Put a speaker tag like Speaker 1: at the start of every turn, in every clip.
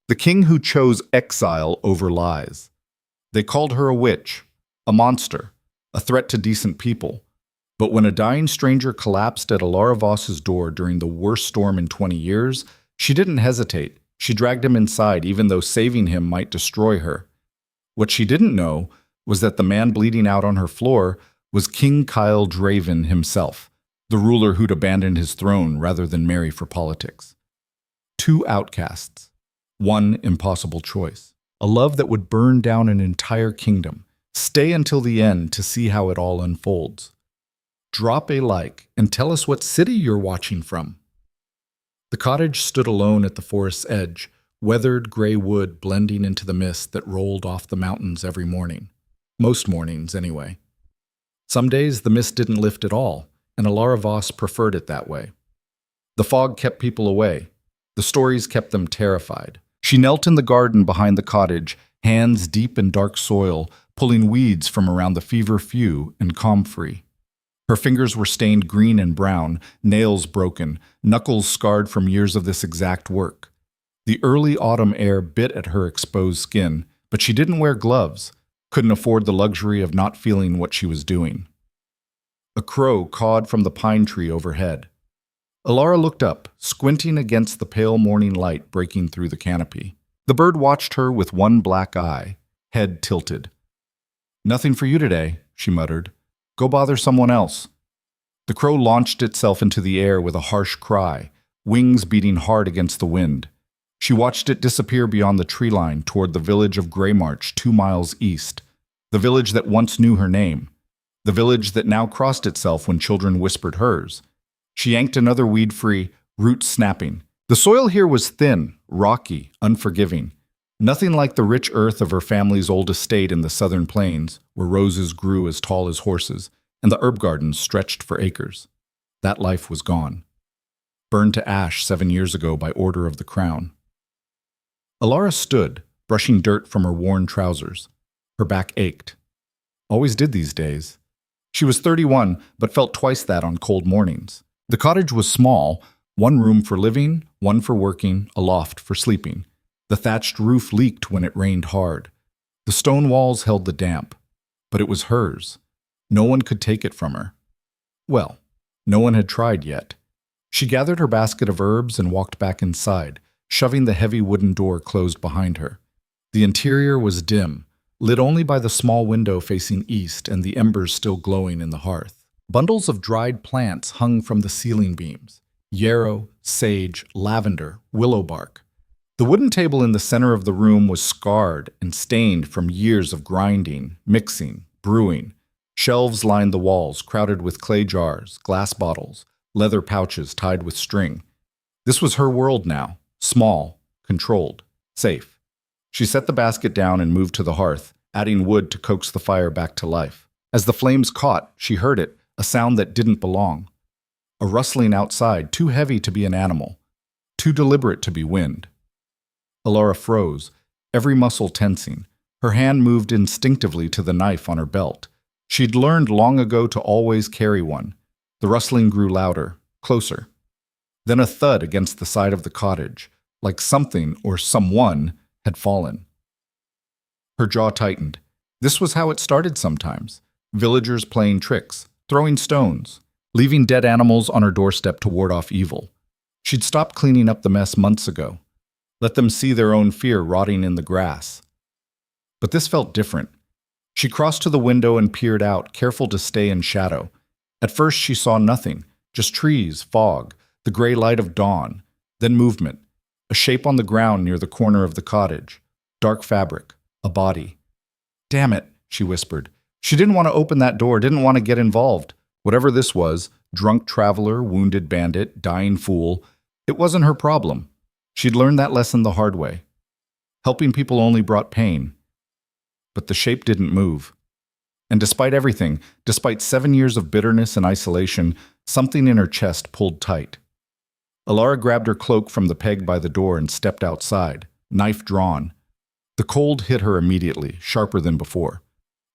Speaker 1: The king who chose exile over lies. They called her a witch, a monster, a threat to decent people. But when a dying stranger collapsed at Alara Voss's door during the worst storm in 20 years, she didn't hesitate. She dragged him inside, even though saving him might destroy her. What she didn't know was that the man bleeding out on her floor was King Kyle Draven himself, the ruler who'd abandoned his throne rather than marry for politics. Two outcasts. One impossible choice. A love that would burn down an entire kingdom. Stay until the end to see how it all unfolds. Drop a like and tell us what city you're watching from. The cottage stood alone at the forest's edge, weathered gray wood blending into the mist that rolled off the mountains every morning. Most mornings, anyway. Some days the mist didn't lift at all, and Alara Voss preferred it that way. The fog kept people away. The stories kept them terrified. She knelt in the garden behind the cottage, hands deep in dark soil, pulling weeds from around the fever-few and comfrey. Her fingers were stained green and brown, nails broken, knuckles scarred from years of this exact work. The early autumn air bit at her exposed skin, but she didn't wear gloves, couldn't afford the luxury of not feeling what she was doing. A crow cawed from the pine tree overhead. Alara looked up, squinting against the pale morning light breaking through the canopy. The bird watched her with one black eye, head tilted. "Nothing for you today," she muttered. "Go bother someone else." The crow launched itself into the air with a harsh cry, wings beating hard against the wind. She watched it disappear beyond the tree line toward the village of Greymarch 2 miles east, the village that once knew her name, the village that now crossed itself when children whispered hers. She yanked another weed free, roots snapping. The soil here was thin, rocky, unforgiving. Nothing like the rich earth of her family's old estate in the southern plains, where roses grew as tall as horses, and the herb gardens stretched for acres. That life was gone. Burned to ash 7 years ago by order of the crown. Alara stood, brushing dirt from her worn trousers. Her back ached. Always did these days. She was 31, but felt twice that on cold mornings. The cottage was small, one room for living, one for working, a loft for sleeping. The thatched roof leaked when it rained hard. The stone walls held the damp. But it was hers. No one could take it from her. Well, no one had tried yet. She gathered her basket of herbs and walked back inside, shoving the heavy wooden door closed behind her. The interior was dim, lit only by the small window facing east and the embers still glowing in the hearth. Bundles of dried plants hung from the ceiling beams. Yarrow, sage, lavender, willow bark. The wooden table in the center of the room was scarred and stained from years of grinding, mixing, brewing. Shelves lined the walls, crowded with clay jars, glass bottles, leather pouches tied with string. This was her world now, small, controlled, safe. She set the basket down and moved to the hearth, adding wood to coax the fire back to life. As the flames caught, she heard it, a sound that didn't belong. A rustling outside, too heavy to be an animal, too deliberate to be wind. Alara froze, every muscle tensing. Her hand moved instinctively to the knife on her belt. She'd learned long ago to always carry one. The rustling grew louder, closer. Then a thud against the side of the cottage, like something or someone had fallen. Her jaw tightened. This was how it started sometimes. Villagers playing tricks, throwing stones, leaving dead animals on her doorstep to ward off evil. She'd stopped cleaning up the mess months ago. Let them see their own fear rotting in the grass. But this felt different. She crossed to the window and peered out, careful to stay in shadow. At first she saw nothing, just trees, fog, the gray light of dawn, then movement, a shape on the ground near the corner of the cottage, dark fabric, a body. "Damn it," she whispered. She didn't want to open that door, didn't want to get involved. Whatever this was, drunk traveler, wounded bandit, dying fool, it wasn't her problem. She'd learned that lesson the hard way. Helping people only brought pain. But the shape didn't move. And despite everything, despite 7 years of bitterness and isolation, something in her chest pulled tight. Alara grabbed her cloak from the peg by the door and stepped outside, knife drawn. The cold hit her immediately, sharper than before.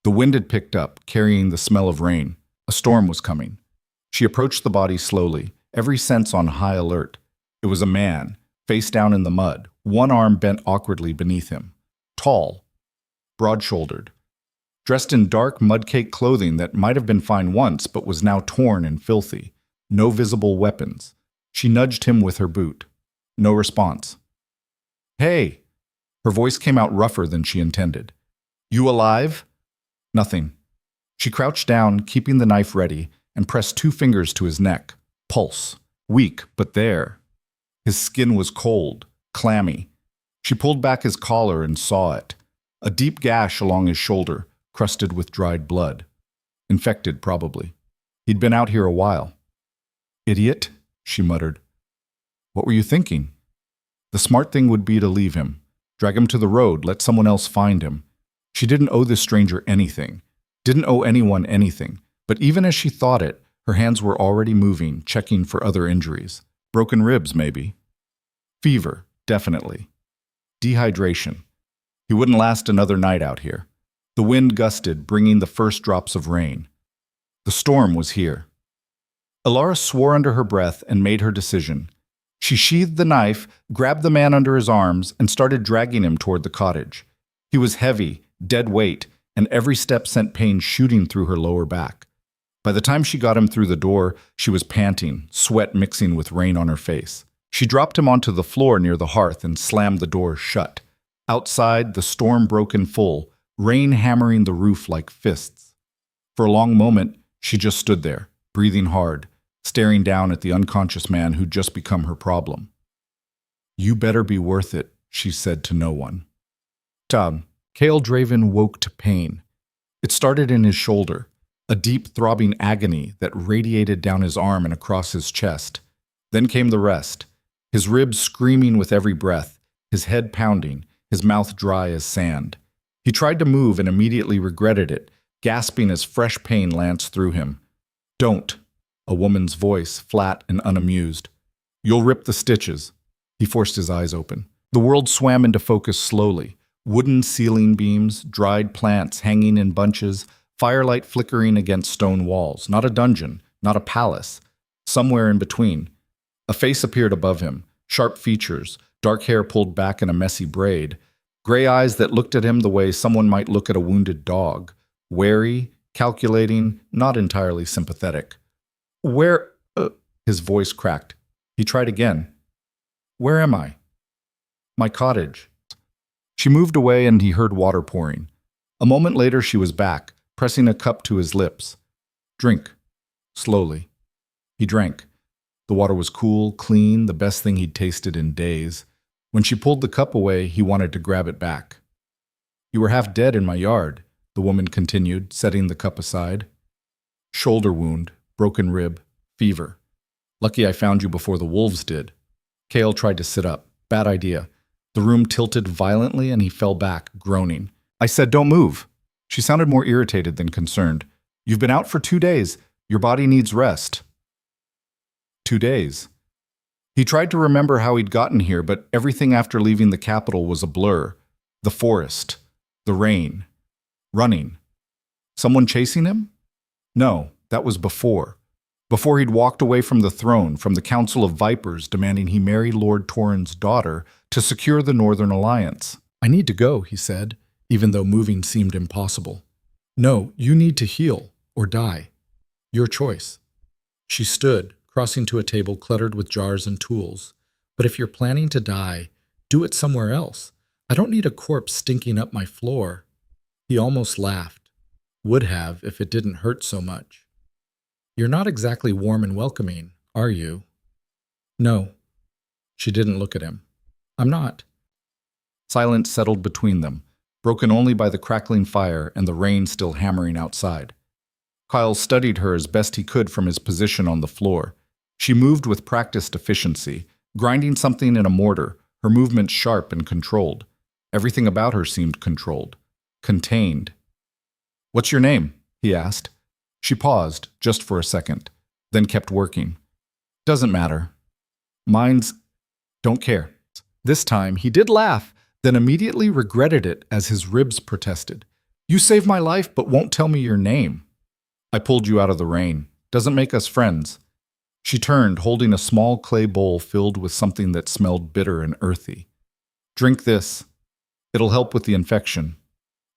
Speaker 1: The wind had picked up, carrying the smell of rain. A storm was coming. She approached the body slowly, every sense on high alert. It was a man, face down in the mud, one arm bent awkwardly beneath him. Tall, broad-shouldered, dressed in dark mud-caked clothing that might have been fine once but was now torn and filthy. No visible weapons. She nudged him with her boot. No response. "Hey!" Her voice came out rougher than she intended. "You alive?" Nothing. She crouched down, keeping the knife ready, and pressed 2 fingers to his neck. Pulse. Weak, but there. His skin was cold, clammy. She pulled back his collar and saw it. A deep gash along his shoulder, crusted with dried blood. Infected, probably. He'd been out here a while. "Idiot," she muttered. "What were you thinking?" The smart thing would be to leave him. Drag him to the road, let someone else find him. She didn't owe this stranger anything. Didn't owe anyone anything. But even as she thought it, her hands were already moving, checking for other injuries. Broken ribs, maybe. Fever, definitely. Dehydration. He wouldn't last another night out here. The wind gusted, bringing the first drops of rain. The storm was here. Alara swore under her breath and made her decision. She sheathed the knife, grabbed the man under his arms, and started dragging him toward the cottage. He was heavy, dead weight, and every step sent pain shooting through her lower back. By the time she got him through the door, she was panting, sweat mixing with rain on her face. She dropped him onto the floor near the hearth and slammed the door shut. Outside, the storm broke in full, rain hammering the roof like fists. For a long moment, she just stood there, breathing hard, staring down at the unconscious man who'd just become her problem. "You better be worth it," she said to no one. Down. Cale Draven woke to pain. It started in his shoulder, a deep throbbing agony that radiated down his arm and across his chest. Then came the rest, his ribs screaming with every breath, his head pounding, his mouth dry as sand. He tried to move and immediately regretted it, gasping as fresh pain lanced through him. "Don't," a woman's voice, flat and unamused. "You'll rip the stitches." He forced his eyes open. The world swam into focus slowly. Wooden ceiling beams, dried plants hanging in bunches, firelight flickering against stone walls. Not a dungeon, not a palace. Somewhere in between. A face appeared above him, sharp features, dark hair pulled back in a messy braid, gray eyes that looked at him the way someone might look at a wounded dog. Wary, calculating, not entirely sympathetic. "Where—" his voice cracked. He tried again. "Where am I?" "My cottage." She moved away and he heard water pouring. A moment later she was back, pressing a cup to his lips. "Drink." Slowly. He drank. The water was cool, clean, the best thing he'd tasted in days. When she pulled the cup away, he wanted to grab it back. "You were half dead in my yard," the woman continued, setting the cup aside. "Shoulder wound, broken rib, fever. Lucky I found you before the wolves did." Cale tried to sit up. Bad idea. The room tilted violently and he fell back, groaning. "I said don't move." She sounded more irritated than concerned. "You've been out for 2 days. Your body needs rest." 2 days. He tried to remember how he'd gotten here, but everything after leaving the capital was a blur. The forest. The rain. Running. Someone chasing him? No, that was before. Before he'd walked away from the throne, from the Council of Vipers demanding he marry Lord Torrhen's daughter to secure the Northern Alliance. "I need to go," he said, even though moving seemed impossible. "No, you need to heal, or die. Your choice." She stood, crossing to a table cluttered with jars and tools. "But if you're planning to die, do it somewhere else. I don't need a corpse stinking up my floor." He almost laughed. Would have if it didn't hurt so much. "You're not exactly warm and welcoming, are you?" "No." She didn't look at him. "I'm not." Silence settled between them, broken only by the crackling fire and the rain still hammering outside. Kyle studied her as best he could from his position on the floor. She moved with practiced efficiency, grinding something in a mortar, her movements sharp and controlled. Everything about her seemed controlled. Contained. "What's your name?" he asked. She paused, just for a second, then kept working. "Doesn't matter." "Mine's—" "Don't care." This time, he did laugh, then immediately regretted it as his ribs protested. "You saved my life, but won't tell me your name." "I pulled you out of the rain. Doesn't make us friends." She turned, holding a small clay bowl filled with something that smelled bitter and earthy. Drink this. It'll help with the infection.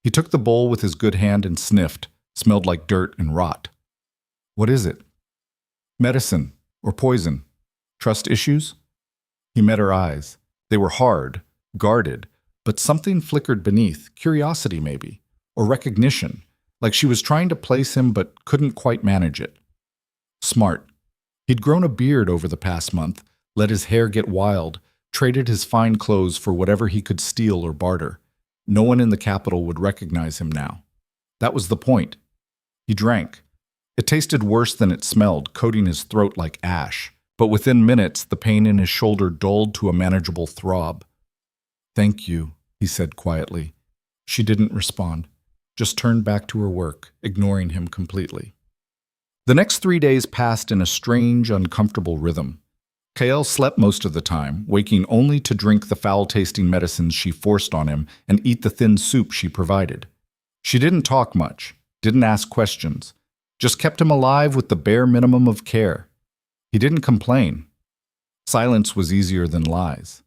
Speaker 1: He took the bowl with his good hand and sniffed. Smelled like dirt and rot. What is it? Medicine or poison. Trust issues? He met her eyes. They were hard, guarded, but something flickered beneath, curiosity maybe, or recognition, like she was trying to place him but couldn't quite manage it. Smart. He'd grown a beard over the past month, let his hair get wild, traded his fine clothes for whatever he could steal or barter. No one in the capital would recognize him now. That was the point. He drank. It tasted worse than it smelled, coating his throat like ash. But within minutes, the pain in his shoulder dulled to a manageable throb. Thank you, he said quietly. She didn't respond, just turned back to her work, ignoring him completely. The next 3 days passed in a strange, uncomfortable rhythm. Kael slept most of the time, waking only to drink the foul-tasting medicines she forced on him and eat the thin soup she provided. She didn't talk much, didn't ask questions, just kept him alive with the bare minimum of care. He didn't complain. Silence was easier than lies.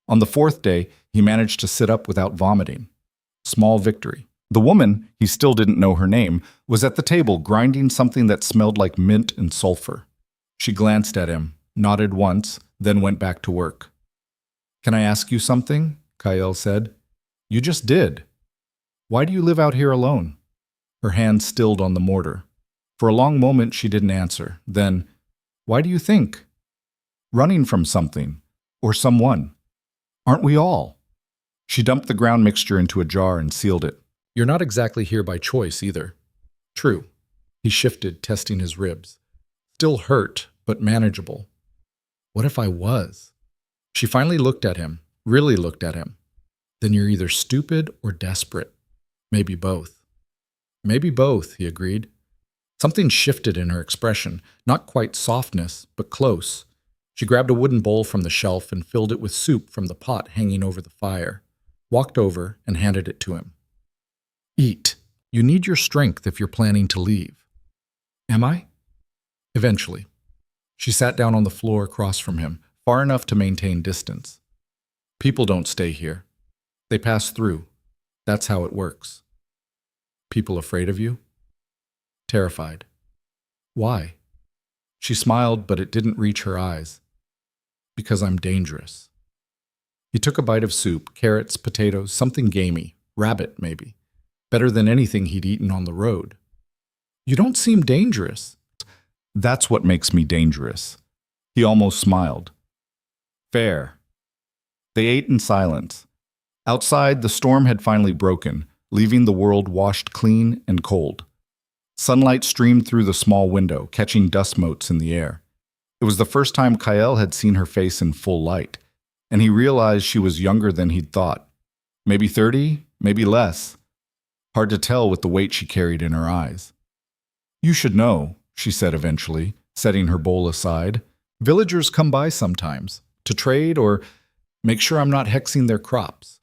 Speaker 1: On the 4th day, he managed to sit up without vomiting. Small victory. The woman, he still didn't know her name, was at the table grinding something that smelled like mint and sulfur. She glanced at him, nodded once, then went back to work. Can I ask you something? Kael said. You just did. Why do you live out here alone? Her hand stilled on the mortar. For a long moment she didn't answer. Then, why do you think? Running from something. Or someone. Aren't we all? She dumped the ground mixture into a jar and sealed it. You're not exactly here by choice either. True. He shifted, testing his ribs. Still hurt, but manageable. What if I was? She finally looked at him, really looked at him. Then you're either stupid or desperate. Maybe both. Maybe both, he agreed. Something shifted in her expression, not quite softness, but close. She grabbed a wooden bowl from the shelf and filled it with soup from the pot hanging over the fire, walked over and handed it to him. Eat. You need your strength if you're planning to leave. Am I? Eventually. She sat down on the floor across from him, far enough to maintain distance. People don't stay here. They pass through. That's how it works. People afraid of you? Terrified. Why? She smiled, but it didn't reach her eyes. Because I'm dangerous. He took a bite of soup, carrots, potatoes, something gamey, rabbit maybe. Better than anything he'd eaten on the road. You don't seem dangerous. That's what makes me dangerous. He almost smiled. Fair. They ate in silence. Outside, the storm had finally broken, leaving the world washed clean and cold. Sunlight streamed through the small window, catching dust motes in the air. It was the first time Kael had seen her face in full light, and he realized she was younger than he'd thought. Maybe 30, maybe less. Hard to tell with the weight she carried in her eyes. You should know, she said eventually, setting her bowl aside. Villagers come by sometimes, to trade or make sure I'm not hexing their crops.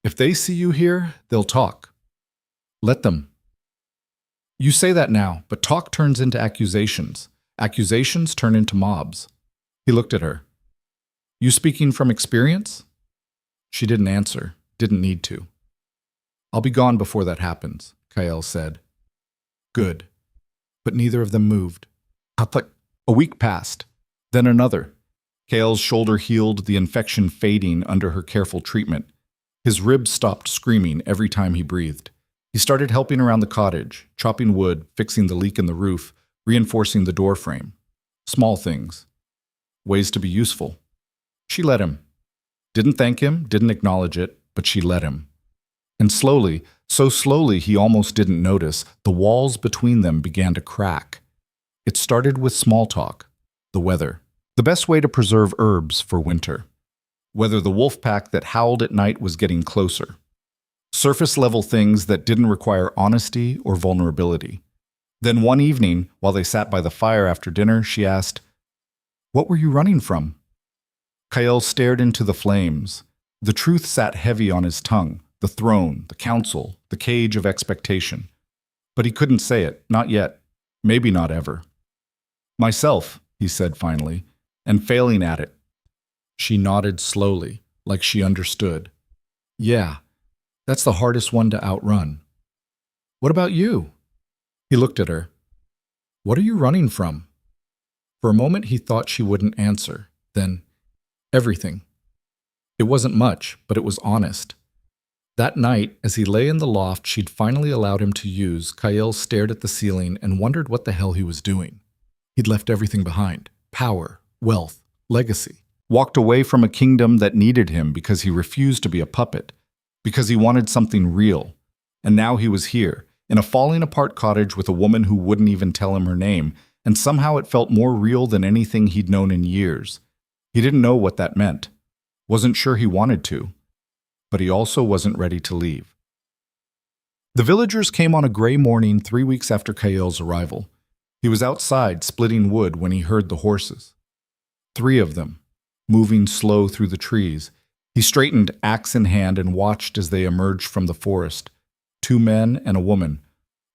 Speaker 1: If they see you here, they'll talk. Let them. You say that now, but talk turns into accusations. Accusations turn into mobs. He looked at her. You speaking from experience? She didn't answer, didn't need to. I'll be gone before that happens, Kael said. Good. But neither of them moved. A week passed, then another. Kael's shoulder healed, the infection fading under her careful treatment. His ribs stopped screaming every time he breathed. He started helping around the cottage, chopping wood, fixing the leak in the roof, reinforcing the door frame. Small things. Ways to be useful. She let him. Didn't thank him, didn't acknowledge it, but she let him. And slowly, so slowly he almost didn't notice, the walls between them began to crack. It started with small talk. The weather. The best way to preserve herbs for winter. Whether the wolf pack that howled at night was getting closer. Surface-level things that didn't require honesty or vulnerability. Then one evening, while they sat by the fire after dinner, she asked, "What were you running from?" Kael stared into the flames. The truth sat heavy on his tongue, the throne, the council, the cage of expectation. But he couldn't say it, not yet, maybe not ever. Myself, he said finally, and failing at it. She nodded slowly, like she understood. Yeah, that's the hardest one to outrun. What about you? He looked at her. What are you running from? For a moment he thought she wouldn't answer. Then, everything. It wasn't much, but it was honest. That night, as he lay in the loft she'd finally allowed him to use, Kyle stared at the ceiling and wondered what the hell he was doing. He'd left everything behind. Power, wealth, legacy. Walked away from a kingdom that needed him because he refused to be a puppet, because he wanted something real. And now he was here, in a falling-apart cottage with a woman who wouldn't even tell him her name, and somehow it felt more real than anything he'd known in years. He didn't know what that meant. Wasn't sure he wanted to. But he also wasn't ready to leave. The villagers came on a gray morning 3 weeks after Kyle's arrival. He was outside splitting wood when he heard the horses. 3 of them, moving slow through the trees. He straightened, axe in hand, and watched as they emerged from the forest. 2 men and a woman,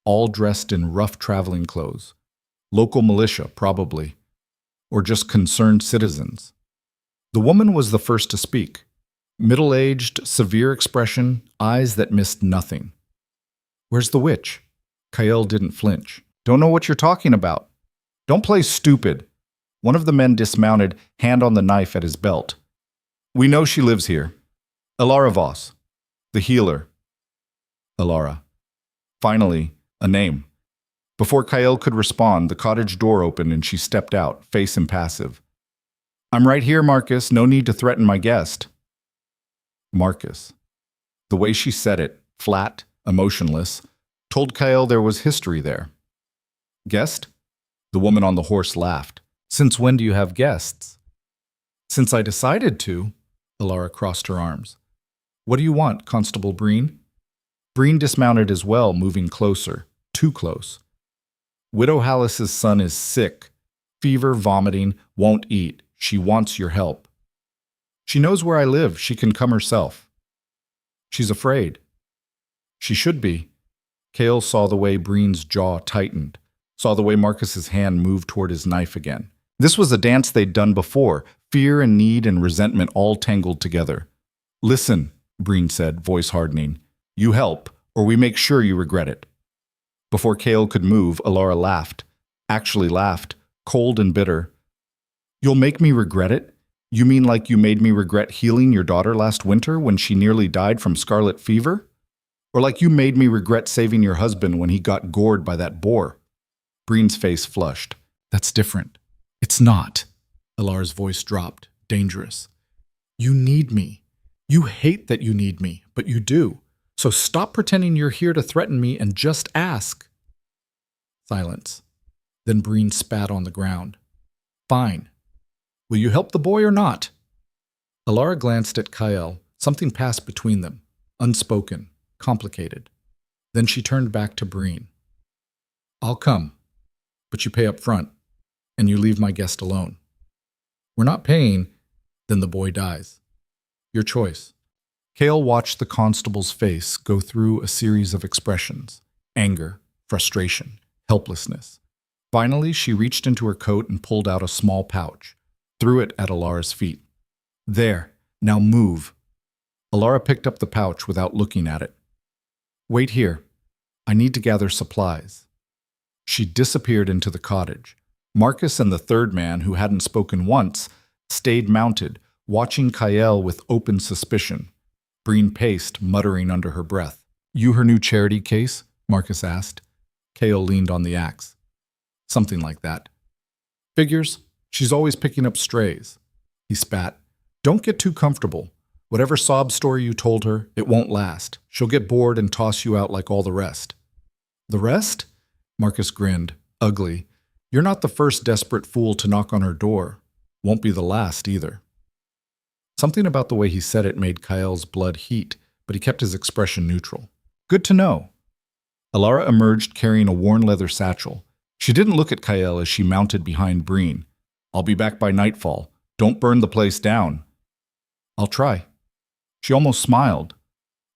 Speaker 1: all dressed in rough traveling clothes. Local militia, probably, or just concerned citizens. The woman was the first to speak. Middle-aged, severe expression, eyes that missed nothing. Where's the witch? Kyle didn't flinch. Don't know what you're talking about. Don't play stupid. One of the men dismounted, hand on the knife at his belt. We know she lives here. Elara Voss, the healer. Elara. Finally, a name. Before Kyle could respond, the cottage door opened and she stepped out, face impassive. I'm right here, Marcus. No need to threaten my guest. Marcus. The way she said it, flat, emotionless, told Kyle there was history there. Guest? The woman on the horse laughed. Since when do you have guests? Since I decided to. Elara crossed her arms. What do you want, Constable Breen? Breen dismounted as well, moving closer. Too close. Widow Hallis's son is sick. Fever, vomiting, won't eat. She wants your help. She knows where I live. She can come herself. She's afraid. She should be. Kale saw the way Breen's jaw tightened, saw the way Marcus's hand moved toward his knife again. This was a dance they'd done before, fear and need and resentment all tangled together. Listen, Breen said, voice hardening. You help, or we make sure you regret it. Before Kale could move, Elara laughed. Actually laughed, cold and bitter. You'll make me regret it? You mean like you made me regret healing your daughter last winter when she nearly died from scarlet fever? Or like you made me regret saving your husband when he got gored by that boar? Breen's face flushed. That's different. It's not. Elara's voice dropped, dangerous. You need me. You hate that you need me, but you do. So stop pretending you're here to threaten me and just ask. Silence. Then Breen spat on the ground. Fine. Will you help the boy or not? Elara glanced at Kyle. Something passed between them. Unspoken. Complicated. Then she turned back to Breen. I'll come, but you pay up front, and you leave my guest alone. We're not paying, then the boy dies. Your choice. Kale watched the constable's face go through a series of expressions. Anger, frustration, helplessness. Finally, she reached into her coat and pulled out a small pouch, threw it at Elara's feet. There, now move. Elara picked up the pouch without looking at it. Wait here. I need to gather supplies. She disappeared into the cottage. Marcus and the third man, who hadn't spoken once, stayed mounted, watching Kyle with open suspicion. Breen paced, muttering under her breath. You her new charity case? Marcus asked. Kale leaned on the axe. Something like that. Figures. She's always picking up strays. He spat. Don't get too comfortable. Whatever sob story you told her, it won't last. She'll get bored and toss you out like all the rest. The rest? Marcus grinned, ugly. You're not the first desperate fool to knock on her door. Won't be the last either. Something about the way he said it made Kyle's blood heat, but he kept his expression neutral. Good to know. Elara emerged carrying a worn leather satchel. She didn't look at Kyle as she mounted behind Breen. I'll be back by nightfall. Don't burn the place down. I'll try. She almost smiled.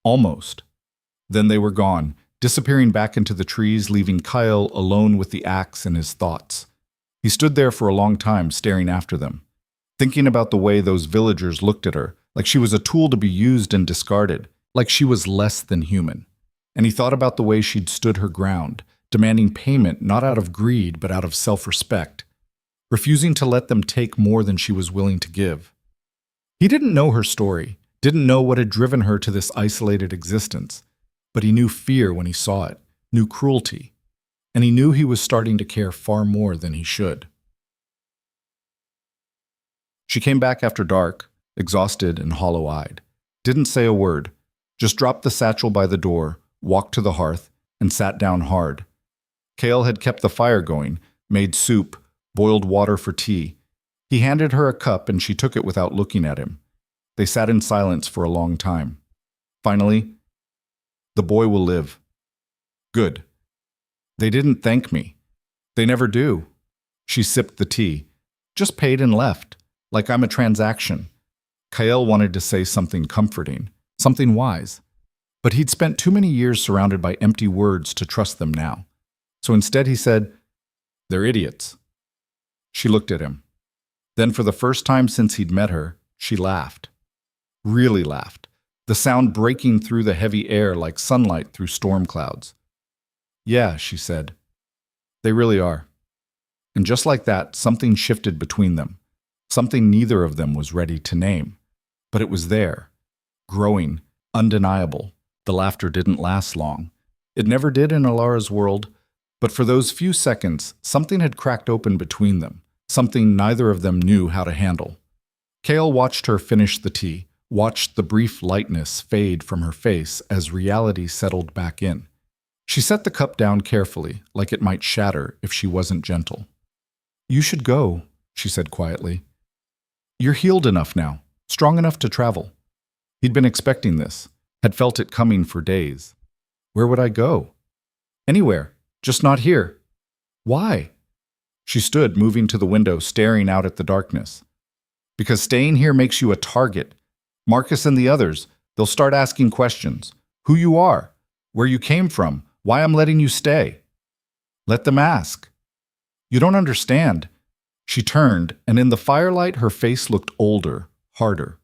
Speaker 1: Almost. Then they were gone, disappearing back into the trees, leaving Kyle alone with the axe and his thoughts. He stood there for a long time, staring after them, thinking about the way those villagers looked at her, like she was a tool to be used and discarded, like she was less than human. And he thought about the way she'd stood her ground, demanding payment not out of greed but out of self-respect, refusing to let them take more than she was willing to give. He didn't know her story, didn't know what had driven her to this isolated existence, but he knew fear when he saw it, knew cruelty, and he knew he was starting to care far more than he should. She came back after dark, exhausted and hollow-eyed. Didn't say a word, just dropped the satchel by the door, walked to the hearth, and sat down hard. Cale had kept the fire going, made soup, boiled water for tea. He handed her a cup and she took it without looking at him. They sat in silence for a long time. Finally, "The boy will live." "Good." "They didn't thank me." "They never do." She sipped the tea. "Just paid and left, like I'm a transaction." Cale wanted to say something comforting, something wise, but he'd spent too many years surrounded by empty words to trust them now. So instead he said, "They're idiots." She looked at him. Then for the first time since he'd met her, she laughed. Really laughed, the sound breaking through the heavy air like sunlight through storm clouds. "Yeah," she said, "they really are." And just like that, something shifted between them, something neither of them was ready to name. But it was there, growing, undeniable. The laughter didn't last long. It never did in Alara's world, but for those few seconds, something had cracked open between them, something neither of them knew how to handle. Cale watched her finish the tea, watched the brief lightness fade from her face as reality settled back in. She set the cup down carefully, like it might shatter if she wasn't gentle. "You should go," she said quietly. "You're healed enough now, strong enough to travel." He'd been expecting this, had felt it coming for days. "Where would I go?" "Anywhere, just not here." "Why?" She stood, moving to the window, staring out at the darkness. "Because staying here makes you a target. Marcus and the others, they'll start asking questions. Who you are, where you came from, why I'm letting you stay." "Let them ask." "You don't understand." She turned, and in the firelight her face looked older, harder.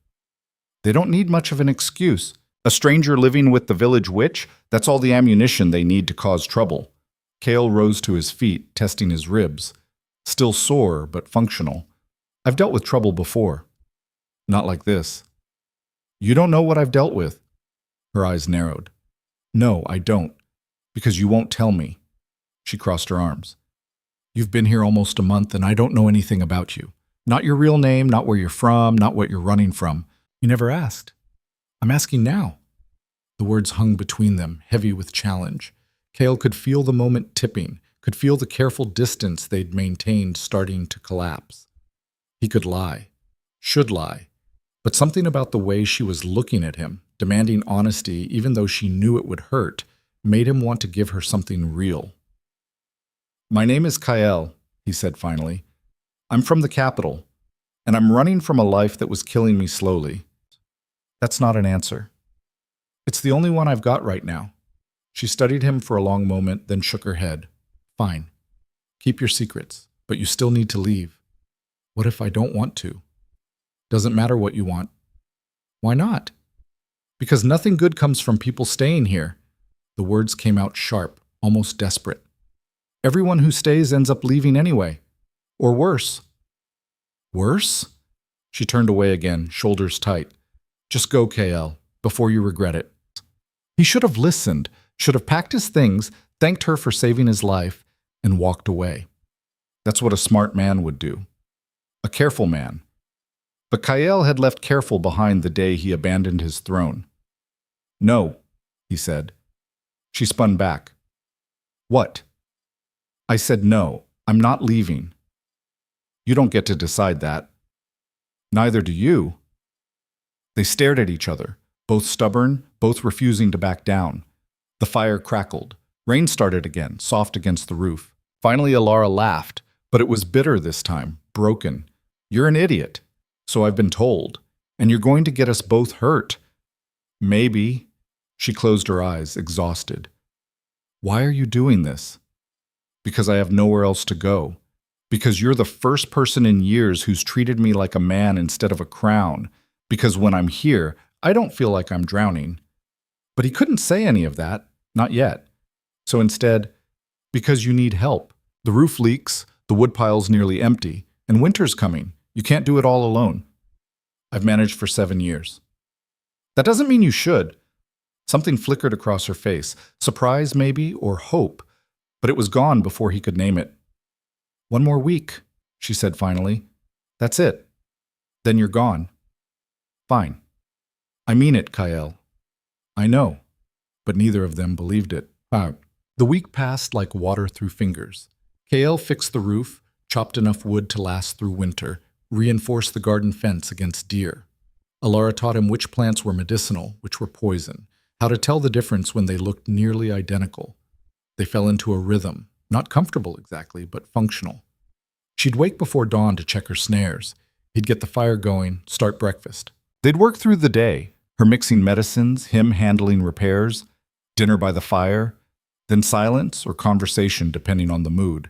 Speaker 1: "They don't need much of an excuse. A stranger living with the village witch, that's all the ammunition they need to cause trouble." Cale rose to his feet, testing his ribs. Still sore, but functional. "I've dealt with trouble before." "Not like this." "You don't know what I've dealt with." Her eyes narrowed. "No, I don't. Because you won't tell me." She crossed her arms. "You've been here almost a month and I don't know anything about you. Not your real name, not where you're from, not what you're running from. You never asked. I'm asking now." The words hung between them, heavy with challenge. Cale could feel the moment tipping, could feel the careful distance they'd maintained starting to collapse. He could lie, should lie, but something about the way she was looking at him, demanding honesty even though she knew it would hurt, made him want to give her something real. "My name is Kyle," he said finally. "I'm from the capital, and I'm running from a life that was killing me slowly." "That's not an answer." "It's the only one I've got right now." She studied him for a long moment, then shook her head. "Fine. Keep your secrets, but you still need to leave." "What if I don't want to?" "Doesn't matter what you want." "Why not?" "Because nothing good comes from people staying here." The words came out sharp, almost desperate. "Everyone who stays ends up leaving anyway. Or worse." "Worse?" She turned away again, shoulders tight. "Just go, KL, before you regret it." He should have listened, should have packed his things, thanked her for saving his life, and walked away. That's what a smart man would do. A careful man. But Kyle had left careful behind the day he abandoned his throne. "No," he said. She spun back. "What?" "I said no, I'm not leaving." "You don't get to decide that." "Neither do you." They stared at each other, both stubborn, both refusing to back down. The fire crackled. Rain started again, soft against the roof. Finally, Alara laughed, but it was bitter this time, broken. "You're an idiot, so I've been told, and you're going to get us both hurt." "Maybe." She closed her eyes, exhausted. "Why are you doing this?" "Because I have nowhere else to go. Because you're the first person in years who's treated me like a man instead of a crown. Because when I'm here, I don't feel like I'm drowning. But he couldn't say any of that, not yet. So instead, because you need help. The roof leaks, the woodpile's nearly empty, and winter's coming. You can't do it all alone. I've managed for 7 years. That doesn't mean you should. Something flickered across her face, surprise maybe, or hope, but it was gone before he could name it. 1 more week, she said finally. That's it. Then you're gone. Fine. I mean it, Kael. I know. But neither of them believed it. The week passed like water through fingers. Kael fixed the roof, chopped enough wood to last through winter, reinforced the garden fence against deer. Alara taught him which plants were medicinal, which were poison, how to tell the difference when they looked nearly identical. They fell into a rhythm, not comfortable exactly, but functional. She'd wake before dawn to check her snares. He'd get the fire going, start breakfast. They'd work through the day, her mixing medicines, him handling repairs, dinner by the fire, then silence or conversation depending on the mood.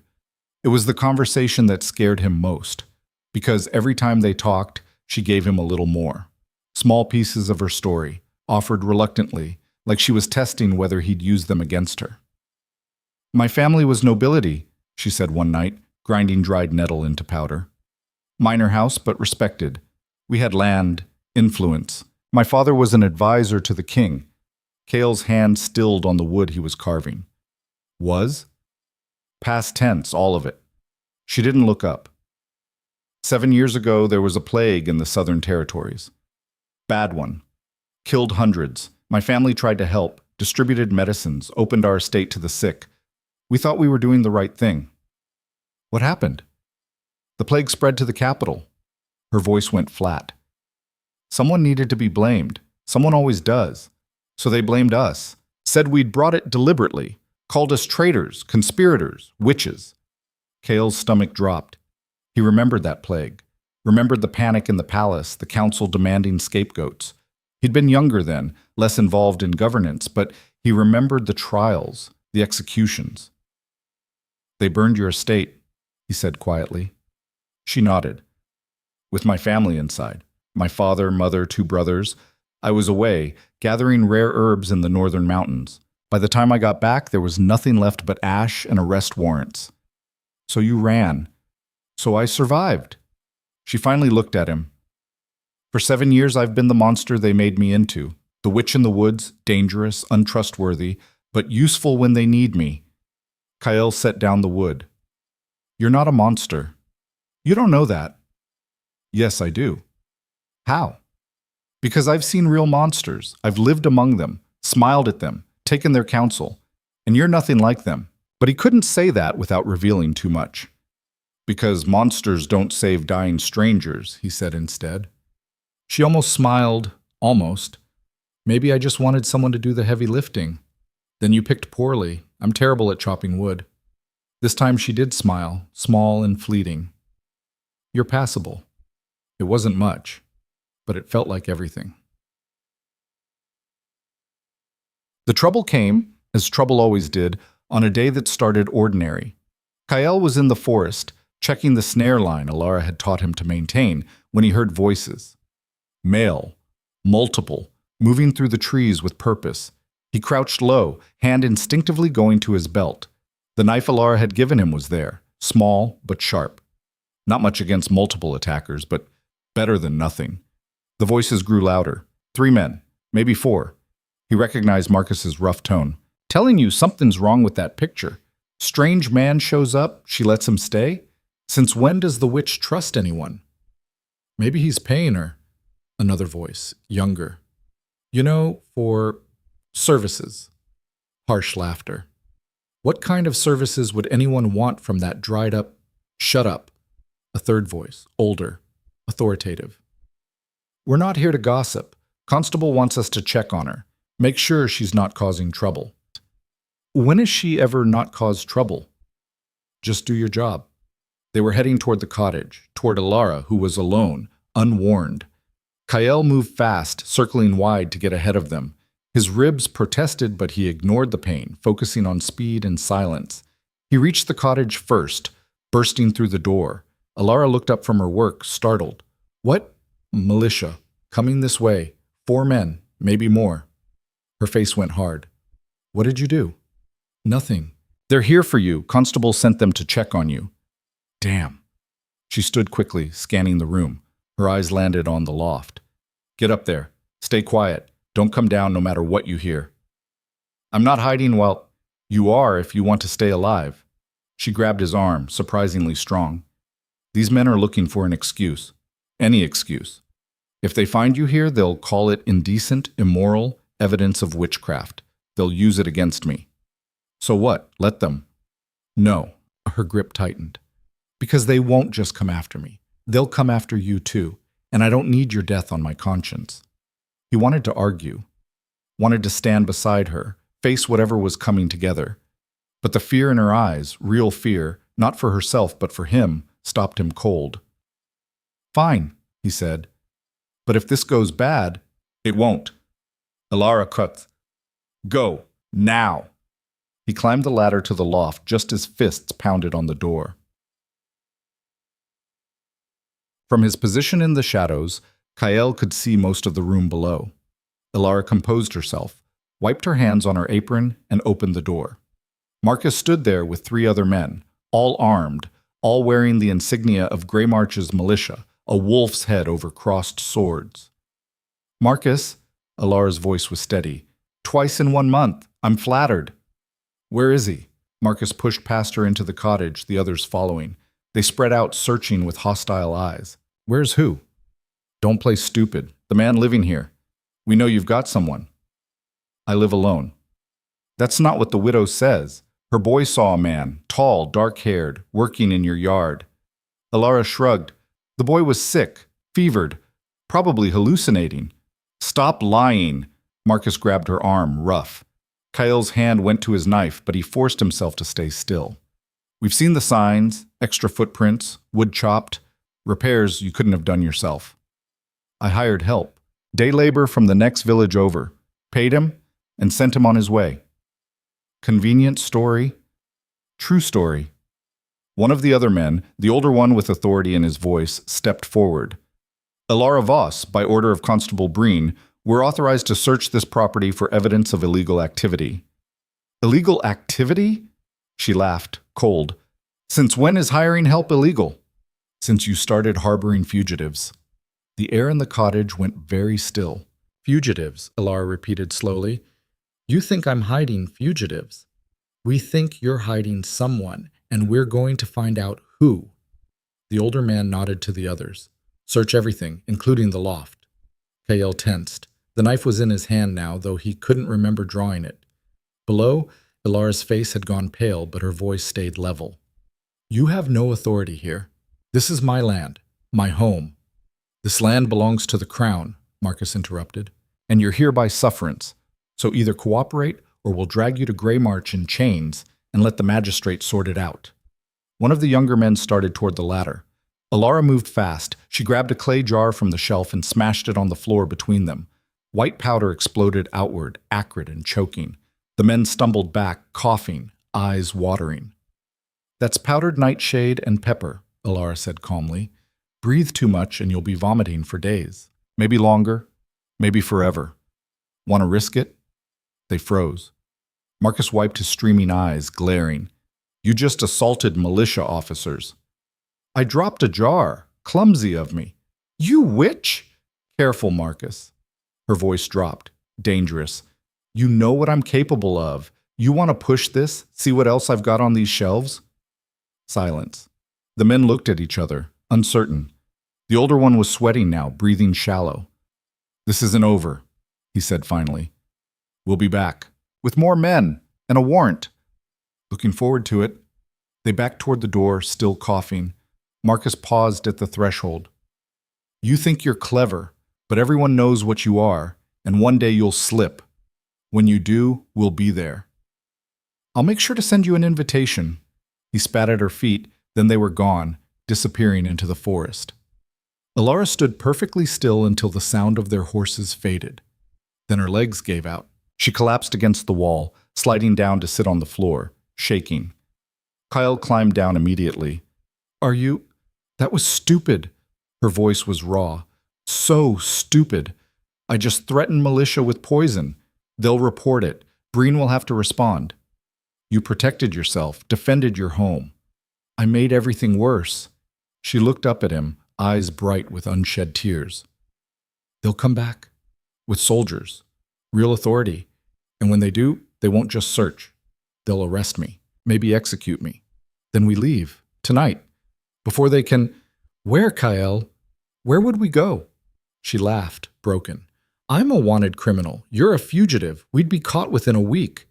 Speaker 1: It was the conversation that scared him most, because every time they talked, she gave him a little more. Small pieces of her story, offered reluctantly, like she was testing whether he'd use them against her. My family was nobility, she said one night, grinding dried nettle into powder. Minor house, but respected. We had land, influence. My father was an advisor to the king. Kael's hand stilled on the wood he was carving. Was? Past tense, all of it. She didn't look up. 7 years ago, there was a plague in the southern territories. Bad one. Killed hundreds. My family tried to help, distributed medicines, opened our estate to the sick. We thought we were doing the right thing. What happened? The plague spread to the capital. Her voice went flat. Someone needed to be blamed. Someone always does. So they blamed us, said we'd brought it deliberately, called us traitors, conspirators, witches. Kael's stomach dropped. He remembered that plague, remembered the panic in the palace, the council demanding scapegoats. He'd been younger then, less involved in governance, but he remembered the trials, the executions. They burned your estate, he said quietly. She nodded. With my family inside, my father, mother, 2 brothers, I was away, gathering rare herbs in the northern mountains. By the time I got back, there was nothing left but ash and arrest warrants. So you ran. So I survived. She finally looked at him. For 7 years, I've been the monster they made me into. The witch in the woods, dangerous, untrustworthy, but useful when they need me. Kael set down the wood. You're not a monster. You don't know that. Yes, I do. How? Because I've seen real monsters. I've lived among them, smiled at them, taken their counsel, and you're nothing like them. But he couldn't say that without revealing too much. Because monsters don't save dying strangers, he said instead. She almost smiled, almost. Maybe I just wanted someone to do the heavy lifting. Then you picked poorly. I'm terrible at chopping wood. This time she did smile, small and fleeting. You're passable. It wasn't much, but it felt like everything. The trouble came, as trouble always did, on a day that started ordinary. Kael was in the forest, checking the snare line Alara had taught him to maintain, when he heard voices. Male, multiple, moving through the trees with purpose. He crouched low, hand instinctively going to his belt. The knife Alara had given him was there, small but sharp. Not much against multiple attackers, but better than nothing. The voices grew louder. 3 men, maybe 4. He recognized Marcus's rough tone. Telling you something's wrong with that picture. Strange man shows up, she lets him stay? Since when does the witch trust anyone? Maybe he's paying her. Another voice, younger. You know, for services. Harsh laughter. What kind of services would anyone want from that dried up, shut up? A third voice, older, authoritative. We're not here to gossip. Constable wants us to check on her. Make sure she's not causing trouble. When has she ever not caused trouble? Just do your job. They were heading toward the cottage, toward Alara, who was alone, unwarned. Kael moved fast, circling wide to get ahead of them. His ribs protested, but he ignored the pain, focusing on speed and silence. He reached the cottage first, bursting through the door. Alara looked up from her work, startled. What? Militia. Coming this way. 4 men, maybe more. Her face went hard. What did you do? Nothing. They're here for you. Constable sent them to check on you. Damn. She stood quickly, scanning the room. Her eyes landed on the loft. Get up there. Stay quiet. Don't come down no matter what you hear. I'm not hiding. Well, you are if you want to stay alive. She grabbed his arm, surprisingly strong. These men are looking for an excuse. Any excuse. If they find you here, they'll call it indecent, immoral, evidence of witchcraft. They'll use it against me. So what? Let them. No. Her grip tightened. Because they won't just come after me. They'll come after you too, and I don't need your death on my conscience. He wanted to argue, wanted to stand beside her, face whatever was coming together. But the fear in her eyes, real fear, not for herself but for him, stopped him cold. Fine, he said. But if this goes bad, it won't. Alara cut. Go, now. He climbed the ladder to the loft just as fists pounded on the door. From his position in the shadows, Kael could see most of the room below. Alara composed herself, wiped her hands on her apron, and opened the door. Marcus stood there with 3 other men, all armed, all wearing the insignia of Greymarch's militia, a wolf's head over crossed swords. Marcus, Alara's voice was steady, twice in 1 month. I'm flattered. Where is he? Marcus pushed past her into the cottage, the others following. They spread out, searching with hostile eyes. Where's who? Don't play stupid. The man living here. We know you've got someone. I live alone. That's not what the widow says. Her boy saw a man, tall, dark-haired, working in your yard. Alara shrugged. The boy was sick, fevered, probably hallucinating. Stop lying. Marcus grabbed her arm, rough. Kael's hand went to his knife, but he forced himself to stay still. We've seen the signs, extra footprints, wood chopped, repairs you couldn't have done yourself. I hired help, day labor from the next village over, paid him, and sent him on his way. Convenient story? True story. One of the other men, the older one with authority in his voice, stepped forward. Alara Voss, by order of Constable Breen, were authorized to search this property for evidence of illegal activity. Illegal activity? She laughed, cold. Since when is hiring help illegal? Since you started harboring fugitives. The air in the cottage went very still. Fugitives, Alara repeated slowly. You think I'm hiding fugitives. We think you're hiding someone, and we're going to find out who. The older man nodded to the others. Search everything, including the loft. Kael tensed. The knife was in his hand now, though he couldn't remember drawing it. Below, Alara's face had gone pale, but her voice stayed level. You have no authority here. This is my land, my home. This land belongs to the crown, Marcus interrupted, and you're here by sufferance. So either cooperate or we'll drag you to Greymarch in chains and let the magistrate sort it out. One of the younger men started toward the ladder. Alara moved fast. She grabbed a clay jar from the shelf and smashed it on the floor between them. White powder exploded outward, acrid and choking. The men stumbled back, coughing, eyes watering. That's powdered nightshade and pepper, Alara said calmly. Breathe too much and you'll be vomiting for days. Maybe longer, maybe forever. Want to risk it? They froze. Marcus wiped his streaming eyes, glaring. You just assaulted militia officers. I dropped a jar. Clumsy of me. You witch! Careful, Marcus. Her voice dropped. Dangerous. You know what I'm capable of. You want to push this? See what else I've got on these shelves? Silence. The men looked at each other, uncertain. The older one was sweating now, breathing shallow. This isn't over, he said finally. We'll be back. With more men and a warrant. Looking forward to it. They backed toward the door, still coughing. Marcus paused at the threshold. You think you're clever, but everyone knows what you are, and one day you'll slip. When you do, we'll be there. I'll make sure to send you an invitation. He spat at her feet, then they were gone, disappearing into the forest. Alara stood perfectly still until the sound of their horses faded. Then her legs gave out. She collapsed against the wall, sliding down to sit on the floor, shaking. Kael climbed down immediately. Are you... That was stupid. Her voice was raw. So stupid. I just threatened militia with poison. They'll report it. Breen will have to respond. You protected yourself, defended your home. I made everything worse. She looked up at him, eyes bright with unshed tears. They'll come back. With soldiers. Real authority. And when they do, they won't just search. They'll arrest me. Maybe execute me. Then we leave. Tonight. Before they can… Where, Kael? Where would we go? She laughed, broken. I'm a wanted criminal. You're a fugitive. We'd be caught within a week.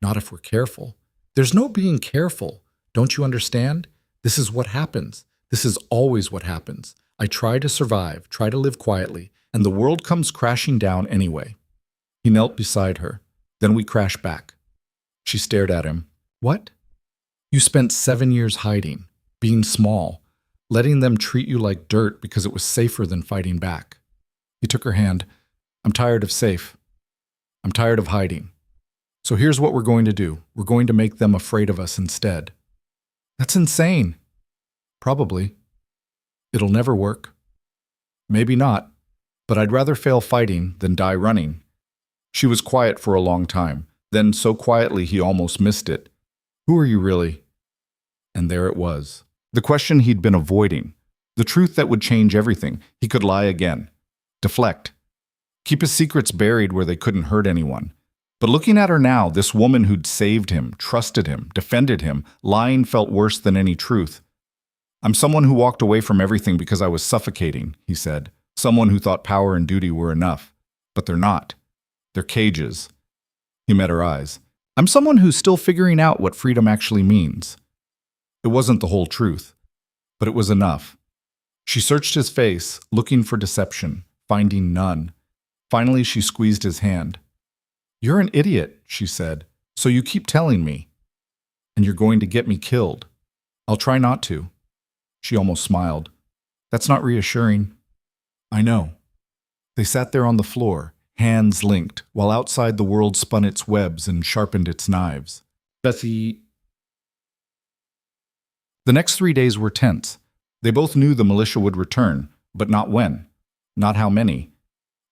Speaker 1: Not if we're careful. There's no being careful. Don't you understand? This is what happens. This is always what happens. I try to survive, try to live quietly, and the world comes crashing down anyway. He knelt beside her. Then we crash back. She stared at him. What? You spent 7 years hiding, being small, letting them treat you like dirt because it was safer than fighting back. He took her hand. I'm tired of safe. I'm tired of hiding. So here's what we're going to do. We're going to make them afraid of us instead. That's insane. Probably. It'll never work. Maybe not, but I'd rather fail fighting than die running. She was quiet for a long time, then so quietly he almost missed it. Who are you really? And there it was. The question he'd been avoiding. The truth that would change everything. He could lie again. Deflect. Keep his secrets buried where they couldn't hurt anyone. But looking at her now, this woman who'd saved him, trusted him, defended him, lying felt worse than any truth. I'm someone who walked away from everything because I was suffocating, he said. Someone who thought power and duty were enough. But they're not. They're cages. He met her eyes. I'm someone who's still figuring out what freedom actually means. It wasn't the whole truth, but it was enough. She searched his face, looking for deception, finding none. Finally, she squeezed his hand. You're an idiot, she said, so you keep telling me. And you're going to get me killed. I'll try not to. She almost smiled. That's not reassuring. I know. They sat there on the floor, hands linked, while outside the world spun its webs and sharpened its knives. Bessie… The next 3 days were tense. They both knew the militia would return, but not when, not how many.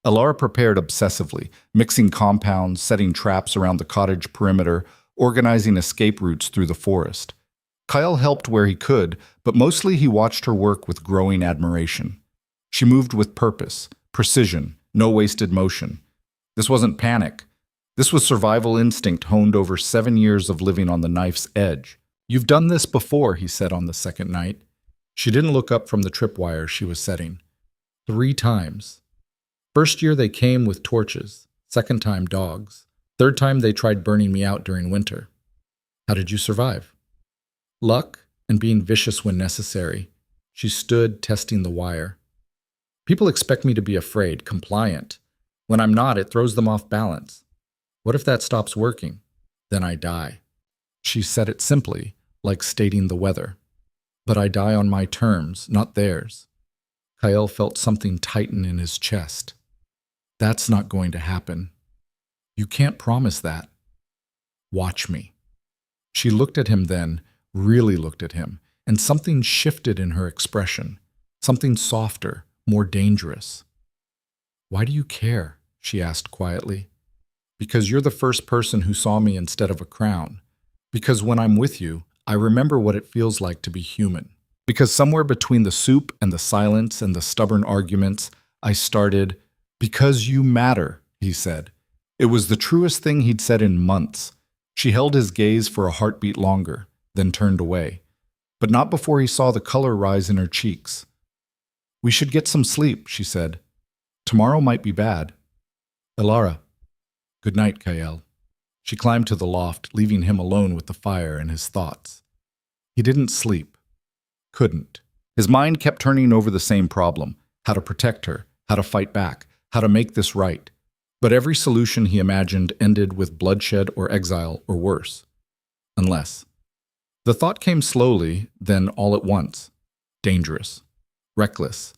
Speaker 1: Alara prepared obsessively, mixing compounds, setting traps around the cottage perimeter, organizing escape routes through the forest. Kyle helped where he could, but mostly he watched her work with growing admiration. She moved with purpose, precision, no wasted motion. This wasn't panic. This was survival instinct honed over 7 years of living on the knife's edge. You've done this before, he said on the second night. She didn't look up from the tripwire she was setting. 3 times. First year they came with torches. Second time dogs. Third time they tried burning me out during winter. How did you survive? Luck and being vicious when necessary. She stood, testing the wire. People expect me to be afraid, compliant. When I'm not, it throws them off balance. What if that stops working? Then I die. She said it simply, like stating the weather. But I die on my terms, not theirs. Kyle felt something tighten in his chest. That's not going to happen. You can't promise that. Watch me. She looked at him then, really looked at him, and something shifted in her expression. Something softer, more dangerous. Why do you care? She asked quietly. Because you're the first person who saw me instead of a crown. Because when I'm with you, I remember what it feels like to be human. Because somewhere between the soup and the silence and the stubborn arguments, I started, because you matter, he said. It was the truest thing he'd said in months. She held his gaze for a heartbeat longer, then turned away. But not before he saw the color rise in her cheeks. We should get some sleep, she said. Tomorrow might be bad. Alara. Good night, Kael. She climbed to the loft, leaving him alone with the fire and his thoughts. He didn't sleep. Couldn't. His mind kept turning over the same problem, how to protect her, how to fight back, how to make this right. But every solution he imagined ended with bloodshed or exile or worse. Unless. The thought came slowly, then all at once. Dangerous. Reckless.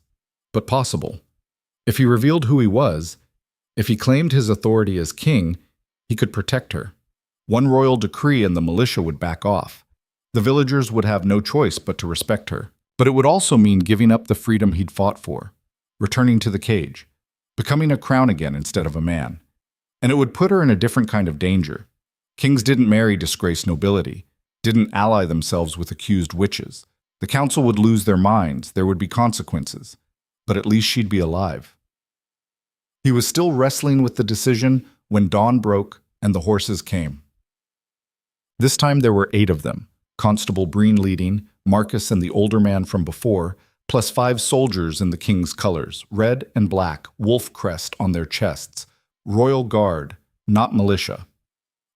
Speaker 1: But possible. If he revealed who he was, if he claimed his authority as king, he could protect her. One royal decree and the militia would back off. The villagers would have no choice but to respect her. But it would also mean giving up the freedom he'd fought for. returning to the cage, becoming a crown again instead of a man. And it would put her in a different kind of danger. Kings didn't marry disgraced nobility, didn't ally themselves with accused witches. The council would lose their minds, there would be consequences, but at least she'd be alive. He was still wrestling with the decision when dawn broke and the horses came. This time there were 8 of them, Constable Breen leading, Marcus and the older man from before, plus 5 soldiers in the king's colors, red and black, wolf crest on their chests, royal guard, not militia.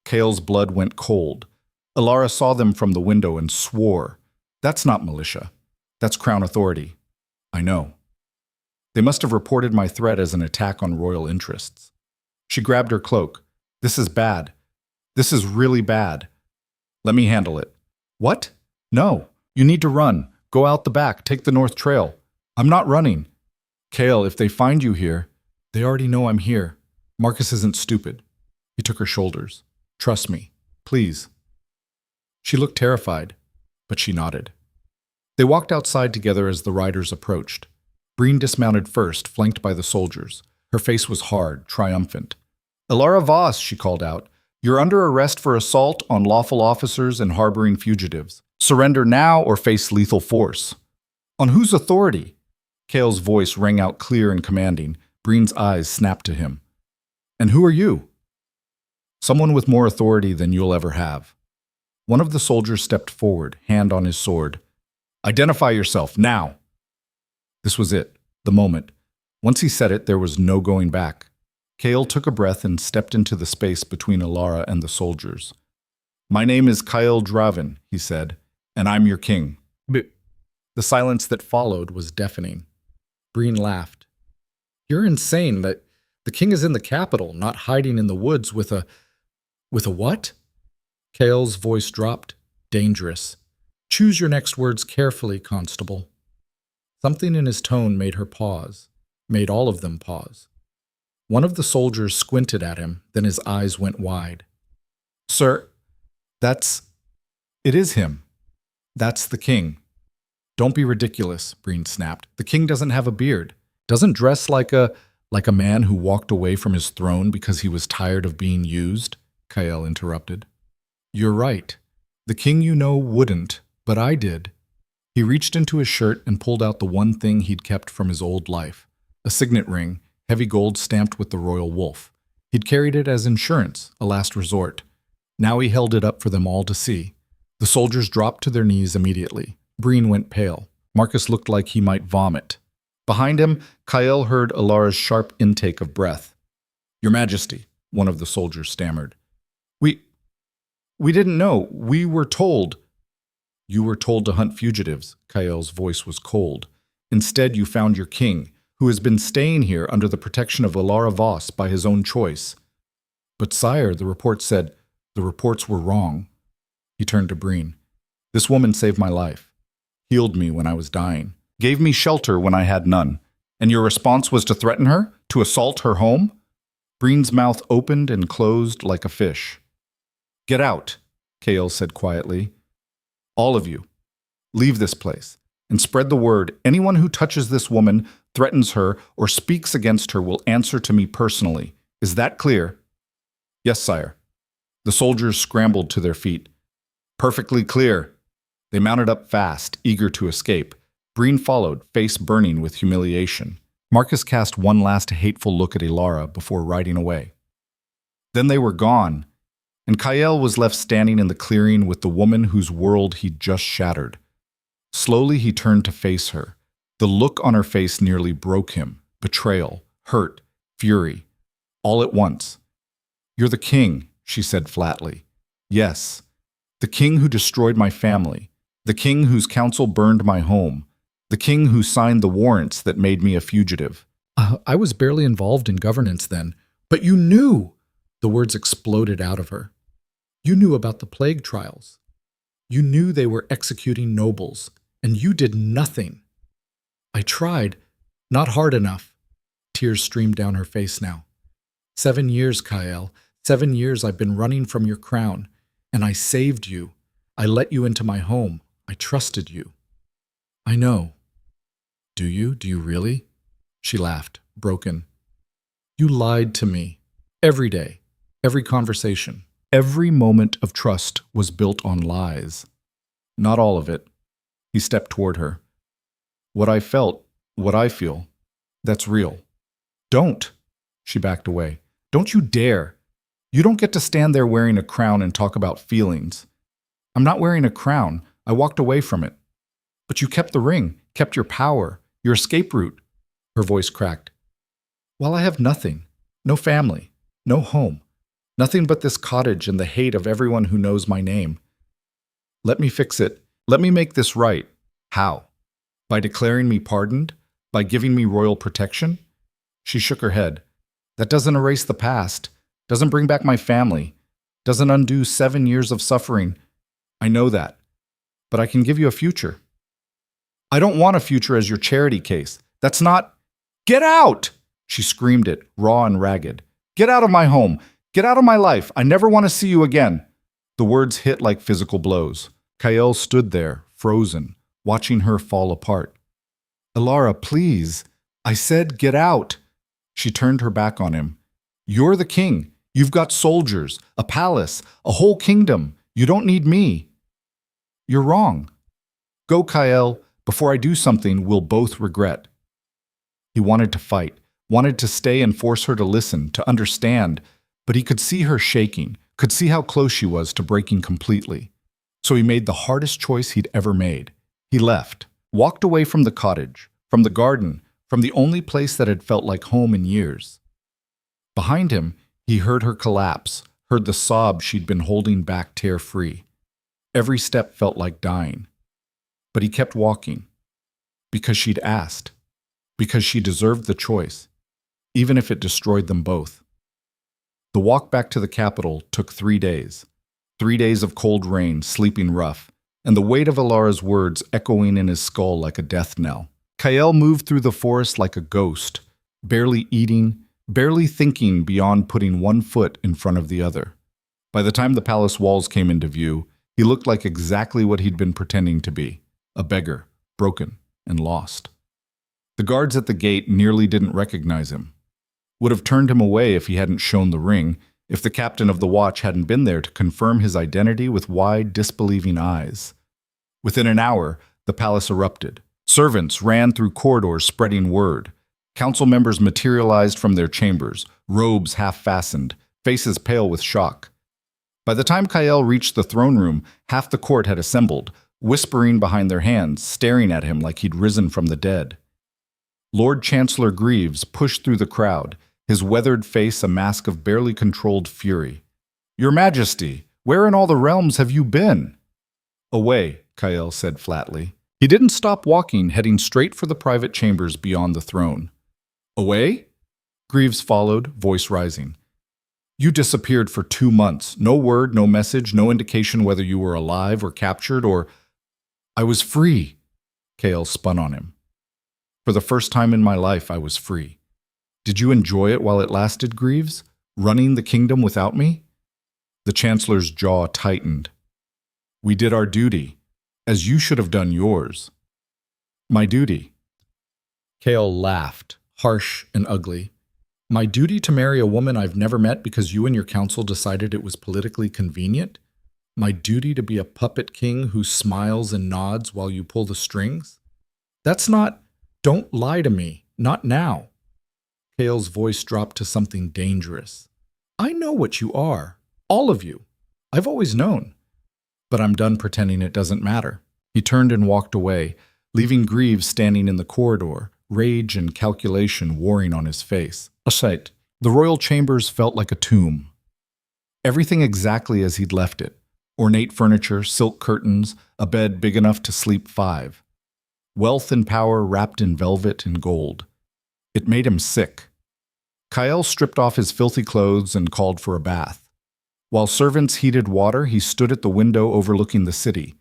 Speaker 1: Cale's blood went cold. Alara saw them from the window and swore, "That's not militia. That's crown authority." "I know." "They must have reported my threat as an attack on royal interests." She grabbed her cloak. "This is bad. This is really bad." "Let me handle it." "What?" "No. You need to run. Go out the back. Take the North Trail." "I'm not running." "Cale, if they find you here, they already know I'm here. Marcus isn't stupid." He took her shoulders. "Trust me. Please." She looked terrified, but she nodded. They walked outside together as the riders approached. Breen dismounted first, flanked by the soldiers. Her face was hard, triumphant. "Alara Voss," she called out, "you're under arrest for assault on lawful officers and harboring fugitives. Surrender now or face lethal force." "On whose authority?" Cale's voice rang out clear and commanding. Breen's eyes snapped to him. "And who are you?" "Someone with more authority than you'll ever have." One of the soldiers stepped forward, hand on his sword. "Identify yourself, now!" This was it, the moment. Once he said it, there was no going back. Cale took a breath and stepped into the space between Alara and the soldiers. "My name is Kyle Draven," he said, "and I'm your king." The silence that followed was deafening. Breen laughed. "You're insane. The king is in the capital, not hiding in the woods with a what?" Cale's voice dropped. "Dangerous. Choose your next words carefully, Constable." Something in his tone made her pause, made all of them pause. One of the soldiers squinted at him, then his eyes went wide. "Sir, it is him. That's the king." "Don't be ridiculous," Breen snapped. "The king doesn't have a beard, doesn't dress like a man who walked away from his throne because he was tired of being used," Kyle interrupted. "You're right. The king you know wouldn't, but I did." He reached into his shirt and pulled out the one thing he'd kept from his old life, a signet ring, heavy gold stamped with the royal wolf. He'd carried it as insurance, a last resort. Now he held it up for them all to see. The soldiers dropped to their knees immediately. Breen went pale. Marcus looked like he might vomit. Behind him, Kyle heard Alara's sharp intake of breath. "Your Majesty," one of the soldiers stammered. We didn't know. We were told." "You were told to hunt fugitives." Kyle's voice was cold. "Instead, you found your king, who has been staying here under the protection of Alara Voss by his own choice." "But sire," the report said, "the reports were wrong." He turned to Breen. "This woman saved my life, healed me when I was dying, gave me shelter when I had none. And your response was to threaten her, to assault her home?" Breen's mouth opened and closed like a fish. "Get out," Cale said quietly. "All of you. Leave this place, and spread the word. Anyone who touches this woman, threatens her, or speaks against her will answer to me personally. Is that clear?" "Yes, sire." The soldiers scrambled to their feet. "Perfectly clear." They mounted up fast, eager to escape. Breen followed, face burning with humiliation. Marcus cast one last hateful look at Alara before riding away. Then they were gone, and Kyle was left standing in the clearing with the woman whose world he'd just shattered. Slowly he turned to face her. The look on her face nearly broke him. Betrayal, hurt, fury, all at once. "You're the king," she said flatly. "Yes, the king who destroyed my family, the king whose counsel burned my home, the king who signed the warrants that made me a fugitive." I was barely involved in governance then. "But you knew!" The words exploded out of her. "You knew about the plague trials. You knew they were executing nobles, and you did nothing." "I tried. Not hard enough." Tears streamed down her face now. 7 years, Kyle. 7 years I've been running from your crown, and I saved you. I let you into my home. I trusted you." "I know." "Do you? Do you really?" She laughed, broken. You lied to me. Every day, every conversation, every moment of trust was built on lies. Not all of it. He stepped toward her. What I felt, what I feel, that's real. Don't. She backed away. Don't you dare. You don't get to stand there wearing a crown and talk about feelings. I'm not wearing a crown. I walked away from it. But you kept the ring, kept your power, your escape route. Her voice cracked. Well, I have nothing. No family. No home. Nothing but this cottage and the hate of everyone who knows my name. Let me fix it. Let me make this right. How? By declaring me pardoned? By giving me royal protection? She shook her head. That doesn't erase the past. Doesn't bring back my family. Doesn't undo 7 years of suffering. I know that. But I can give you a future. I don't want a future as your charity case. That's not... Get out! She screamed it, raw and ragged. Get out of my home. Get out of my life. I never want to see you again. The words hit like physical blows. Kael stood there, frozen, watching her fall apart. Elara, please. I said get out. She turned her back on him. You're the king. You've got soldiers, a palace, a whole kingdom. You don't need me. You're wrong. Go, Kael. Before I do something we'll both regret. He wanted to fight, wanted to stay and force her to listen, to understand, but he could see her shaking, could see how close she was to breaking completely. So he made the hardest choice he'd ever made. He left, walked away from the cottage, from the garden, from the only place that had felt like home in years. Behind him, he heard her collapse, heard the sob she'd been holding back tear free. Every step felt like dying. But he kept walking, because she'd asked, because she deserved the choice, even if it destroyed them both. The walk back to the capital took 3 days. 3 days of cold rain, sleeping rough, and the weight of Elara's words echoing in his skull like a death knell. Kael moved through the forest like a ghost, barely eating, barely thinking beyond putting one foot in front of the other. By the time the palace walls came into view, he looked like exactly what he'd been pretending to be. A beggar, broken and lost. The guards at the gate nearly didn't recognize him. Would have turned him away if he hadn't shown the ring, if the captain of the watch hadn't been there to confirm his identity with wide, disbelieving eyes. Within an hour, the palace erupted. Servants ran through corridors spreading word. Council members materialized from their chambers, robes half-fastened, faces pale with shock. By the time Kael reached the throne room, half the court had assembled, whispering behind their hands, staring at him like he'd risen from the dead. Lord Chancellor Greaves pushed through the crowd, his weathered face a mask of barely controlled fury. Your Majesty, where in all the realms have you been? Away, Kael said flatly. He didn't stop walking, heading straight for the private chambers beyond the throne. Away? Greaves followed, voice rising. You disappeared for 2 months. No word, no message, no indication whether you were alive or captured or... I was free. Kael spun on him. For the first time in my life, I was free. Did you enjoy it while it lasted, Greaves? Running the kingdom without me? The Chancellor's jaw tightened. We did our duty, as you should have done yours. My duty. Kael laughed, harsh and ugly. My duty to marry a woman I've never met because you and your council decided it was politically convenient? My duty to be a puppet king who smiles and nods while you pull the strings? That's not... Don't lie to me. Not now. Kael's voice dropped to something dangerous. I know what you are. All of you. I've always known. But I'm done pretending it doesn't matter. He turned and walked away, leaving Greaves standing in the corridor, rage and calculation warring on his face. A sight. The royal chambers felt like a tomb. Everything exactly as he'd left it. Ornate furniture, silk curtains, a bed big enough to sleep 5. Wealth and power wrapped in velvet and gold. It made him sick. Kael stripped off his filthy clothes and called for a bath. While servants heated water, he stood at the window overlooking the city.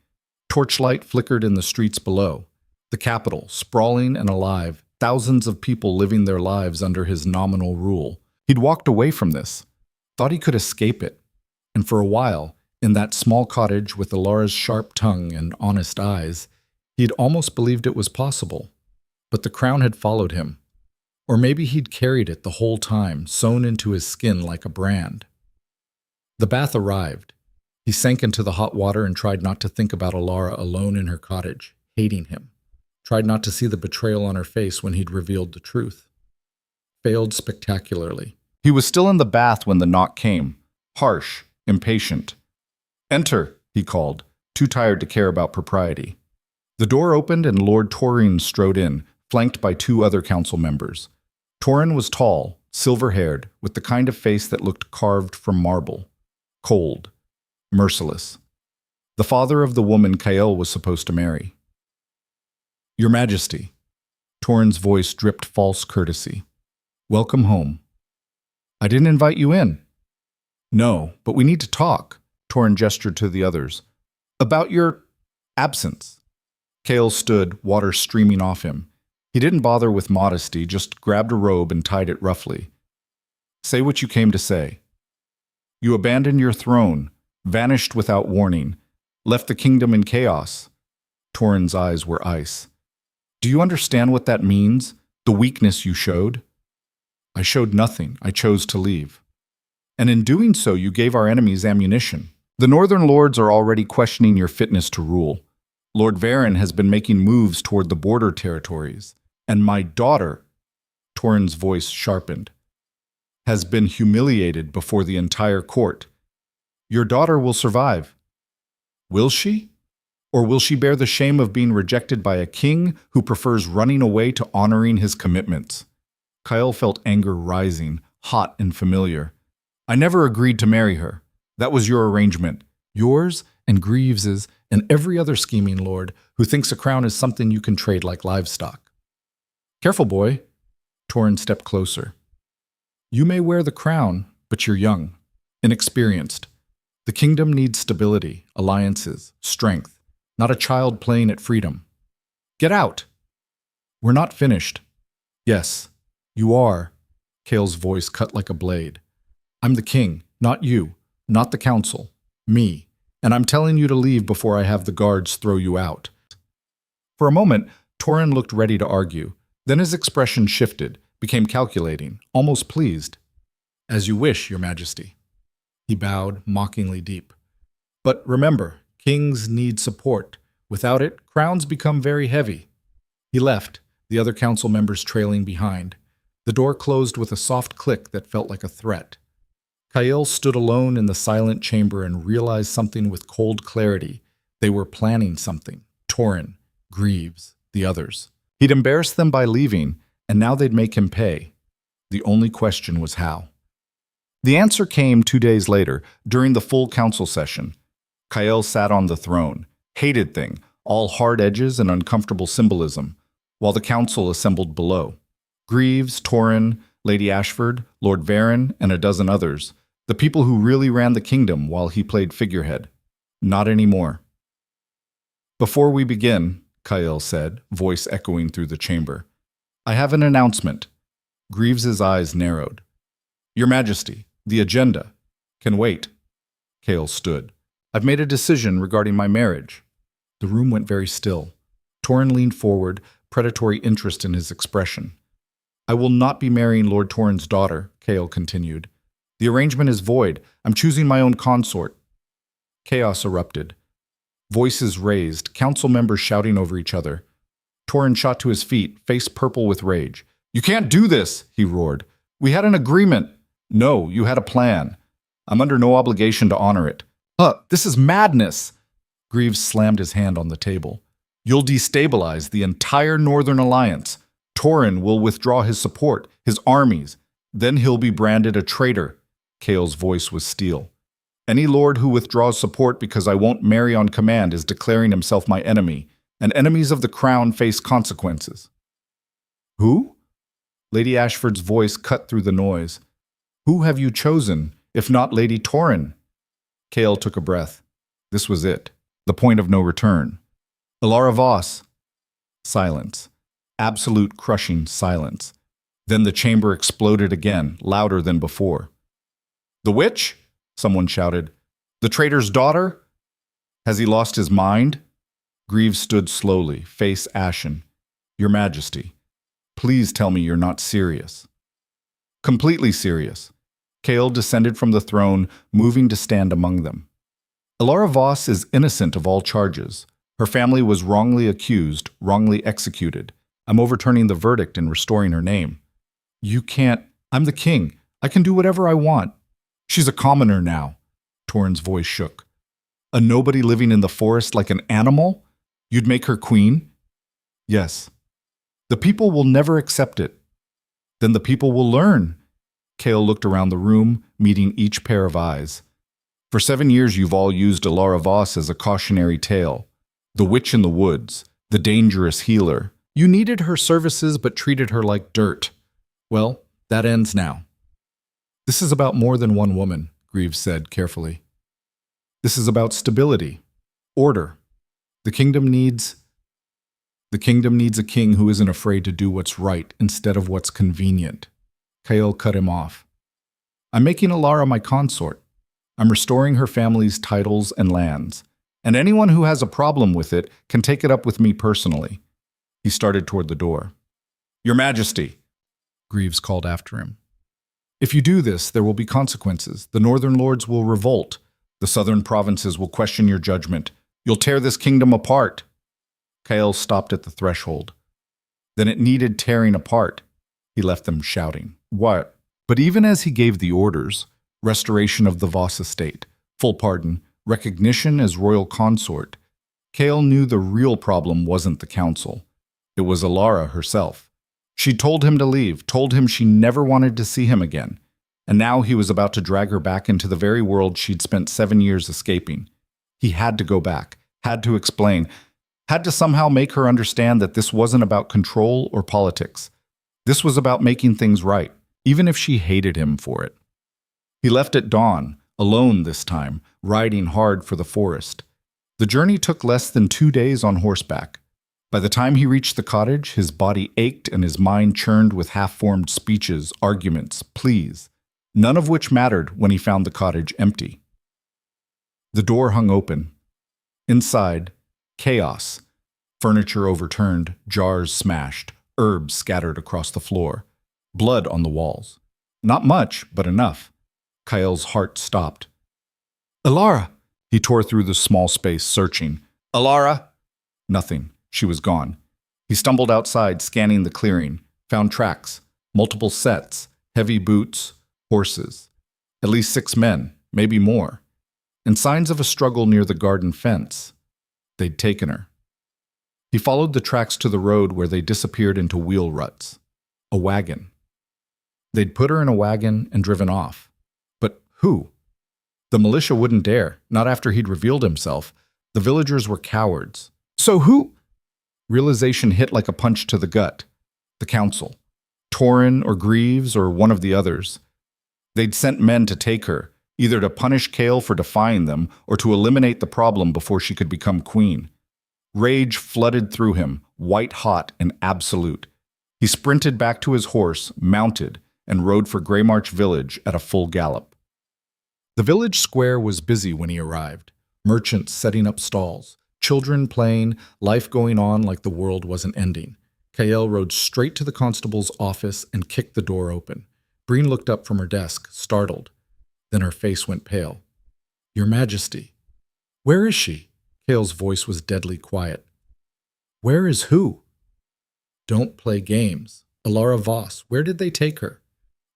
Speaker 1: Torchlight flickered in the streets below. The capital, sprawling and alive, thousands of people living their lives under his nominal rule. He'd walked away from this, thought he could escape it, and for a while, in that small cottage with Elara's sharp tongue and honest eyes, he'd almost believed it was possible. But the crown had followed him. Or maybe he'd carried it the whole time, sewn into his skin like a brand. The bath arrived. He sank into the hot water and tried not to think about Alara alone in her cottage, hating him. Tried not to see the betrayal on her face when he'd revealed the truth. Failed spectacularly. He was still in the bath when the knock came, harsh, impatient. "Enter," he called, too tired to care about propriety. The door opened and Lord Torrin strode in, flanked by two other council members. Torrin was tall, silver-haired, with the kind of face that looked carved from marble. Cold. Merciless. The father of the woman Kael was supposed to marry. "Your Majesty." Torrin's voice dripped false courtesy. "Welcome home." "I didn't invite you in." "No, but we need to talk," Torrin gestured to the others. "About your absence." Kael stood, water streaming off him. He didn't bother with modesty, just grabbed a robe and tied it roughly. "Say what you came to say." "You abandoned your throne, vanished without warning, left the kingdom in chaos." Torrin's eyes were ice. "Do you understand what that means? The weakness you showed?" "I showed nothing. I chose to leave." "And in doing so, you gave our enemies ammunition. The Northern Lords are already questioning your fitness to rule. Lord Varen has been making moves toward the border territories. And my daughter," Torrin's voice sharpened, "has been humiliated before the entire court. Your daughter will survive. Will she? Or will she bear the shame of being rejected by a king who prefers running away to honoring his commitments?" Kyle felt anger rising, hot and familiar. "I never agreed to marry her. That was your arrangement. Yours and Greaves's and every other scheming lord who thinks a crown is something you can trade like livestock." "Careful, boy." Torrin stepped closer. "You may wear the crown, but you're young, inexperienced. The kingdom needs stability, alliances, strength, not a child playing at freedom. Get out!" "We're not finished." "Yes, you are." Kael's voice cut like a blade. "I'm the king, not you, not the council, me. And I'm telling you to leave before I have the guards throw you out." For a moment, Torrin looked ready to argue. Then his expression shifted, became calculating, almost pleased. "As you wish, Your Majesty." He bowed, mockingly deep. "But remember, kings need support. Without it, crowns become very heavy." He left, the other council members trailing behind. The door closed with a soft click that felt like a threat. Kael stood alone in the silent chamber and realized something with cold clarity. They were planning something. Torrin, Greaves, the others. He'd embarrassed them by leaving, and now they'd make him pay. The only question was how. The answer came 2 days later, during the full council session. Kael sat on the throne, hated thing, all hard edges and uncomfortable symbolism, while the council assembled below. Greaves, Torrin, Lady Ashford, Lord Varen, and a dozen others, the people who really ran the kingdom while he played figurehead. Not anymore. "Before we begin," Kael said, voice echoing through the chamber, "I have an announcement." Greaves's eyes narrowed. "Your Majesty, the agenda can wait." Kael stood. "I've made a decision regarding my marriage." The room went very still. Torrin leaned forward, predatory interest in his expression. "I will not be marrying Lord Torrin's daughter," Kael continued. "The arrangement is void. I'm choosing my own consort." Chaos erupted. Voices raised, council members shouting over each other. Torrin shot to his feet, face purple with rage. "You can't do this," he roared. "We had an agreement." "No, you had a plan. I'm under no obligation to honor it." This is madness." Greaves slammed his hand on the table. "You'll destabilize the entire Northern Alliance. Torrin will withdraw his support, his armies. Then he'll be branded a traitor." Kael's voice was steel. "Any lord who withdraws support because I won't marry on command is declaring himself my enemy, and enemies of the crown face consequences." "Who?" Lady Ashford's voice cut through the noise. "Who have you chosen, if not Lady Torrin?" Kael took a breath. This was it. The point of no return. "Alara Voss." Silence. Absolute crushing silence. Then the chamber exploded again, louder than before. "The witch?" Someone shouted. "The traitor's daughter? Has he lost his mind?" Greaves stood slowly, face ashen. "Your Majesty, Please tell me you're not serious. Completely serious. Kale descended from the throne, moving to stand among them. Alara Voss is innocent of all charges. Her family was wrongly accused, wrongly executed. I'm overturning the verdict and restoring her name. You can't. I'm the king. I can do whatever I want. She's a commoner now. Torrin's voice shook. A nobody living in the forest like an animal? You'd make her queen? Yes. The people will never accept it. Then the people will learn. Kale looked around the room, meeting each pair of eyes. For 7 years you've all used Alara Voss as a cautionary tale. The witch in the woods, the dangerous healer. You needed her services but treated her like dirt. Well, that ends now. This is about more than one woman, Greaves said carefully. This is about stability, order. The kingdom needs a king who isn't afraid to do what's right instead of what's convenient. Kale cut him off. I'm making Alara my consort. I'm restoring her family's titles and lands, and anyone who has a problem with it can take it up with me personally. He started toward the door. Your Majesty, Greaves called after him. If you do this, there will be consequences. The northern lords will revolt. The southern provinces will question your judgment. You'll tear this kingdom apart. Kale stopped at the threshold. Then it needed tearing apart. He left them shouting. What? But even as he gave the orders, restoration of the Voss estate, full pardon, recognition as royal consort, Kale knew the real problem wasn't the council. It was Alara herself. She told him to leave, told him she never wanted to see him again. And now he was about to drag her back into the very world she'd spent 7 years escaping. He had to go back, had to explain, had to somehow make her understand that this wasn't about control or politics. This was about making things right, even if she hated him for it. He left at dawn, alone this time, riding hard for the forest. The journey took less than 2 days on horseback. By the time he reached the cottage, his body ached and his mind churned with half-formed speeches, arguments, pleas, none of which mattered when he found the cottage empty. The door hung open. Inside, chaos. Furniture overturned, jars smashed, herbs scattered across the floor, blood on the walls. Not much, but enough. Kale's heart stopped. Alara! He tore through the small space, searching. Alara! Nothing. She was gone. He stumbled outside, scanning the clearing, found tracks, multiple sets, heavy boots, horses. At least 6 men, maybe more. And signs of a struggle near the garden fence. They'd taken her. He followed the tracks to the road where they disappeared into wheel ruts. A wagon. They'd put her in a wagon and driven off. But who? The militia wouldn't dare, not after he'd revealed himself. The villagers were cowards. So who? Realization hit like a punch to the gut. The council. Torrin or Greaves or one of the others. They'd sent men to take her, either to punish Kale for defying them or to eliminate the problem before she could become queen. Rage flooded through him, white-hot and absolute. He sprinted back to his horse, mounted, and rode for Greymarch village at a full gallop. The village square was busy when he arrived. Merchants setting up stalls, children playing, life going on like the world wasn't ending. Kale rode straight to the constable's office and kicked the door open. Breen looked up from her desk, startled. Then her face went pale. Your Majesty. Where is she? Kale's voice was deadly quiet. Where is who? Don't play games. Alara Voss, where did they take her?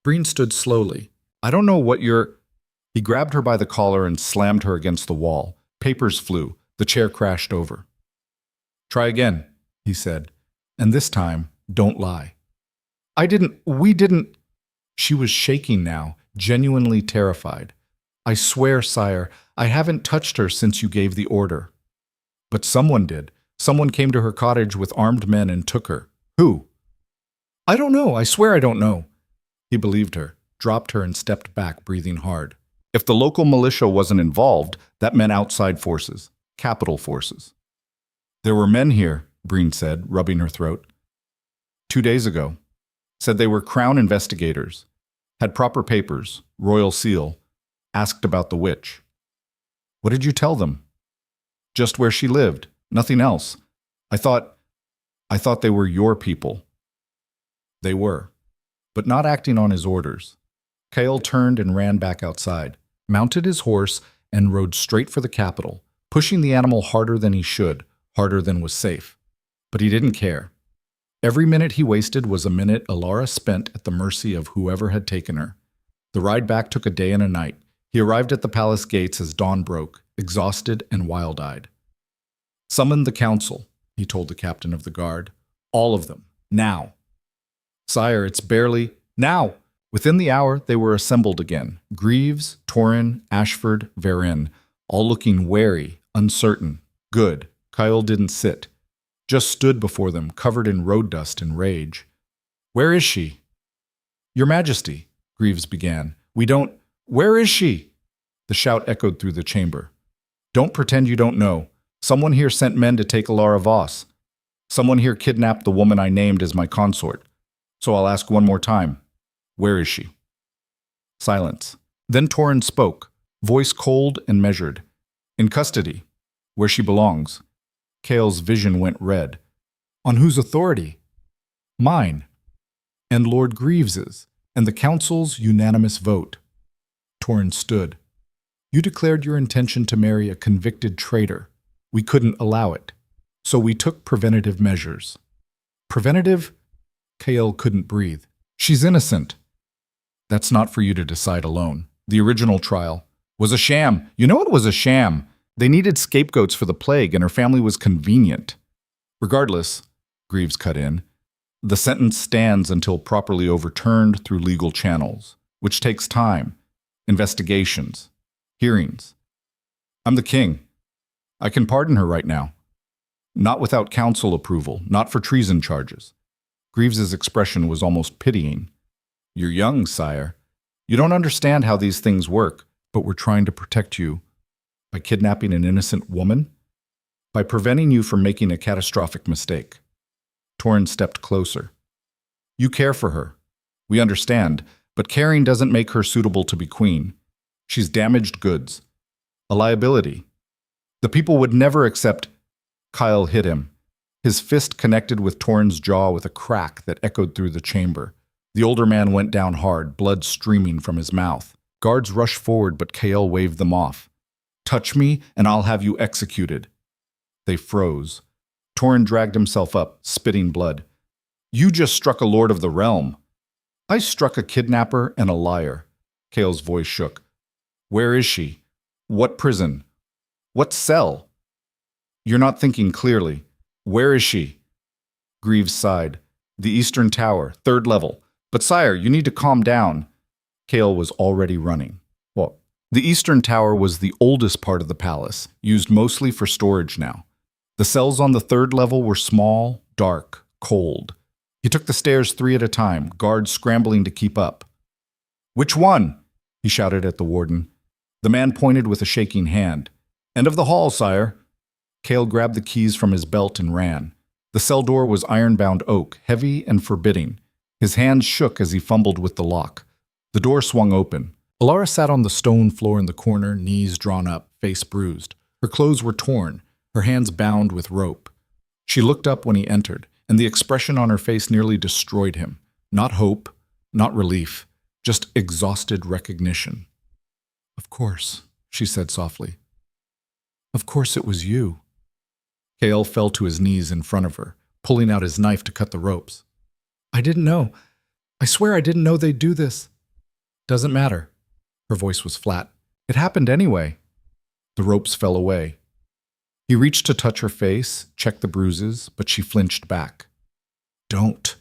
Speaker 1: Breen stood slowly. I don't know what you're... He grabbed her by the collar and slammed her against the wall. Papers flew. The chair crashed over. Try again, he said. And this time, don't lie. We didn't... She was shaking now, genuinely terrified. I swear, sire, I haven't touched her since you gave the order. But someone did. Someone came to her cottage with armed men and took her. Who? I don't know. I swear I don't know. He believed her, dropped her and stepped back, breathing hard. If the local militia wasn't involved, that meant outside forces, capital forces. There were men here, Breen said, rubbing her throat. 2 days ago. Said they were crown investigators. Had proper papers, royal seal. Asked about the witch. What did you tell them? Just where she lived, nothing else. I thought they were your people. They were, but not acting on his orders. Kale turned and ran back outside, mounted his horse, and rode straight for the capital, pushing the animal harder than he should, harder than was safe. But he didn't care. Every minute he wasted was a minute Alara spent at the mercy of whoever had taken her. The ride back took a day and a night. He arrived at the palace gates as dawn broke, exhausted and wild-eyed. "Summon the council," he told the captain of the guard. "All of them. Now." "Sire, it's barely—" "Now!" Within the hour, they were assembled again. Greaves, Torrin, Ashford, Varin, all looking wary, uncertain. Good. Kyle didn't sit. Just stood before them, covered in road dust and rage. "Where is she?" "Your Majesty," Greaves began. "We don't—" "Where is she?" The shout echoed through the chamber. "Don't pretend you don't know. Someone here sent men to take Alara Voss. Someone here kidnapped the woman I named as my consort. So I'll ask one more time. Where is she?" Silence. Then Torrin spoke, voice cold and measured. "In custody, where she belongs." Kale's vision went red. "On whose authority?" "Mine. And Lord Greaves's, and the council's unanimous vote." Torrin stood. "You declared your intention to marry a convicted traitor. We couldn't allow it. So we took preventative measures." "Preventative?" Kale couldn't breathe. "She's innocent." "That's not for you to decide alone. The original trial was a sham. You know it was a sham. They needed scapegoats for the plague, and her family was convenient." "Regardless," Greaves cut in, "the sentence stands until properly overturned through legal channels, which takes time, investigations, hearings. I'm the king. I can pardon her right now. Not without council approval, not for treason charges." Greaves's expression was almost pitying. "You're young, sire. You don't understand how these things work, but we're trying to protect you. By kidnapping an innocent woman? By preventing you from making a catastrophic mistake." Torrin stepped closer. "You care for her. We understand, but caring doesn't make her suitable to be queen. She's damaged goods. A liability. The people would never accept—" Kyle hit him. His fist connected with Torrin's jaw with a crack that echoed through the chamber. The older man went down hard, blood streaming from his mouth. Guards rushed forward, but Kale waved them off. "Touch me, and I'll have you executed." They froze. Torrin dragged himself up, spitting blood. "You just struck a lord of the realm." "I struck a kidnapper and a liar." Kale's voice shook. "Where is she? What prison? What cell?" "You're not thinking clearly. Where is she?" Greaves sighed. "The Eastern Tower, 3rd level. But sire, you need to calm down." Kale was already running. "What?" The Eastern Tower was the oldest part of the palace, used mostly for storage now. The cells on the 3rd level were small, dark, cold. He took the stairs 3 at a time, guards scrambling to keep up. "Which one?" he shouted at the warden. The man pointed with a shaking hand. "End of the hall, sire." Kale grabbed the keys from his belt and ran. The cell door was iron-bound oak, heavy and forbidding. His hands shook as he fumbled with the lock. The door swung open. Alara sat on the stone floor in the corner, knees drawn up, face bruised. Her clothes were torn, her hands bound with rope. She looked up when he entered, and the expression on her face nearly destroyed him. Not hope, not relief, just exhausted recognition. "Of course," she said softly. "Of course it was you." Kale fell to his knees in front of her, pulling out his knife to cut the ropes. "I didn't know. I swear I didn't know they'd do this." "Doesn't matter." Her voice was flat. "It happened anyway." The ropes fell away. He reached to touch her face, check the bruises, but she flinched back. "Don't."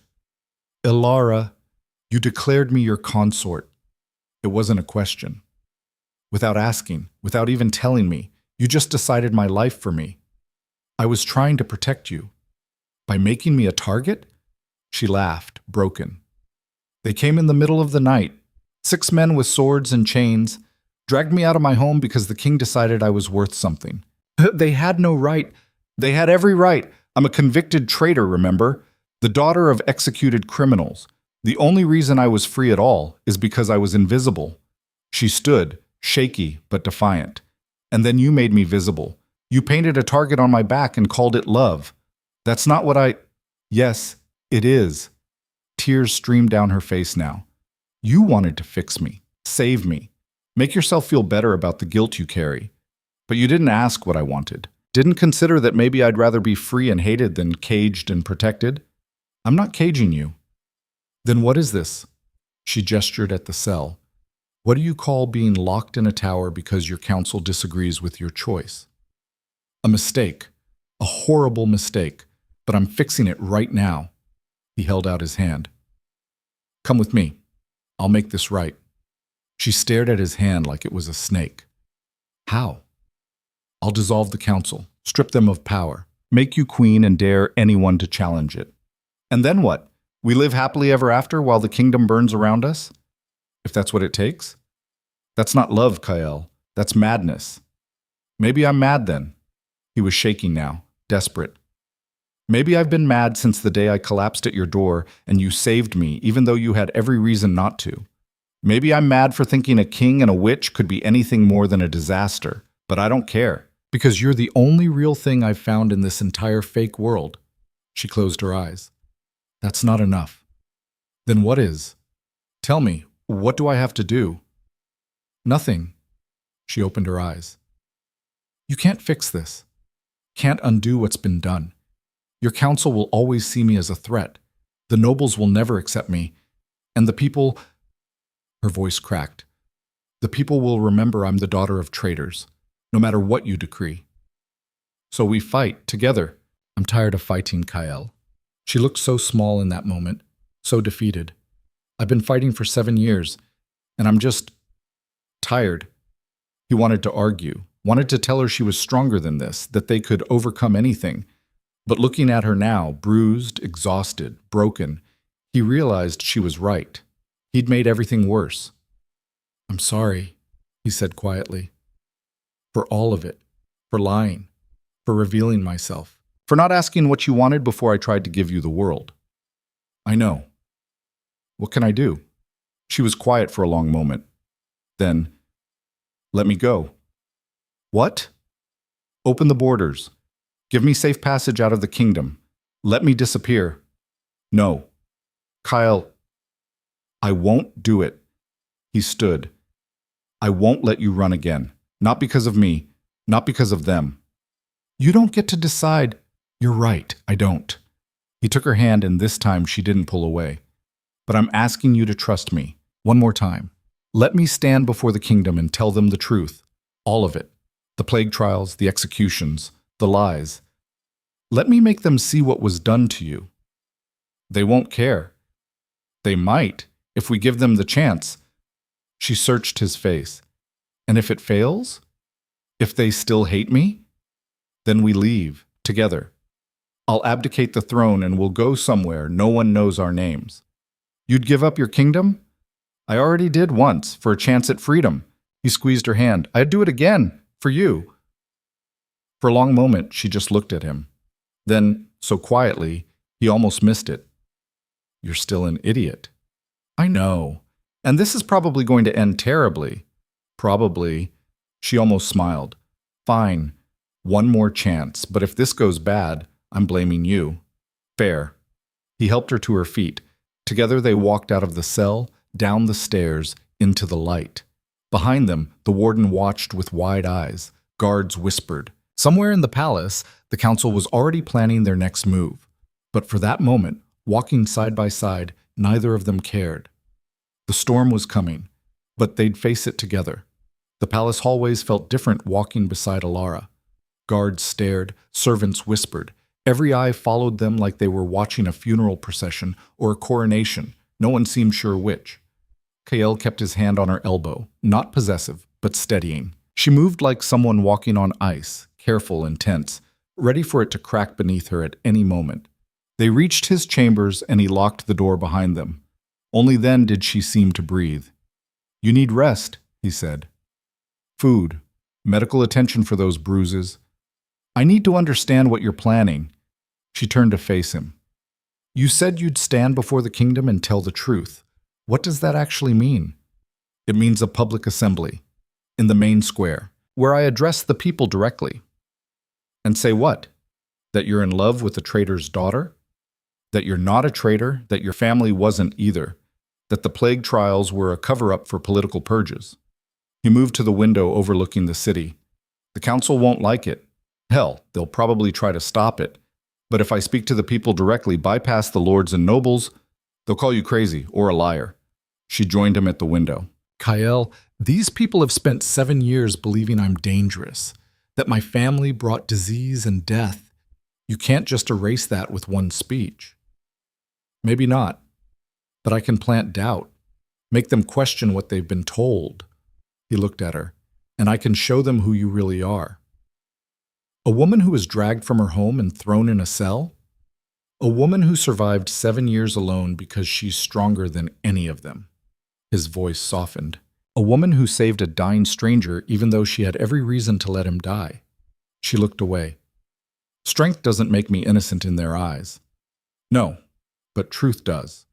Speaker 1: "Alara, you declared me your consort." It wasn't a question. Without asking, without even telling me, you just decided my life for me. I was trying to protect you. By making me a target? She laughed, broken. They came in the middle of the night. 6 men with swords and chains, dragged me out of my home because the king decided I was worth something. They had no right. They had every right. I'm a convicted traitor, remember? The daughter of executed criminals. The only reason I was free at all is because I was invisible. She stood, shaky but defiant. And then you made me visible. You painted a target on my back and called it love. That's not what I... Yes, it is. Tears streamed down her face now. You wanted to fix me, save me, make yourself feel better about the guilt you carry. But you didn't ask what I wanted. Didn't consider that maybe I'd rather be free and hated than caged and protected. I'm not caging you. Then what is this? She gestured at the cell. What do you call being locked in a tower because your council disagrees with your choice? A mistake. A horrible mistake. But I'm fixing it right now. He held out his hand. Come with me. I'll make this right. She stared at his hand like it was a snake. How? I'll dissolve the council, strip them of power, make you queen and dare anyone to challenge it. And then what? We live happily ever after while the kingdom burns around us? If that's what it takes? That's not love, Kael. That's madness. Maybe I'm mad then. He was shaking now, desperate. Maybe I've been mad since the day I collapsed at your door and you saved me, even though you had every reason not to. Maybe I'm mad for thinking a king and a witch could be anything more than a disaster, but I don't care, because you're the only real thing I've found in this entire fake world. She closed her eyes. That's not enough. Then what is? Tell me, what do I have to do? Nothing. She opened her eyes. You can't fix this. Can't undo what's been done. Your council will always see me as a threat. The nobles will never accept me. And the people... Her voice cracked. The people will remember I'm the daughter of traitors, no matter what you decree. So we fight, together. I'm tired of fighting, Kael. She looked so small in that moment, so defeated. I've been fighting for 7 years, and I'm just... tired. He wanted to argue, wanted to tell her she was stronger than this, that they could overcome anything. But looking at her now, bruised, exhausted, broken, he realized she was right. He'd made everything worse. I'm sorry, he said quietly. For all of it. For lying. For revealing myself. For not asking what you wanted before I tried to give you the world. I know. What can I do? She was quiet for a long moment. Then, let me go. What? Open the borders. Give me safe passage out of the kingdom. Let me disappear. No. Kael, I won't do it. He stood. I won't let you run again. Not because of me. Not because of them. You don't get to decide. You're right, I don't. He took her hand and this time she didn't pull away. But I'm asking you to trust me. One more time. Let me stand before the kingdom and tell them the truth. All of it. The plague trials, the executions, the lies. Let me make them see what was done to you. They won't care. They might, if we give them the chance. She searched his face. And if it fails? If they still hate me? Then we leave, together. I'll abdicate the throne and we'll go somewhere no one knows our names. You'd give up your kingdom? I already did once, for a chance at freedom. He squeezed her hand. I'd do it again, for you. For a long moment, she just looked at him. Then, so quietly, he almost missed it. You're still an idiot. I know. And this is probably going to end terribly. Probably. She almost smiled. Fine. One more chance, but if this goes bad, I'm blaming you. Fair. He helped her to her feet. Together they walked out of the cell, down the stairs, into the light. Behind them, the warden watched with wide eyes. Guards whispered. Somewhere in the palace, the council was already planning their next move. But for that moment, walking side by side, neither of them cared. The storm was coming, but they'd face it together. The palace hallways felt different walking beside Alara. Guards stared, servants whispered. Every eye followed them like they were watching a funeral procession or a coronation. No one seemed sure which. Kael kept his hand on her elbow, not possessive, but steadying. She moved like someone walking on ice, careful and tense, ready for it to crack beneath her at any moment. They reached his chambers and he locked the door behind them. Only then did she seem to breathe. You need rest, he said. Food, medical attention for those bruises. I need to understand what you're planning. She turned to face him. You said you'd stand before the kingdom and tell the truth. What does that actually mean? It means a public assembly, in the main square, where I address the people directly. And say what? That you're in love with the traitor's daughter? that you're not a traitor, that your family wasn't either, that the plague trials were a cover-up for political purges. He moved to the window overlooking the city. The council won't like it. Hell, they'll probably try to stop it. But if I speak to the people directly, bypass the lords and nobles, they'll call you crazy or a liar. She joined him at the window.
Speaker 2: Kyle, these people have spent 7 years believing I'm dangerous, that my family brought disease and death. You can't just erase that with one speech. Maybe not, but I can plant doubt, make them question what they've been told. He looked at her, and I can show them who you really are. A woman who was dragged from her home and thrown in a cell? A woman who survived 7 years alone because she's stronger than any of them. His voice softened. A woman who saved a dying stranger even though she had every reason to let him die. She looked away. Strength doesn't make me innocent in their eyes. No, but truth does.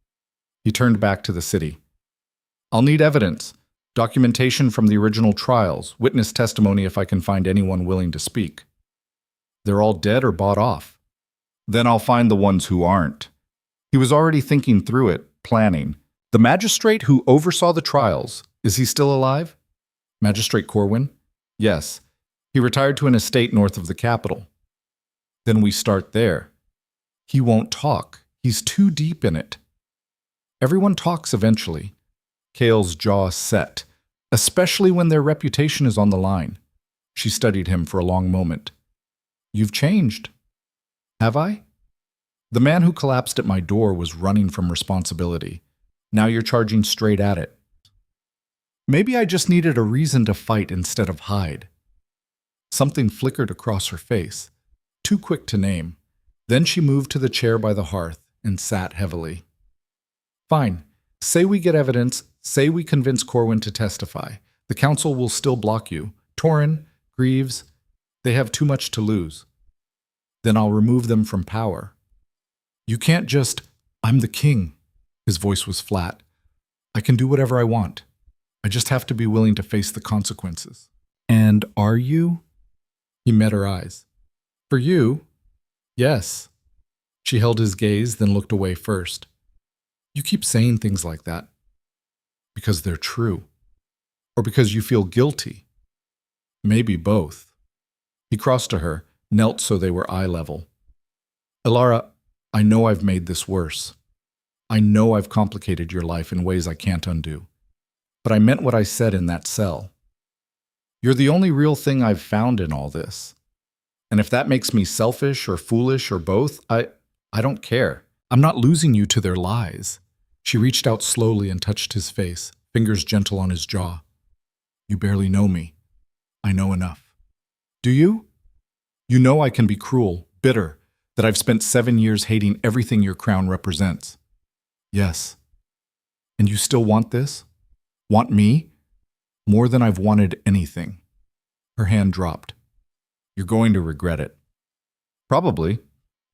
Speaker 2: He turned back to the city. I'll need evidence, documentation from the original trials, witness testimony if I can find anyone willing to speak. They're all dead or bought off. Then I'll find the ones who aren't. He was already thinking through it, planning. The magistrate who oversaw the trials, is he still alive? Magistrate Corwin? Yes. He retired to an estate north of the capital. Then we start there. He won't talk. He's too deep in it. Everyone talks eventually. Kale's jaw set, especially when their reputation is on the line. She studied him for a long moment. You've changed. Have I? The man who collapsed at my door was running from responsibility. Now you're charging straight at it. Maybe I just needed a reason to fight instead of hide. Something flickered across her face, too quick to name. Then she moved to the chair by the hearth and sat heavily. Fine. Say we get evidence. Say we convince Corwin to testify. The council will still block you. Torrin, Greaves, they have too much to lose. Then I'll remove them from power. You can't just, I'm the king. His voice was flat. I can do whatever I want. I just have to be willing to face the consequences. And are you? He met her eyes. For you? Yes. She held his gaze, then looked away first. You keep saying things like that. Because they're true. Or because you feel guilty. Maybe both. He crossed to her, knelt so they were eye level. Elara, I know I've made this worse. I know I've complicated your life in ways I can't undo. But I meant what I said in that cell. You're the only real thing I've found in all this. And if that makes me selfish or foolish or both, I don't care. I'm not losing you to their lies. She reached out slowly and touched his face, fingers gentle on his jaw. You barely know me. I know enough. Do you? You know I can be cruel, bitter, that I've spent 7 years hating everything your crown represents. Yes. And you still want this? Want me? More than I've wanted anything. Her hand dropped. You're going to regret it. Probably.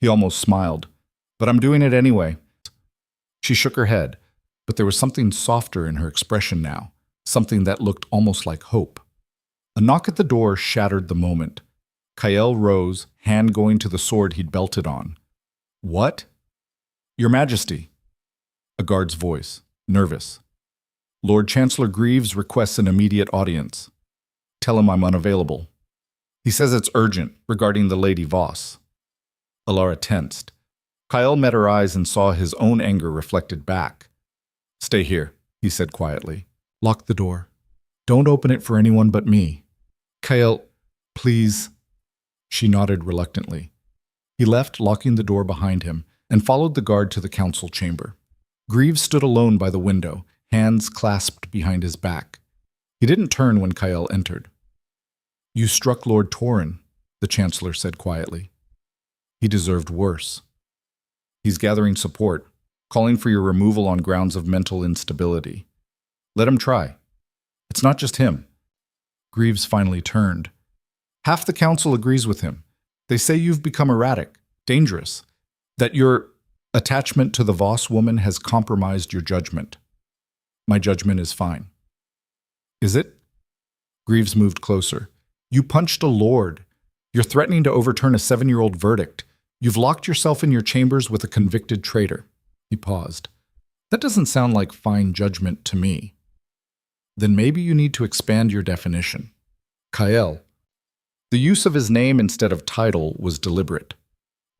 Speaker 2: He almost smiled. But I'm doing it anyway. She shook her head, but there was something softer in her expression now, something that looked almost like hope. A knock at the door shattered the moment. Kyle rose, hand going to the sword he'd belted on. What? Your Majesty. A guard's voice, nervous. Lord Chancellor Greaves requests an immediate audience. Tell him I'm unavailable. He says it's urgent, regarding the Lady Voss. Elara tensed. Kyle met her eyes and saw his own anger reflected back. Stay here, he said quietly. Lock the door. Don't open it for anyone but me. Kyle, please. She nodded reluctantly. He left, locking the door behind him, and followed the guard to the council chamber. Greaves stood alone by the window, hands clasped behind his back. He didn't turn when Kyle entered. You struck Lord Torrin, the Chancellor said quietly. He deserved worse. He's gathering support, calling for your removal on grounds of mental instability. Let him try. It's not just him. Greaves finally turned. Half the council agrees with him. They say you've become erratic, dangerous, that your attachment to the Voss woman has compromised your judgment. My judgment is fine. Is it? Greaves moved closer. You punched a lord. You're threatening to overturn a 7-year-old verdict. You've locked yourself in your chambers with a convicted traitor. He paused. That doesn't sound like fine judgment to me. Then maybe you need to expand your definition. Kael. The use of his name instead of title was deliberate.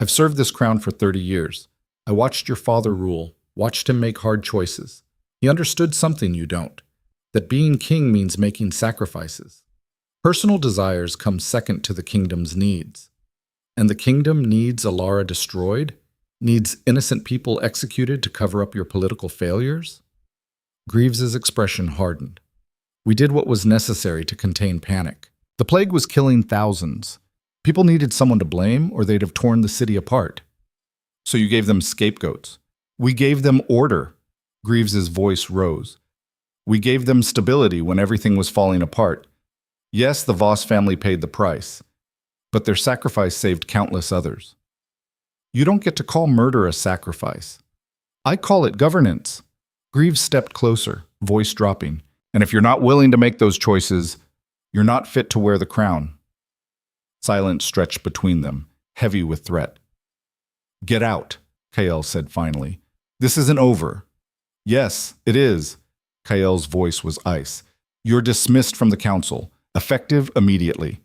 Speaker 2: I've served this crown for 30 years. I watched your father rule, watched him make hard choices. He understood something you don't, that being king means making sacrifices. Personal desires come second to the kingdom's needs. And the kingdom needs Alara destroyed? Needs innocent people executed to cover up your political failures? Greaves's expression hardened. We did what was necessary to contain panic. The plague was killing thousands. People needed someone to blame, or they'd have torn the city apart. So you gave them scapegoats. We gave them order. Greaves's voice rose. We gave them stability when everything was falling apart. Yes, the Voss family paid the price, but their sacrifice saved countless others. You don't get to call murder a sacrifice. I call it governance. Greaves stepped closer, voice dropping. And if you're not willing to make those choices, you're not fit to wear the crown. Silence stretched between them, heavy with threat. Get out, Kael said finally. This isn't over. Yes, it is. Kael's voice was ice. You're dismissed from the council, effective immediately.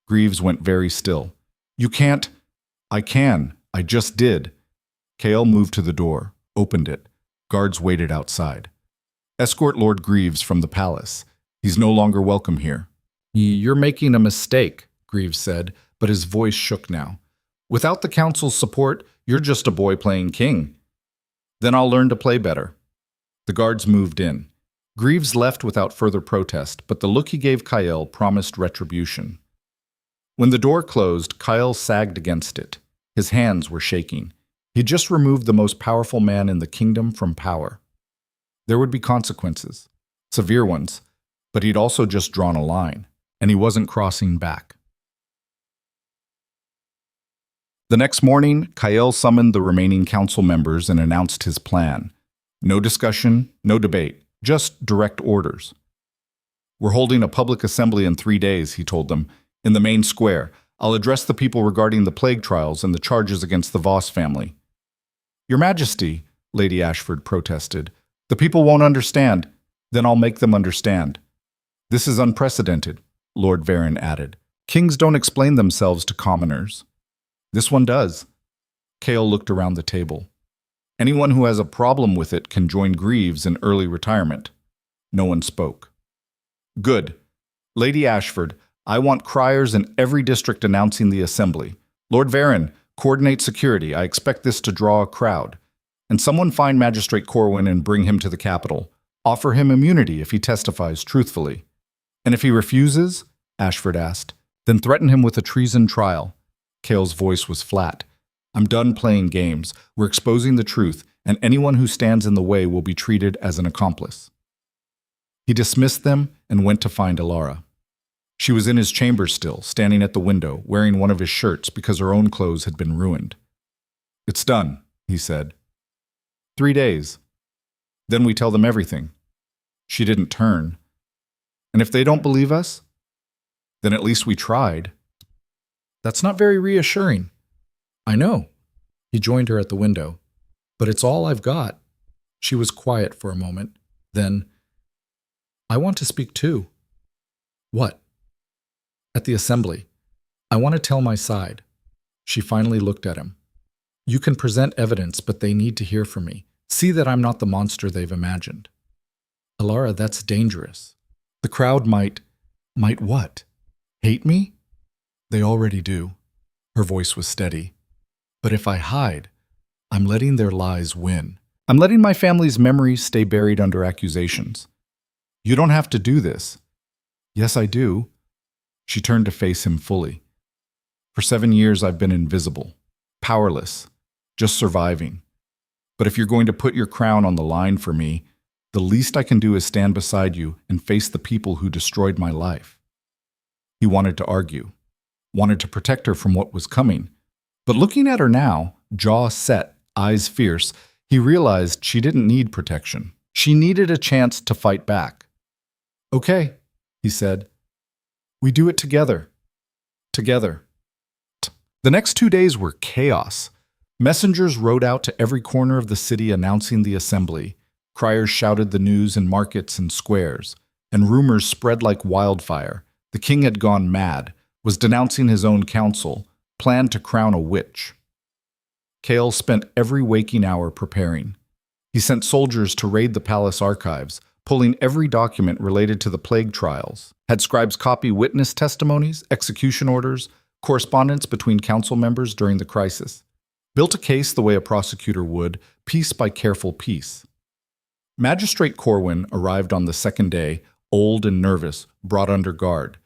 Speaker 2: Greaves went very still. You can't. I can. I just did. Kael moved to the door, opened it. Guards waited outside. Escort Lord Greaves from the palace. He's no longer welcome here. You're making a mistake, Greaves said, but his voice shook now. Without the council's support, you're just a boy playing king. Then I'll learn to play better. The guards moved in. Greaves left without further protest, but the look he gave Kael promised retribution. When the door closed, Kael sagged against it. His hands were shaking. He'd just removed the most powerful man in the kingdom from power. There would be consequences, severe ones, but he'd also just drawn a line, and he wasn't crossing back. The next morning, Kael summoned the remaining council members and announced his plan. No discussion, no debate, just direct orders. We're holding a public assembly in 3 days, he told them, in the main square. I'll address the people regarding the plague trials and the charges against the Voss family. Your Majesty, Lady Ashford protested, the people won't understand. Then I'll make them understand. This is unprecedented, Lord Varen added. Kings don't explain themselves to commoners. This one does. Kael looked around the table. Anyone who has a problem with it can join Greaves in early retirement. No one spoke. Good. Lady Ashford, I want criers in every district announcing the assembly. Lord Varen, coordinate security. I expect this to draw a crowd. And someone find Magistrate Corwin and bring him to the capital. Offer him immunity if he testifies truthfully. And if he refuses, Ashford asked, then threaten him with a treason trial. Kael's voice was flat. I'm done playing games. We're exposing the truth, and anyone who stands in the way will be treated as an accomplice. He dismissed them and went to find Alara. She was in his chamber still, standing at the window, wearing one of his shirts because her own clothes had been ruined. It's done, he said. 3 days. Then we tell them everything. She didn't turn. And if they don't believe us, then at least we tried. That's not very reassuring. I know. He joined her at the window. But it's all I've got. She was quiet for a moment. Then, I want to speak too. What? At the assembly. I want to tell my side. She finally looked at him. You can present evidence, but they need to hear from me. See that I'm not the monster they've imagined. Alara, that's dangerous. The crowd might what? Hate me? They already do. Her voice was steady. But if I hide, I'm letting their lies win. I'm letting my family's memories stay buried under accusations. You don't have to do this. Yes, I do. She turned to face him fully. For 7 years, I've been invisible, powerless, just surviving. But if you're going to put your crown on the line for me, the least I can do is stand beside you and face the people who destroyed my life. He wanted to argue, wanted to protect her from what was coming. But looking at her now, jaw set, eyes fierce, he realized she didn't need protection. She needed a chance to fight back. Okay, he said. We do it together. Together.
Speaker 1: The next 2 days were chaos. Messengers rode out to every corner of the city announcing the assembly. Criers shouted the news in markets and squares, and rumors spread like wildfire. The king had gone mad, was denouncing his own council, planned to crown a witch. Kale spent every waking hour preparing. He sent soldiers to raid the palace archives, pulling every document related to the plague trials, had scribes copy witness testimonies, execution orders, correspondence between council members during the crisis, built a case the way a prosecutor would, piece by careful piece. Magistrate Corwin arrived on the second day, old and nervous, brought under guard.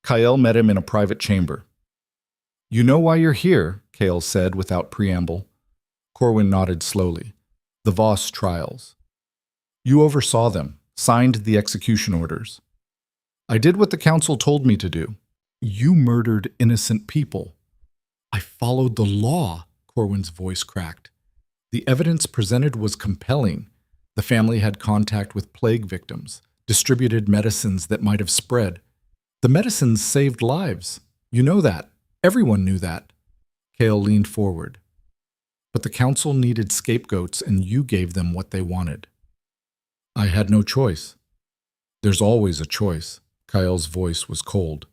Speaker 1: Kyle met him in a private chamber. "You know why you're here," Kale said without preamble. Corwin nodded slowly. "The Voss trials. You oversaw them, signed the execution orders. I did what the council told me to do. You murdered innocent people." "I followed the law," Corwin's voice cracked. The evidence presented was compelling. The family had contact with plague victims, distributed medicines that might have spread. The medicines saved lives. You know that. Everyone knew that. Kale leaned forward. But the council needed scapegoats, and you gave them what they wanted. I had no choice. There's always a choice. Kyle's voice was cold.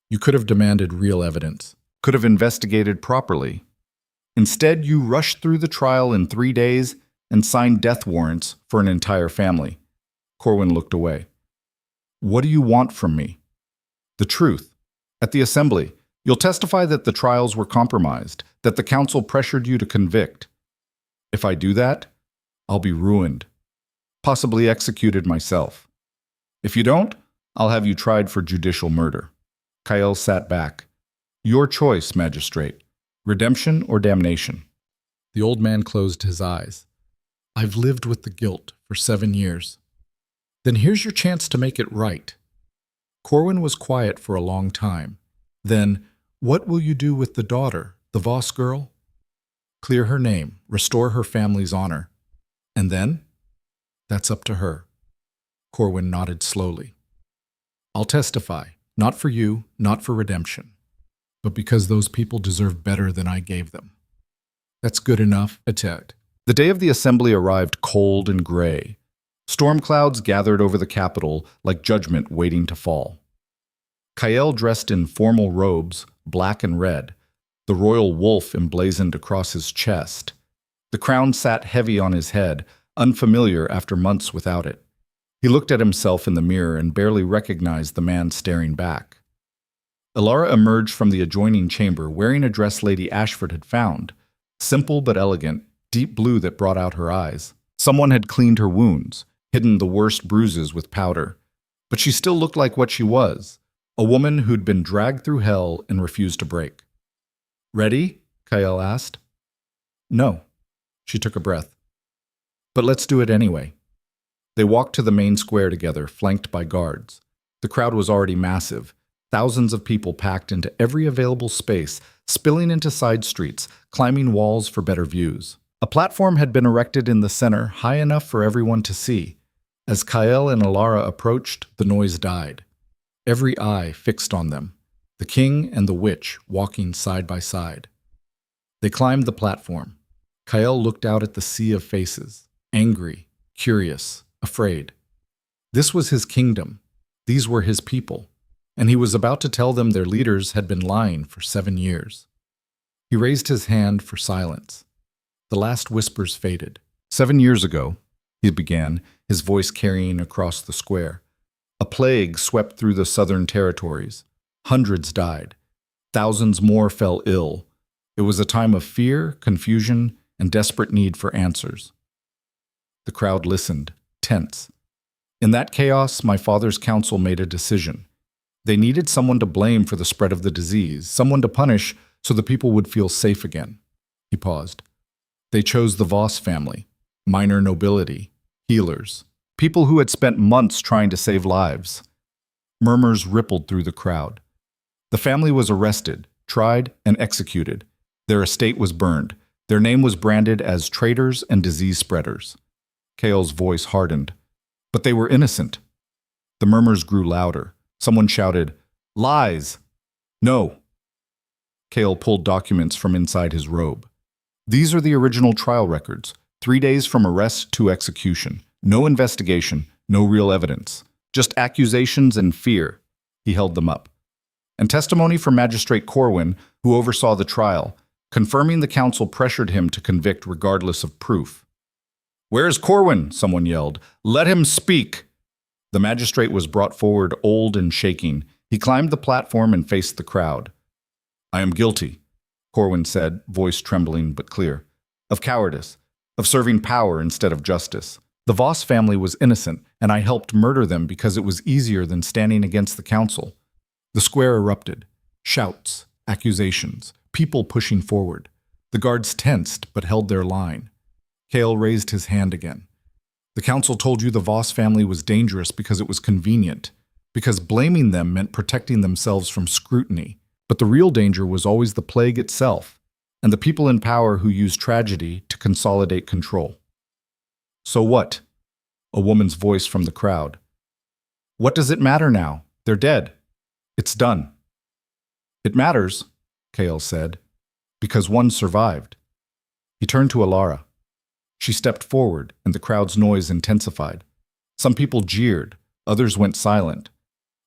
Speaker 1: You could have demanded real evidence, could have investigated properly. Instead, you rushed through the trial in 3 days and signed death warrants for an entire family. Corwin looked away. What do you want from me? The truth. At the assembly, you'll testify that the trials were compromised, that the council pressured you to convict. If I do that, I'll be ruined, possibly executed myself. If you don't, I'll have you tried for judicial murder. Kyle sat back. Your choice, magistrate. Redemption or damnation? The old man closed his eyes. I've lived with the guilt for 7 years. Then here's your chance to make it right. Corwin was quiet for a long time. Then, what will you do with the daughter, the Voss girl? Clear her name, restore her family's honor. And then? That's up to her. Corwin nodded slowly. I'll testify, not for you, not for redemption, but because those people deserve better than I gave them. That's good enough, Atet. The day of the assembly arrived cold and gray. Storm clouds gathered over the capital like judgment waiting to fall. Kyle dressed in formal robes, black and red, the royal wolf emblazoned across his chest. The crown sat heavy on his head, unfamiliar after months without it. He looked at himself in the mirror and barely recognized the man staring back. Elara emerged from the adjoining chamber wearing a dress Lady Ashford had found, simple but elegant, deep blue that brought out her eyes. Someone had cleaned her wounds, hidden the worst bruises with powder, but she still looked like what she was, a woman who'd been dragged through hell and refused to break. Ready? Kyle asked. No. She took a breath. But let's do it anyway. They walked to the main square together, flanked by guards. The crowd was already massive, thousands of people packed into every available space, spilling into side streets, climbing walls for better views. A platform had been erected in the center, high enough for everyone to see. As Kyle and Elara approached, the noise died. Every eye fixed on them, the king and the witch walking side by side. They climbed the platform. Kyle looked out at the sea of faces, angry, curious, afraid. This was his kingdom. These were his people. And he was about to tell them their leaders had been lying for 7 years. He raised his hand for silence. The last whispers faded. 7 years ago, he began, his voice carrying across the square. A plague swept through the southern territories. Hundreds died. Thousands more fell ill. It was a time of fear, confusion, and desperate need for answers. The crowd listened, tense. In that chaos, my father's council made a decision. They needed someone to blame for the spread of the disease, someone to punish so the people would feel safe again. He paused. They chose the Voss family, minor nobility, healers, people who had spent months trying to save lives. Murmurs rippled through the crowd. The family was arrested, tried, and executed. Their estate was burned. Their name was branded as traitors and disease spreaders. Kale's voice hardened. But they were innocent. The murmurs grew louder. Someone shouted, Lies! No! Cale pulled documents from inside his robe. These are the original trial records. 3 days from arrest to execution. No investigation, no real evidence. Just accusations and fear. He held them up. And testimony from Magistrate Corwin, who oversaw the trial, confirming the council pressured him to convict regardless of proof. "Where is Corwin?" someone yelled. "Let him speak!" The magistrate was brought forward, old and shaking. He climbed the platform and faced the crowd. "I am guilty," Corwin said, voice trembling but clear, "of cowardice, of serving power instead of justice. The Voss family was innocent, and I helped murder them because it was easier than standing against the council." The square erupted. Shouts, accusations, people pushing forward. The guards tensed but held their line. Cale raised his hand again. "The council told you the Voss family was dangerous because it was convenient, because blaming them meant protecting themselves from scrutiny. But the real danger was always the plague itself, and the people in power who used tragedy to consolidate control." "So what?" A woman's voice from the crowd. "What does it matter now? They're dead. It's done." "It matters," Cale said, "because one survived." He turned to Alara. She stepped forward, and the crowd's noise intensified. Some people jeered, others went silent.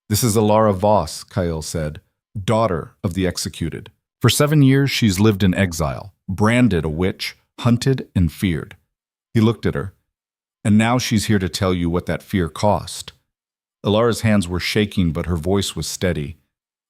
Speaker 1: "This is Alara Voss," Cale said, "daughter of the executed. For 7 years she's lived in exile, branded a witch, hunted and feared." He looked at her. "And now she's here to tell you what that fear cost." Alara's hands were shaking, but her voice was steady.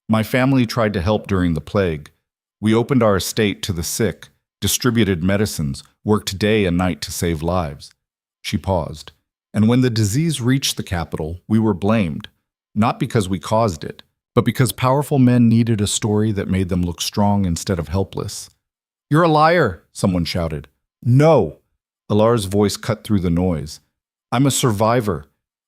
Speaker 1: "My family tried to help during the plague. We opened our estate to the sick, distributed medicines, worked day and night to save lives." She paused. "And when the disease reached the capital, we were blamed, not because we caused it, but because powerful men needed a story that made them look strong instead of helpless." "You're a liar," someone shouted. "No." Alara's voice cut through the noise. "I'm a survivor,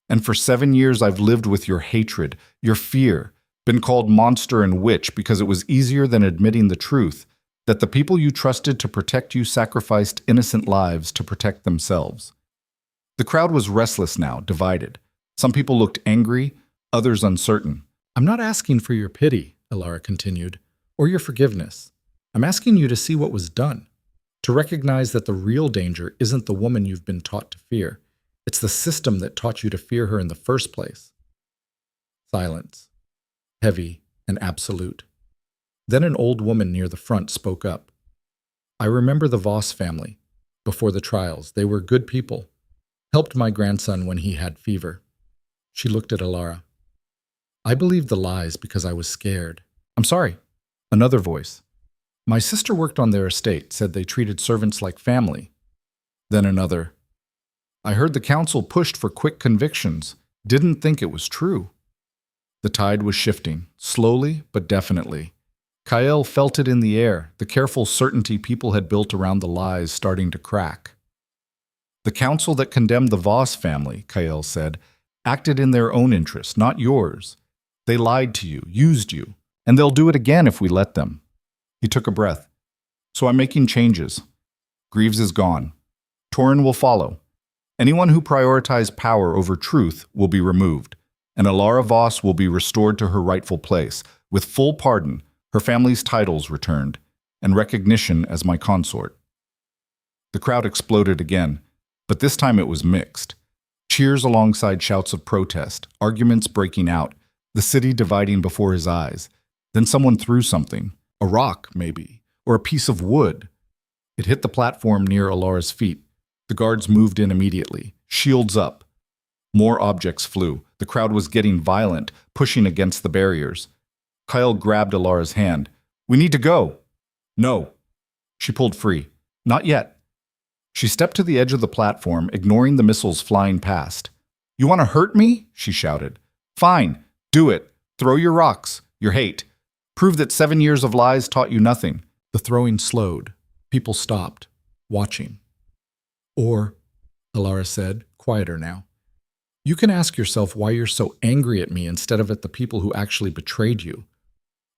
Speaker 1: and for 7 years I've lived with your hatred, your fear, been called monster and witch because it was easier than admitting the truth, that the people you trusted to protect you sacrificed innocent lives to protect themselves." The crowd was restless now, divided. Some people looked angry, others uncertain. "I'm not asking for your pity," Alara continued, "or your forgiveness. I'm asking you to see what was done, to recognize that the real danger isn't the woman you've been taught to fear. It's the system that taught you to fear her in the first place." Silence, heavy and absolute. Then an old woman near the front spoke up. "I remember the Voss family. Before the trials, they were good people. Helped my grandson when he had fever." She looked at Alara. "I believed the lies because I was scared." "I'm sorry." Another voice. "My sister worked on their estate, said they treated servants like family." Then another. "I heard the council pushed for quick convictions. Didn't think it was true." The tide was shifting, slowly but definitely. Cale felt it in the air, the careful certainty people had built around the lies starting to crack. "The council that condemned the Voss family," Cale said, "acted in their own interest, not yours. They lied to you, used you, and they'll do it again if we let them." He took a breath. "So I'm making changes. Greaves is gone. Torin will follow. Anyone who prioritized power over truth will be removed, and Alara Voss will be restored to her rightful place, with full pardon, her family's titles returned, and recognition as my consort." The crowd exploded again, but this time it was mixed. Cheers alongside shouts of protest, arguments breaking out, the city dividing before his eyes. Then someone threw something, a rock maybe, or a piece of wood. It hit the platform near Alara's feet. The guards moved in immediately, shields up. More objects flew. The crowd was getting violent, pushing against the barriers. Kyle grabbed Alara's hand. "We need to go." "No." She pulled free. "Not yet." She stepped to the edge of the platform, ignoring the missiles flying past. "You want to hurt me?" she shouted. "Fine, do it. Throw your rocks, your hate. Prove that 7 years of lies taught you nothing." The throwing slowed. People stopped, watching. "Or," Alara said, quieter now, "you can ask yourself why you're so angry at me instead of at the people who actually betrayed you."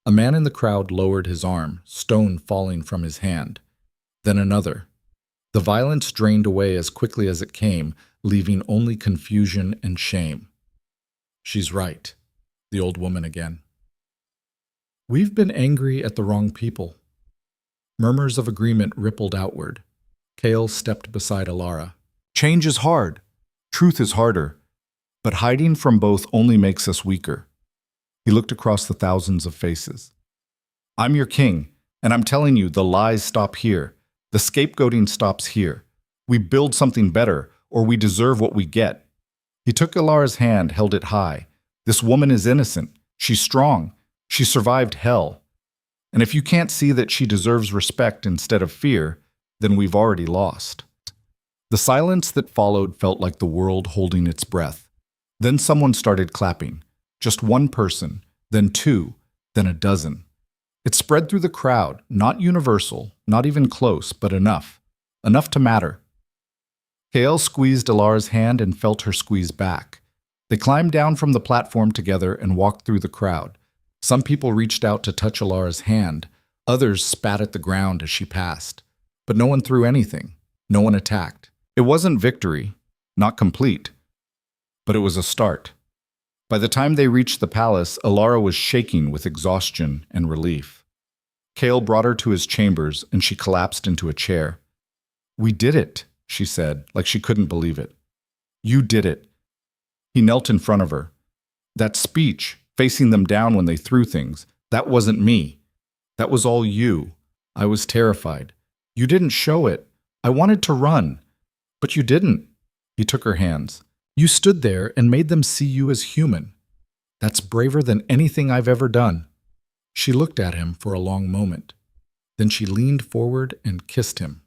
Speaker 1: A man in the crowd lowered his arm, stone falling from his hand. Then another. The violence drained away as quickly as it came, leaving only confusion and shame. "She's right," the old woman again.
Speaker 2: We've been angry at the wrong people. Murmurs of agreement rippled outward. Kale stepped beside Alara.
Speaker 1: Change is hard. Truth is harder. But hiding from both only makes us weaker. He looked across the thousands of faces. I'm your king, and I'm telling you, the lies stop here. The scapegoating stops here. We build something better, or we deserve what we get. He took Alara's hand, held it high. This woman is innocent. She's strong. She survived hell. And if you can't see that she deserves respect instead of fear, then we've already lost. The silence that followed felt like the world holding its breath. Then someone started clapping. Just one person, then two, then a dozen. It spread through the crowd, not universal, not even close, but enough. Enough to matter. Kael squeezed Alara's hand and felt her squeeze back. They climbed down from the platform together and walked through the crowd. Some people reached out to touch Alara's hand. Others spat at the ground as she passed. But no one threw anything. No one attacked. It wasn't victory, not complete. But it was a start. By the time they reached the palace, Alara was shaking with exhaustion and relief. Kael brought her to his chambers, and she collapsed into a chair. We did it, she said, like she couldn't believe it. You did it. He knelt in front of her. That speech, facing them down when they threw things, that wasn't me. That was all you. I was terrified. You didn't show it. I wanted to run. But you didn't. He took her hands. You stood there and made them see you as human. That's braver than anything I've ever done. She looked at him for a long moment. Then she leaned forward and kissed him.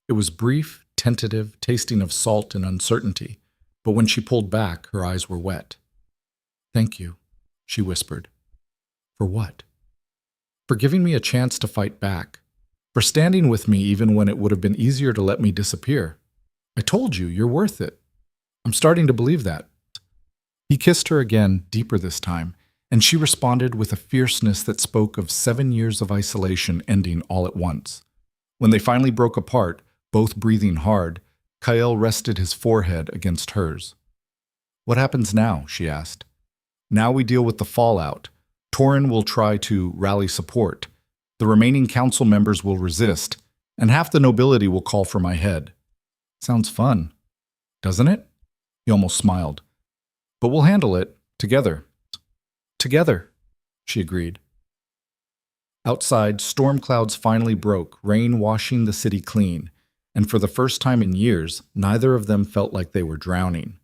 Speaker 1: It was brief, tentative, tasting of salt and uncertainty, but when she pulled back, her eyes were wet. Thank you, she whispered. For what? For giving me a chance to fight back. For standing with me even when it would have been easier to let me disappear. I told you, you're worth it. I'm starting to believe that. He kissed her again, deeper this time, and she responded with a fierceness that spoke of 7 years of isolation ending all at once. When they finally broke apart, both breathing hard, Kael rested his forehead against hers. What happens now? She asked. Now we deal with the fallout. Torin will try to rally support. The remaining council members will resist, and half the nobility will call for my head. Sounds fun, doesn't it? He almost smiled. But we'll handle it together. Together, she agreed. Outside, storm clouds finally broke, rain washing the city clean, and for the first time in years, neither of them felt like they were drowning.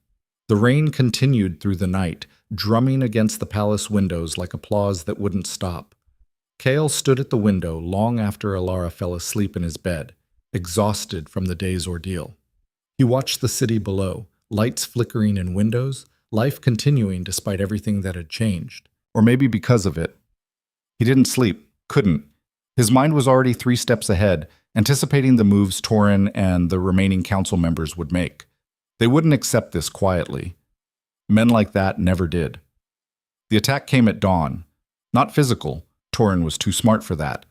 Speaker 1: The rain continued through the night, drumming against the palace windows like applause that wouldn't stop. Kael stood at the window long after Alara fell asleep in his bed, exhausted from the day's ordeal. He watched the city below, lights flickering in windows, life continuing despite everything that had changed. Or maybe because of it. He didn't sleep, couldn't. His mind was already 3 steps ahead, anticipating the moves Torin and the remaining council members would make. They wouldn't accept this quietly. Men like that never did. The attack came at dawn. Not physical, Torin was too smart for that.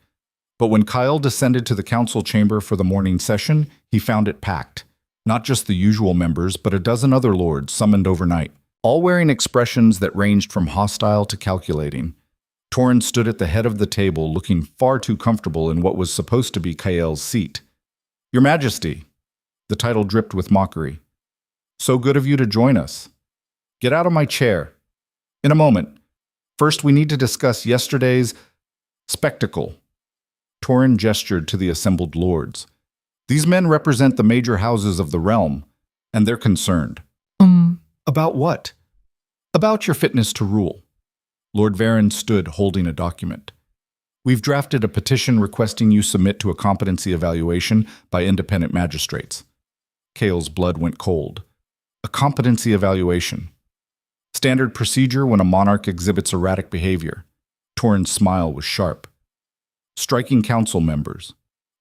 Speaker 1: But when Kyle descended to the council chamber for the morning session, he found it packed. Not just the usual members, but a dozen other lords summoned overnight, all wearing expressions that ranged from hostile to calculating. Torin stood at the head of the table, looking far too comfortable in what was supposed to be Kael's seat. Your Majesty, the title dripped with mockery. So good of you to join us. Get out of my chair. In a moment. First, we need to discuss yesterday's spectacle. Torin gestured to the assembled lords. These men represent the major houses of the realm, and they're concerned. About what? About your fitness to rule. Lord Varen stood holding a document. We've drafted a petition requesting you submit to a competency evaluation by independent magistrates. Kael's blood went cold. A competency evaluation. Standard procedure when a monarch exhibits erratic behavior. Torin's smile was sharp. Striking council members.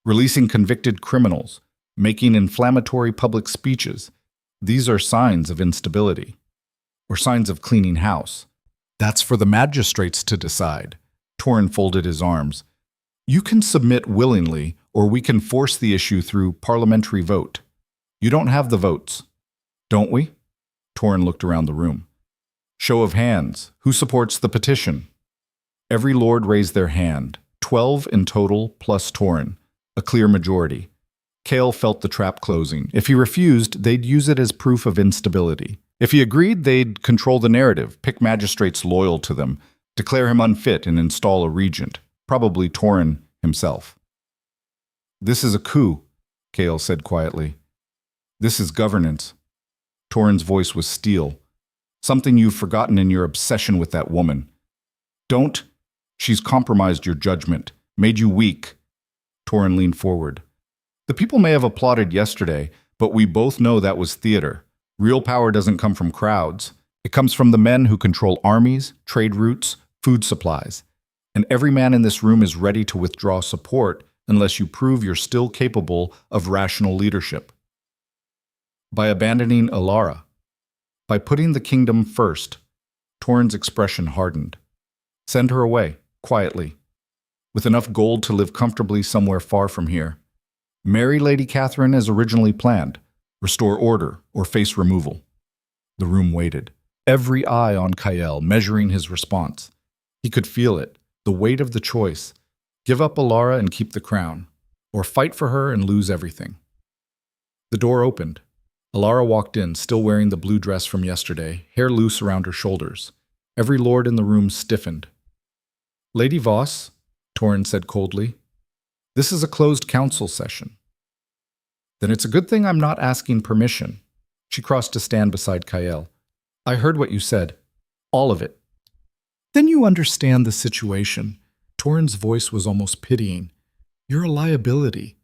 Speaker 1: Releasing convicted criminals. Making inflammatory public speeches. These are signs of instability. Or signs of cleaning house. That's for the magistrates to decide. Torin folded his arms. You can submit willingly, or we can force the issue through parliamentary vote. You don't have the votes, don't we? Torin looked around the room. Show of hands. Who supports the petition? Every lord raised their hand, 12 in total plus Torin, a clear majority. Kale felt the trap closing. If he refused, they'd use it as proof of instability. If he agreed, they'd control the narrative, pick magistrates loyal to them, declare him unfit and install a regent, probably Torin himself. "This is a coup," Kale said quietly. "This is governance." Torin's voice was steel. "Something you've forgotten in your obsession with that woman. Don't. She's compromised your judgment, made you weak." Torin leaned forward. "The people may have applauded yesterday, but we both know that was theater. Real power doesn't come from crowds. It comes from the men who control armies, trade routes, food supplies. And every man in this room is ready to withdraw support unless you prove you're still capable of rational leadership. By abandoning Alara, by putting the kingdom first." Torin's expression hardened. "Send her away, quietly, with enough gold to live comfortably somewhere far from here. Marry Lady Catherine as originally planned, restore order, or face removal." The room waited, every eye on Kael, measuring his response. He could feel it, the weight of the choice. Give up Alara and keep the crown, or fight for her and lose everything. The door opened. Alara walked in, still wearing the blue dress from yesterday, hair loose around her shoulders. Every lord in the room stiffened. "Lady Voss," Torin said coldly, "this is a closed council session." "Then it's a good thing I'm not asking permission." She crossed to stand beside Kael. "I heard what you said. All of it." "Then you understand the situation." Torin's voice was almost pitying. "You're a liability.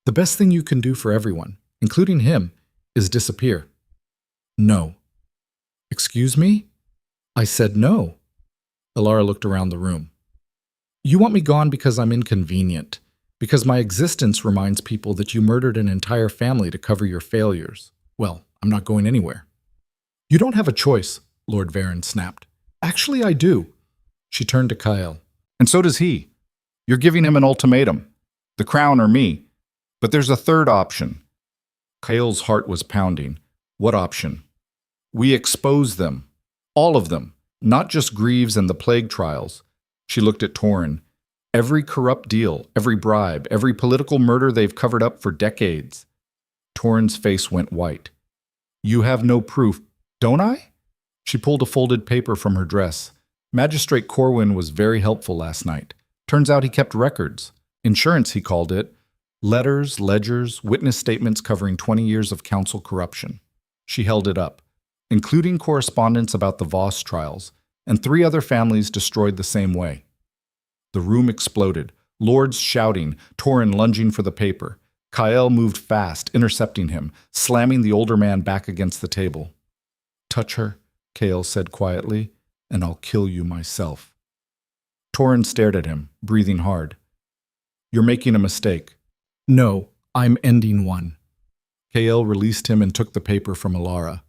Speaker 1: The best thing you can do for everyone, including him, is disappear." "No." "Excuse me?" "I said no." Alara looked around the room. "You want me gone because I'm inconvenient, because my existence reminds people that you murdered an entire family to cover your failures. Well, I'm not going anywhere." "You don't have a choice," Lord Varen snapped. "Actually, I do." She turned to Kael. "And so does he. You're giving him an ultimatum. The crown or me. But there's a third option." Kael's heart was pounding. "What option?" "We expose them. All of them. Not just Greaves and the plague trials." She looked at Torin. "Every corrupt deal, every bribe, every political murder they've covered up for decades." Torin's face went white. "You have no proof, don't I?" She pulled a folded paper from her dress. "Magistrate Corwin was very helpful last night. Turns out he kept records. Insurance, he called it. Letters, ledgers, witness statements covering 20 years of council corruption." She held it up, including correspondence about the Voss trials, and 3 other families destroyed the same way. The room exploded, lords shouting, Torin lunging for the paper. Kael moved fast, intercepting him, slamming the older man back against the table. "Touch her," Kael said quietly, "and I'll kill you myself." Torin stared at him, breathing hard. "You're making a mistake." "No, I'm ending one." Kael released him and took the paper from Alara,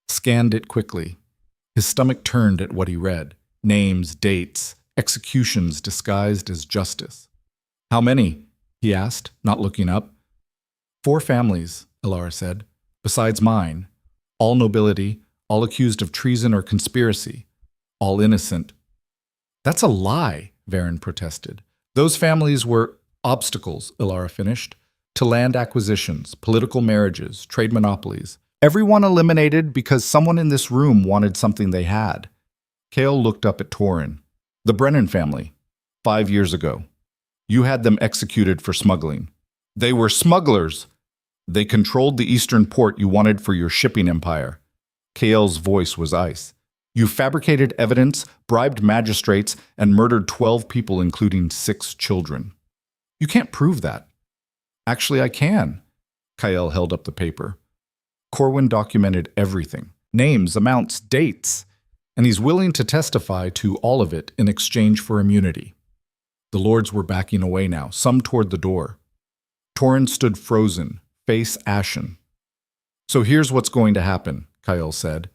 Speaker 1: scanned it quickly. His stomach turned at what he read. Names, dates, executions disguised as justice. "How many?" he asked, not looking up. 4 families, Alara said, "besides mine. All nobility, all accused of treason or conspiracy. All innocent." "That's a lie," Varen protested. "Those families were obstacles," Alara finished, "to land acquisitions, political marriages, trade monopolies. Everyone eliminated because someone in this room wanted something they had." Kael looked up at Torin. "The Brennan family, 5 years ago. You had them executed for smuggling. They were smugglers. They controlled the eastern port you wanted for your shipping empire." Kael's voice was ice. "You fabricated evidence, bribed magistrates, and murdered 12 people, including 6 children. You can't prove that." "Actually, I can." Kael held up the paper. "Corwin documented everything. Names, amounts, dates. And he's willing to testify to all of it in exchange for immunity." The lords were backing away now, some toward the door. Torin stood frozen, face ashen. "So here's what's going to happen," Kael said.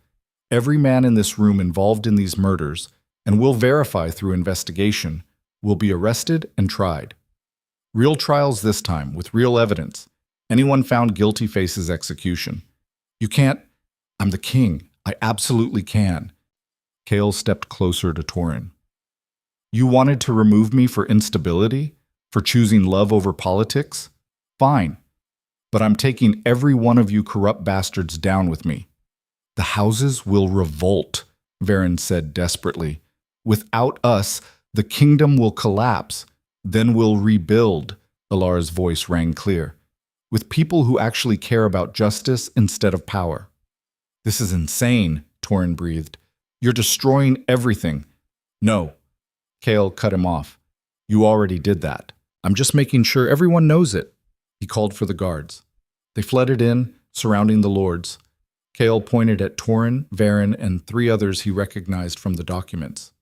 Speaker 1: "Every man in this room involved in these murders, and we'll verify through investigation, will be arrested and tried. Real trials this time, with real evidence. Anyone found guilty faces execution. You can't—" "I'm the king. I absolutely can." Kael stepped closer to Torin. You wanted to remove me for instability? For choosing love over politics? Fine. But I'm taking every one of you corrupt bastards down with me. The houses will revolt, Varen said desperately. Without us, the kingdom will collapse. Then we'll rebuild, Alara's voice rang clear. With people who actually care about justice instead of power. This is insane, Torin breathed. You're destroying everything. No. Kale cut him off. You already did that. I'm just making sure everyone knows it. He called for the guards. They flooded in, surrounding the lords. Kale pointed at Torin, Varen, and 3 others he recognized from the documents.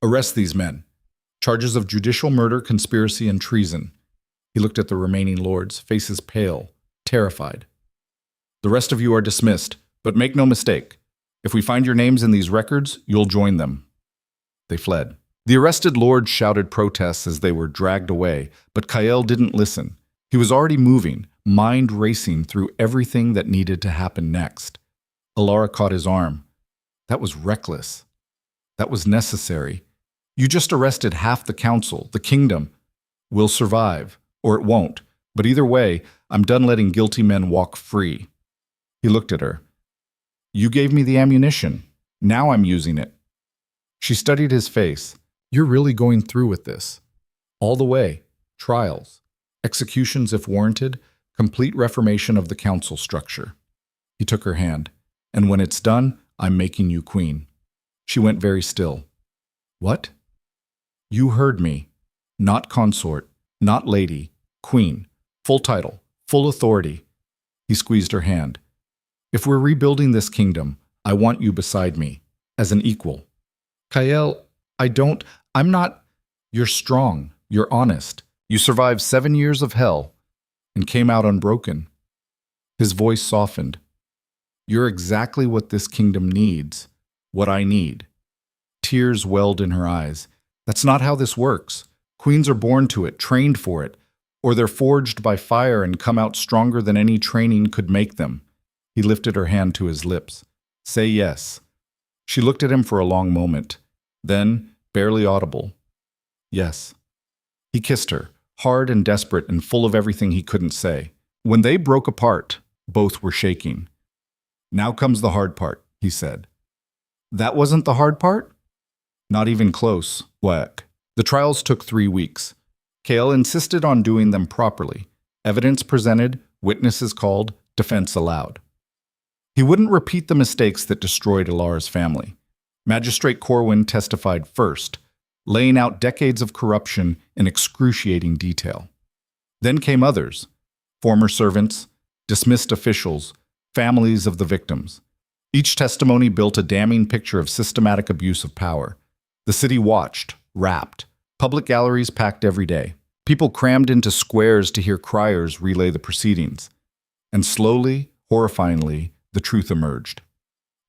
Speaker 1: Arrest these men. Charges of judicial murder, conspiracy, and treason. He looked at the remaining lords, faces pale, terrified. The rest of you are dismissed, but make no mistake. If we find your names in these records, you'll join them. They fled. The arrested lords shouted protests as they were dragged away, but Kael didn't listen. He was already moving, mind racing through everything that needed to happen next. Alara caught his arm. That was reckless. That was necessary. You just arrested half the council, the kingdom. We'll survive, or it won't. But either way, I'm done letting guilty men walk free. He looked at her. You gave me the ammunition. Now I'm using it. She studied his face. You're really going through with this. All the way. Trials. Executions if warranted. Complete reformation of the council structure. He took her hand. And when it's done, I'm making you queen. She went very still. What? You heard me. Not consort. Not lady. Queen. Full title. Full authority. He squeezed her hand. If we're rebuilding this kingdom, I want you beside me. As an equal. Kael, I'm not. You're strong. You're honest. You survived 7 years of hell and came out unbroken. His voice softened. You're exactly what this kingdom needs. What I need. Tears welled in her eyes. That's not how this works. Queens are born to it, trained for it, or they're forged by fire and come out stronger than any training could make them. He lifted her hand to his lips. Say yes. She looked at him for a long moment. Then, barely audible. Yes. He kissed her, hard and desperate and full of everything he couldn't say. When they broke apart, both were shaking. Now comes the hard part, he said. That wasn't the hard part? Not even close. Whack. The trials took 3 weeks. Kale insisted on doing them properly. Evidence presented, witnesses called, defense allowed. He wouldn't repeat the mistakes that destroyed Alara's family. Magistrate Corwin testified first, laying out decades of corruption in excruciating detail. Then came others, former servants, dismissed officials, families of the victims. Each testimony built a damning picture of systematic abuse of power. The city watched, rapt. Public galleries packed every day. People crammed into squares to hear criers relay the proceedings. And slowly, horrifyingly, the truth emerged.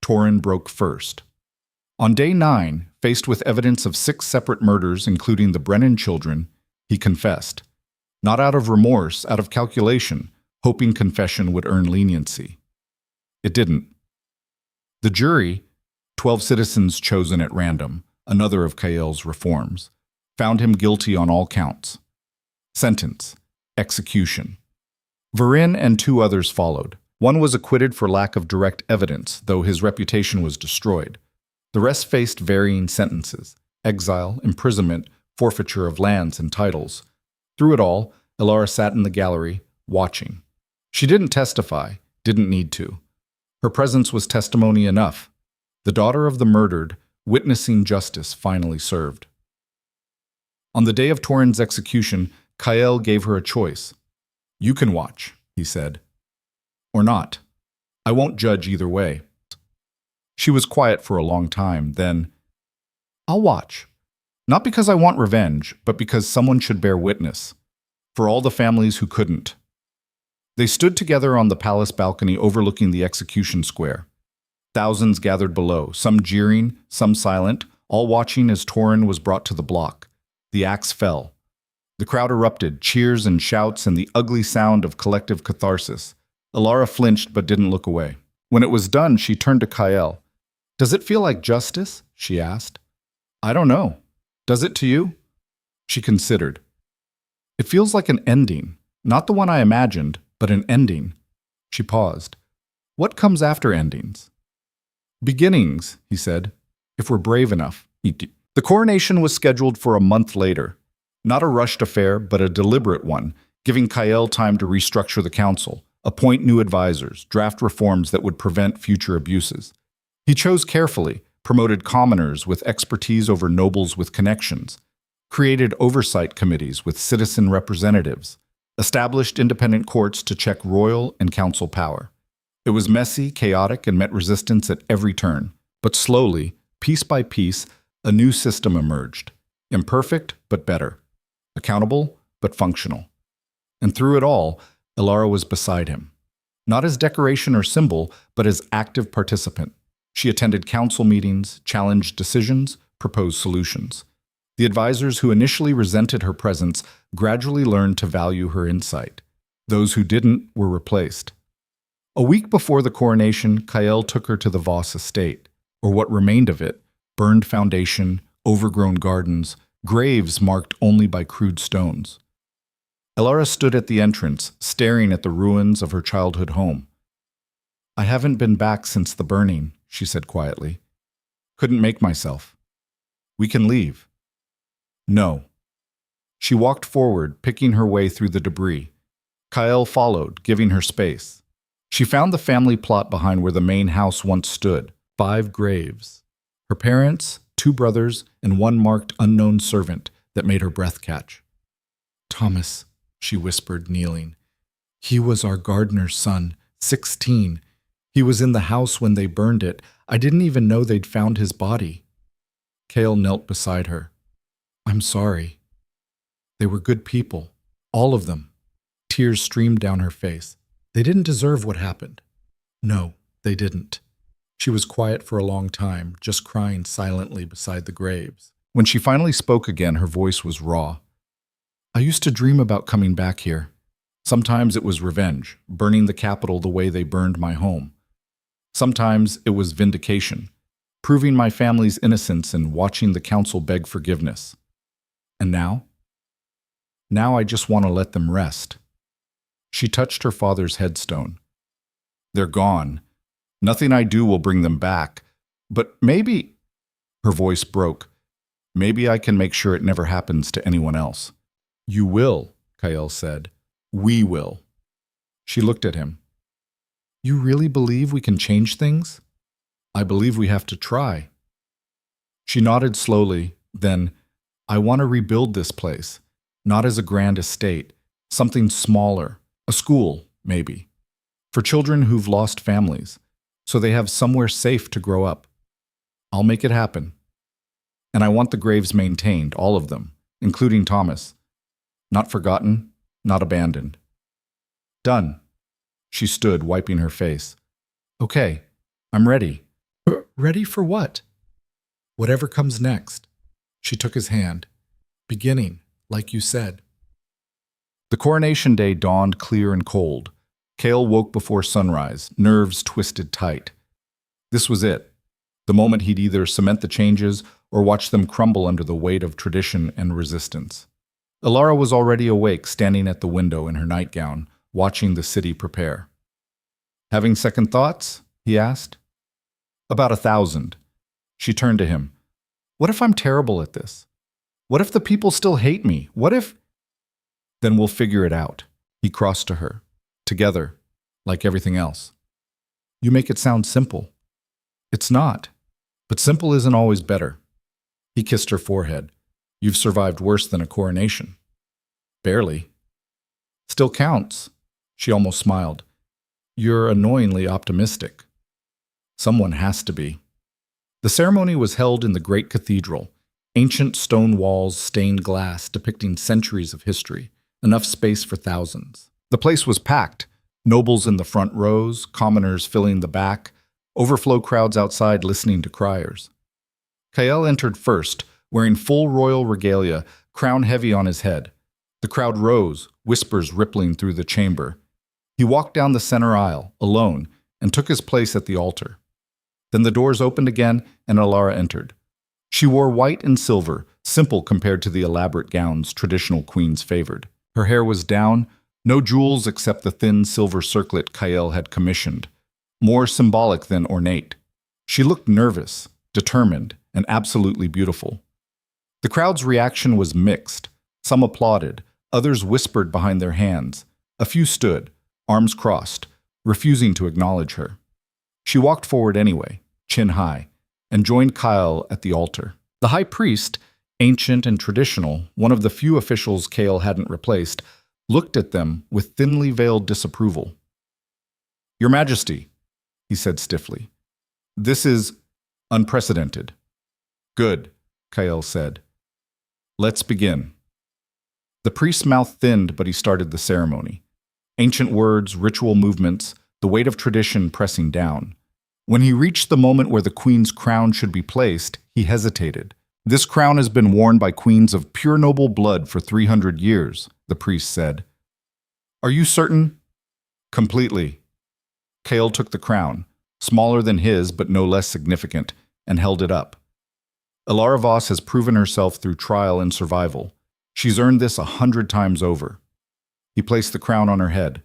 Speaker 1: Torin broke first. On day 9, faced with evidence of 6 separate murders, including the Brennan children, he confessed. Not out of remorse, out of calculation, hoping confession would earn leniency. It didn't. The jury, 12 citizens chosen at random, another of Kael's reforms, found him guilty on all counts. Sentence: execution. Varin and 2 others followed. One was acquitted for lack of direct evidence, though his reputation was destroyed. The rest faced varying sentences: exile, imprisonment, forfeiture of lands and titles. Through it all, Alara sat in the gallery, watching. She didn't testify, didn't need to. Her presence was testimony enough. The daughter of the murdered, witnessing justice finally served. On the day of Torin's execution, Kael gave her a choice. You can watch, he said. Or not. I won't judge either way. She was quiet for a long time, then, I'll watch. Not because I want revenge, but because someone should bear witness. For all the families who couldn't. They stood together on the palace balcony overlooking the execution square. Thousands gathered below, some jeering, some silent, all watching as Torin was brought to the block. The axe fell. The crowd erupted, cheers and shouts and the ugly sound of collective catharsis. Alara flinched but didn't look away. When it was done, she turned to Kael. Does it feel like justice? She asked. I don't know. Does it to you? She considered. It feels like an ending, not the one I imagined, but an ending. She paused. What comes after endings? Beginnings, he said, if we're brave enough. The coronation was scheduled for a month later. Not a rushed affair, but a deliberate one, giving Kael time to restructure the council, appoint new advisors, draft reforms that would prevent future abuses. He chose carefully, promoted commoners with expertise over nobles with connections, created oversight committees with citizen representatives, established independent courts to check royal and council power. It was messy, chaotic, and met resistance at every turn. But slowly, piece by piece, a new system emerged. Imperfect, but better. Accountable, but functional. And through it all, Elara was beside him. Not as decoration or symbol, but as active participant. She attended council meetings, challenged decisions, proposed solutions. The advisors who initially resented her presence gradually learned to value her insight. Those who didn't were replaced. A week before the coronation, Kael took her to the Voss estate, or what remained of it, burned foundation, overgrown gardens, graves marked only by crude stones. Elara stood at the entrance, staring at the ruins of her childhood home. I haven't been back since the burning, she said quietly. Couldn't make myself. We can leave. No. She walked forward, picking her way through the debris. Kael followed, giving her space. She found the family plot behind where the main house once stood, 5 graves. Her parents, 2 brothers, and 1 marked unknown servant that made her breath catch. Thomas, she whispered, kneeling. He was our gardener's son, 16. He was in the house when they burned it. I didn't even know they'd found his body. Kael knelt beside her. I'm sorry. They were good people, all of them. Tears streamed down her face. They didn't deserve what happened. No, they didn't. She was quiet for a long time, just crying silently beside the graves. When she finally spoke again, her voice was raw. I used to dream about coming back here. Sometimes it was revenge, burning the capital the way they burned my home. Sometimes it was vindication, proving my family's innocence and watching the council beg forgiveness. And now? Now I just want to let them rest. She touched her father's headstone. They're gone. Nothing I do will bring them back. But maybe, her voice broke, maybe I can make sure it never happens to anyone else. You will, Kael said. We will. She looked at him. You really believe we can change things? I believe we have to try. She nodded slowly, then, I want to rebuild this place, not as a grand estate, something smaller. A school, maybe, for children who've lost families, so they have somewhere safe to grow up. I'll make it happen. And I want the graves maintained, all of them, including Thomas. Not forgotten, not abandoned. Done. She stood, wiping her face. Okay, I'm ready. Ready for what? Whatever comes next. She took his hand. Beginning, like you said. The coronation day dawned clear and cold. Kael woke before sunrise, nerves twisted tight. This was it, the moment he'd either cement the changes or watch them crumble under the weight of tradition and resistance. Elara was already awake, standing at the window in her nightgown, watching the city prepare. Having second thoughts? He asked. About 1,000. She turned to him. What if I'm terrible at this? What if the people still hate me? What if... Then we'll figure it out. He crossed to her. Together, like everything else. You make it sound simple. It's not. But simple isn't always better. He kissed her forehead. You've survived worse than a coronation. Barely. Still counts. She almost smiled. You're annoyingly optimistic. Someone has to be. The ceremony was held in the great cathedral. Ancient stone walls, stained glass depicting centuries of history. Enough space for thousands. The place was packed. Nobles in the front rows, commoners filling the back, overflow crowds outside listening to criers. Kael entered first, wearing full royal regalia, crown heavy on his head. The crowd rose, whispers rippling through the chamber. He walked down the center aisle, alone, and took his place at the altar. Then the doors opened again, and Elara entered. She wore white and silver, simple compared to the elaborate gowns traditional queens favored. Her hair was down, no jewels except the thin silver circlet Kael had commissioned, more symbolic than ornate. She looked nervous, determined, and absolutely beautiful. The crowd's reaction was mixed. Some applauded, others whispered behind their hands. A few stood, arms crossed, refusing to acknowledge her. She walked forward anyway, chin high, and joined Kael at the altar. The high priest, ancient and traditional, one of the few officials Kael hadn't replaced, looked at them with thinly veiled disapproval. "Your Majesty," he said stiffly, "this is unprecedented." "Good," Kael said. "Let's begin." The priest's mouth thinned, but he started the ceremony. Ancient words, ritual movements, the weight of tradition pressing down. When he reached the moment where the queen's crown should be placed, he hesitated. "This crown has been worn by queens of pure noble blood for 300 years, the priest said. "Are you certain?" "Completely." Kael took the crown, smaller than his but no less significant, and held it up. Alara Voss has proven herself through trial and survival. She's earned this 100 times over. He placed the crown on her head.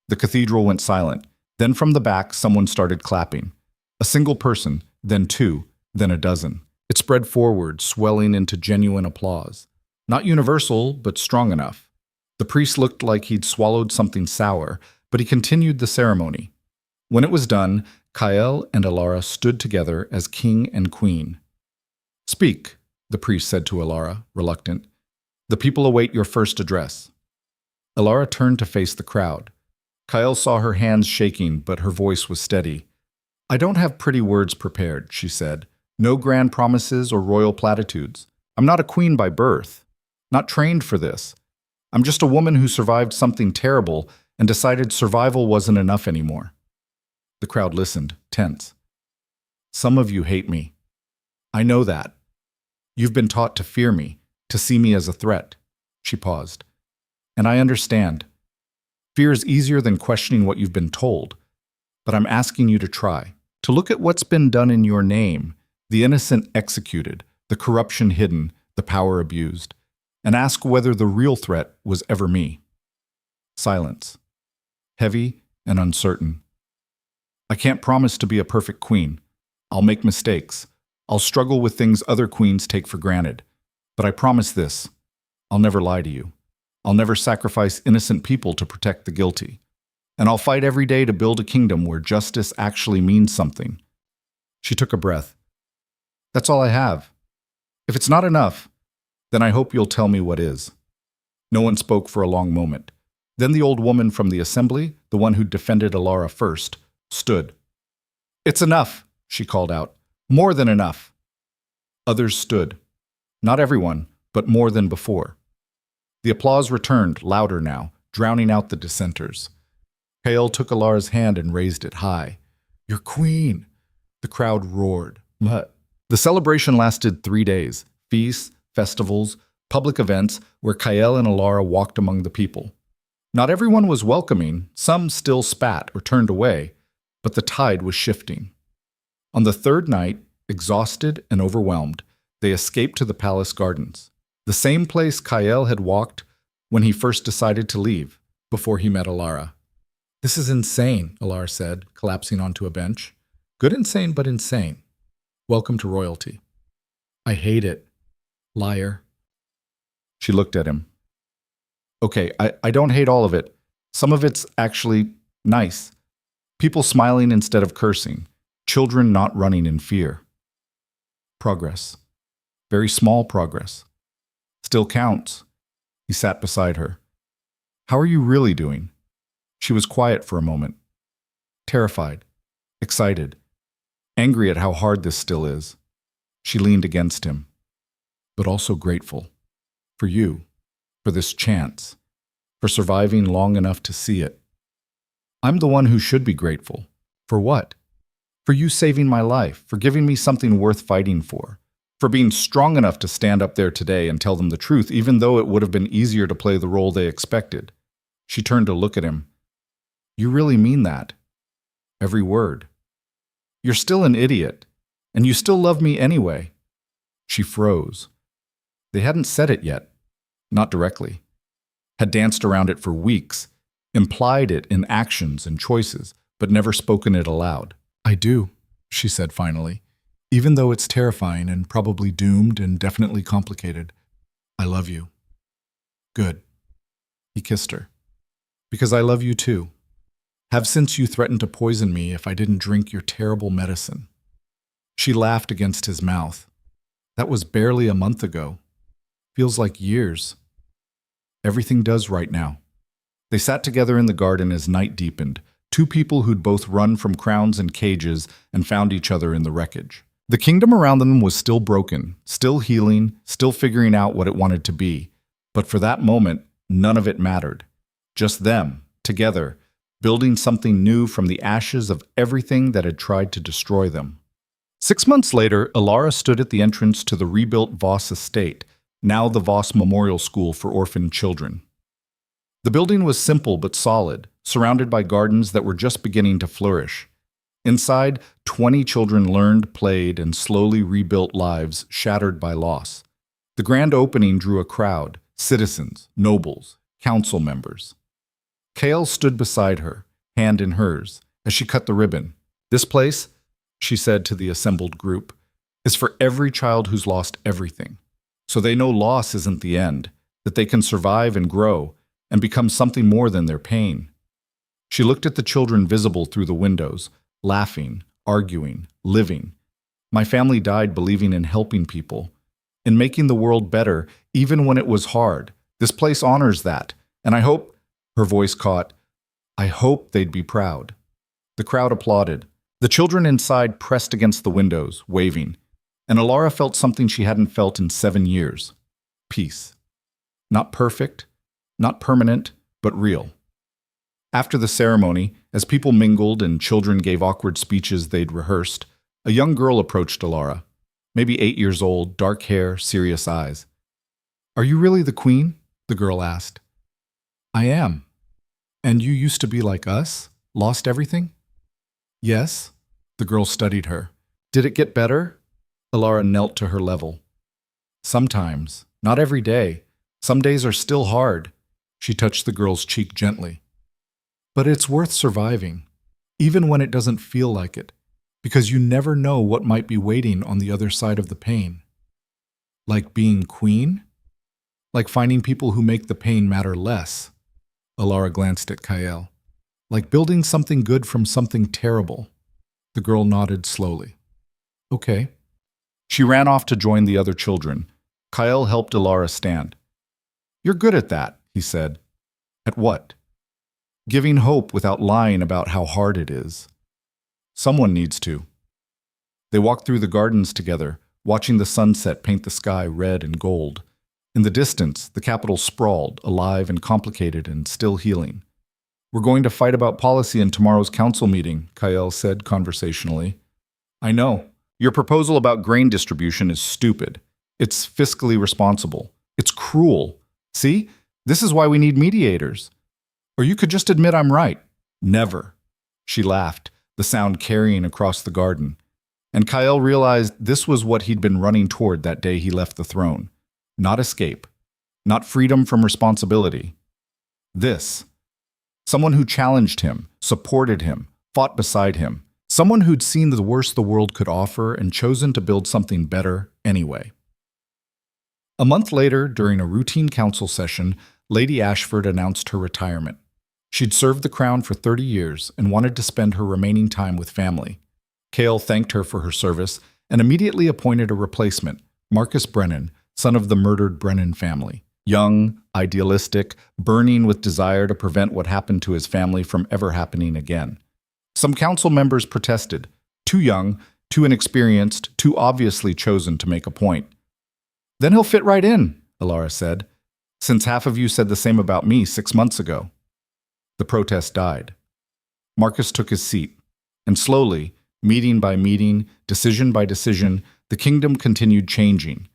Speaker 1: The cathedral went silent. Then from the back, someone started clapping. A single person, then two, then a dozen. It spread forward, swelling into genuine applause. Not universal, but strong enough. The priest looked like he'd swallowed something sour, but he continued the ceremony. When it was done, Kael and Alara stood together as king and queen. "Speak," the priest said to Alara, reluctant. "The people await your first address." Alara turned to face the crowd. Kael saw her hands shaking, but her voice was steady. "I don't have pretty words prepared," she said. "No grand promises or royal platitudes. I'm not a queen by birth. Not trained for this. I'm just a woman who survived something terrible and decided survival wasn't enough anymore." The crowd listened, tense. "Some of you hate me. I know that. You've been taught to fear me, to see me as a threat." She paused. "And I understand. Fear is easier than questioning what you've been told. But I'm asking you to try, to look at what's been done in your name, the innocent executed, the corruption hidden, the power abused, and ask whether the real threat was ever me." Silence. Heavy and uncertain. "I can't promise to be a perfect queen. I'll make mistakes. I'll struggle with things other queens take for granted. But I promise this. I'll never lie to you. I'll never sacrifice innocent people to protect the guilty. And I'll fight every day to build a kingdom where justice actually means something." She took a breath. "That's all I have. If it's not enough, then I hope you'll tell me what is." No one spoke for a long moment. Then the old woman from the assembly, the one who defended Alara first, stood. "It's enough," she called out. "More than enough." Others stood. Not everyone, but more than before. The applause returned, louder now, drowning out the dissenters. Kael took Alara's hand and raised it high. "Your queen!" The crowd roared. But the celebration lasted 3 days. Feasts, festivals, public events where Kael and Alara walked among the people. Not everyone was welcoming, some still spat or turned away, but the tide was shifting. On the third night, exhausted and overwhelmed, they escaped to the palace gardens, the same place Kael had walked when he first decided to leave, before he met Alara. "This is insane," Alara said, collapsing onto a bench. "Good insane, but insane. Welcome to royalty." "I hate it. Liar." She looked at him. "Okay, I don't hate all of it. Some of it's actually nice. People smiling instead of cursing. Children not running in fear. Progress. Very small progress. Still counts." He sat beside her. "How are you really doing?" She was quiet for a moment. Terrified. Excited. Angry at how hard this still is. She leaned against him. "But also grateful. For you. For this chance. For surviving long enough to see it. I'm the one who should be grateful. For what? For you saving my life. For giving me something worth fighting for. For being strong enough to stand up there today and tell them the truth, even though it would have been easier to play the role they expected." She turned to look at him. "You really mean that? Every word. You're still an idiot, and you still love me anyway. She froze. They hadn't said it yet, not directly. Had danced around it for weeks, implied it in actions and choices, but never spoken it aloud.
Speaker 2: I do, she said finally, even though it's terrifying and probably doomed and definitely complicated. I love you. Good. He kissed her. Because I love you too. Have since you threatened to poison me if I didn't drink your terrible medicine. She laughed against his mouth. That was barely a month ago. Feels like years. Everything does right now. They sat together in the garden as night deepened, two people who'd both run from crowns and cages and found each other in the wreckage. The kingdom around them was still broken, still healing, still figuring out what it wanted to be. But for that moment, none of it mattered. Just them, together, building something new from the ashes of everything that had tried to destroy them. 6 months later, Alara stood at the entrance to the rebuilt Voss estate, now the Voss Memorial School for Orphaned Children. The building was simple but solid, surrounded by gardens that were just beginning to flourish. Inside, 20 children learned, played, and slowly rebuilt lives shattered by loss. The grand opening drew a crowd, citizens, nobles, council members. Kale stood beside her, hand in hers, as she cut the ribbon. This place, she said to the assembled group, is for every child who's lost everything. So they know loss isn't the end, that they can survive and grow and become something more than their pain. She looked at the children visible through the windows, laughing, arguing, living. My family died believing in helping people, in making the world better, even when it was hard. This place honors that, and I hope, her voice caught, I hope they'd be proud. The crowd applauded. The children inside pressed against the windows, waving, and Alara felt something she hadn't felt in 7 years. Peace. Not perfect, not permanent, but real. After the ceremony, as people mingled and children gave awkward speeches they'd rehearsed, a young girl approached Alara, maybe 8 years old, dark hair, serious eyes. Are you really the queen? The girl asked. I am. And you used to be like us? Lost everything? Yes. The girl studied her. Did it get better? Alara knelt to her level. Sometimes. Not every day. Some days are still hard. She touched the girl's cheek gently. But it's worth surviving, even when it doesn't feel like it, because you never know what might be waiting on the other side of the pain. Like being queen? Like finding people who make the pain matter less. Alara glanced at Kael. Like building something good from something terrible. The girl nodded slowly. Okay. She ran off to join the other children. Kael helped Alara stand. You're good at that, he said. At what? Giving hope without lying about how hard it is. Someone needs to. They walked through the gardens together, watching the sunset paint the sky red and gold. In the distance, the capital sprawled, alive and complicated and still healing. We're going to fight about policy in tomorrow's council meeting, Kael said conversationally. I know. Your proposal about grain distribution is stupid. It's fiscally responsible. It's cruel. See? This is why we need mediators. Or you could just admit I'm right. Never. She laughed, the sound carrying across the garden. And Kael realized this was what he'd been running toward that day he left the throne. Not escape. Not freedom from responsibility. This. Someone who challenged him, supported him, fought beside him. Someone who'd seen the worst the world could offer and chosen to build something better anyway. A month later, during a routine council session, Lady Ashford announced her retirement. She'd served the crown for 30 years and wanted to spend her remaining time with family. Kael thanked her for her service and immediately appointed a replacement, Marcus Brennan, son of the murdered Brennan family. Young, idealistic, burning with desire to prevent what happened to his family from ever happening again. Some council members protested. Too young, too inexperienced, too obviously chosen to make a point. Then he'll fit right in, Alara said, since half of you said the same about me 6 months ago. The protest died. Marcus took his seat, and slowly, meeting by meeting, decision by decision, the kingdom continued changing.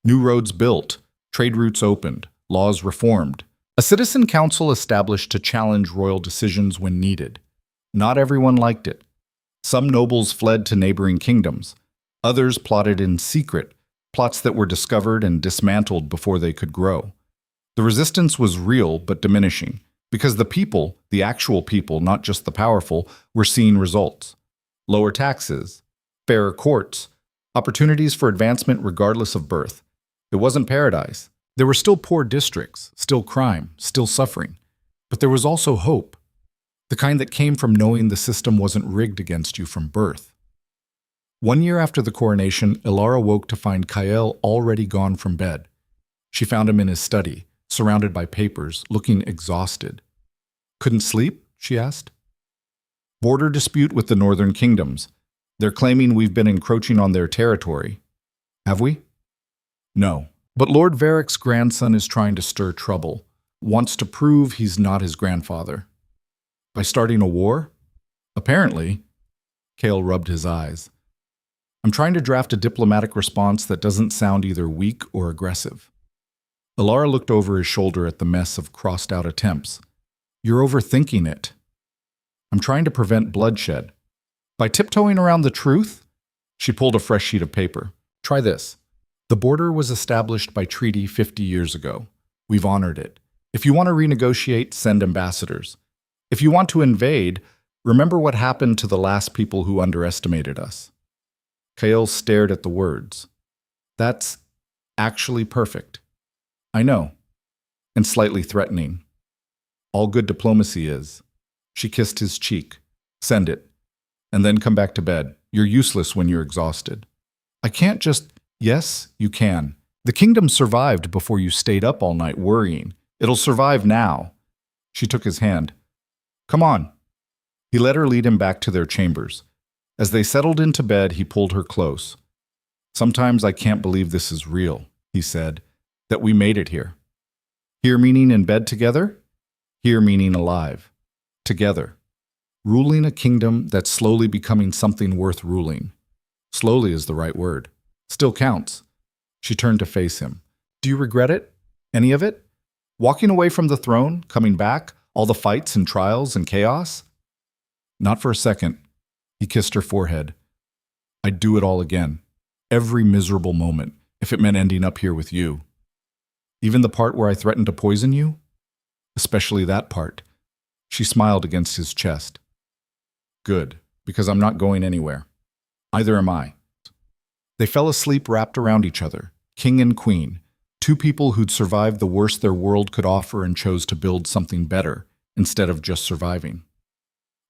Speaker 2: New roads built, trade routes opened, laws reformed. A citizen council established to challenge royal decisions when needed. Not everyone liked it. Some nobles fled to neighboring kingdoms. Others plotted in secret,
Speaker 1: plots that were discovered and dismantled before they could grow. The resistance was real but diminishing, because the people, the actual people, not just the powerful, were seeing results. Lower taxes, fairer courts, opportunities for advancement regardless of birth. It wasn't paradise. There were still poor districts, still crime, still suffering. But there was also hope, the kind that came from knowing the system wasn't rigged against you from birth. 1 year after the coronation, Ilara woke to find Kael already gone from bed. She found him in his study, surrounded by papers, looking exhausted. Couldn't sleep? She asked. Border dispute with the northern kingdoms. They're claiming we've been encroaching on their territory. Have we? No. But Lord Varric's grandson is trying to stir trouble, wants to prove he's not his grandfather. By starting a war? Apparently. Kael rubbed his eyes. I'm trying to draft a diplomatic response that doesn't sound either weak or aggressive. Ilara looked over his shoulder at the mess of crossed-out attempts. You're overthinking it. I'm trying to prevent bloodshed. By tiptoeing around the truth? She pulled a fresh sheet of paper. Try this. The border was established by treaty 50 years ago. We've honored it. If you want to renegotiate, send ambassadors. If you want to invade, remember what happened to the last people who underestimated us. Kael stared at the words. That's actually perfect. I know. And slightly threatening. All good diplomacy is. She kissed his cheek. Send it. And then come back to bed. You're useless when you're exhausted. I can't just... Yes, you can. The kingdom survived before you stayed up all night worrying. It'll survive now. She took his hand. Come on. He let her lead him back to their chambers. As they settled into bed, he pulled her close. Sometimes I can't believe this is real, he said, that we made it here. Here meaning in bed together? Here meaning alive. Together. Ruling a kingdom that's slowly becoming something worth ruling. Slowly is the right word. Still counts. She turned to face him. Do you regret it? Any of it? Walking away from the throne, coming back, all the fights and trials and chaos? Not for a second. He kissed her forehead. I'd do it all again. Every miserable moment, if it meant ending up here with you. Even the part where I threatened to poison you? Especially that part. She smiled against his chest. Good, because I'm not going anywhere. Either am I. They fell asleep wrapped around each other, king and queen, two people who'd survived the worst their world could offer and chose to build something better, instead of just surviving.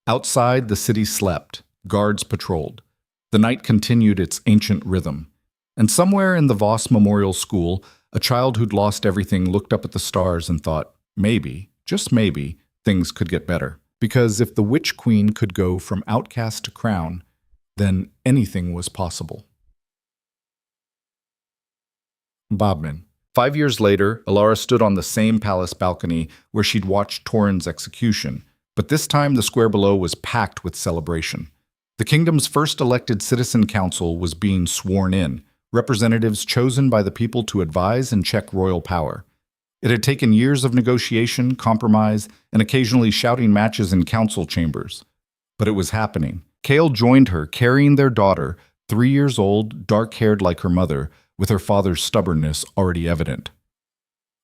Speaker 1: Outside, the city slept, guards patrolled. The night continued its ancient rhythm. And somewhere in the Voss Memorial School, a child who'd lost everything looked up at the stars and thought, maybe, just maybe, things could get better. Because if the witch queen could go from outcast to crown, then anything was possible. Bodmin. 5 years later, Ilara stood on the same palace balcony where she'd watched Torrhen's execution, but this time the square below was packed with celebration. The kingdom's first elected citizen council was being sworn in, representatives chosen by the people to advise and check royal power. It had taken years of negotiation, compromise, and occasionally shouting matches in council chambers. But it was happening. Kael joined her, carrying their daughter, 3 years old, dark-haired like her mother, with her father's stubbornness already evident.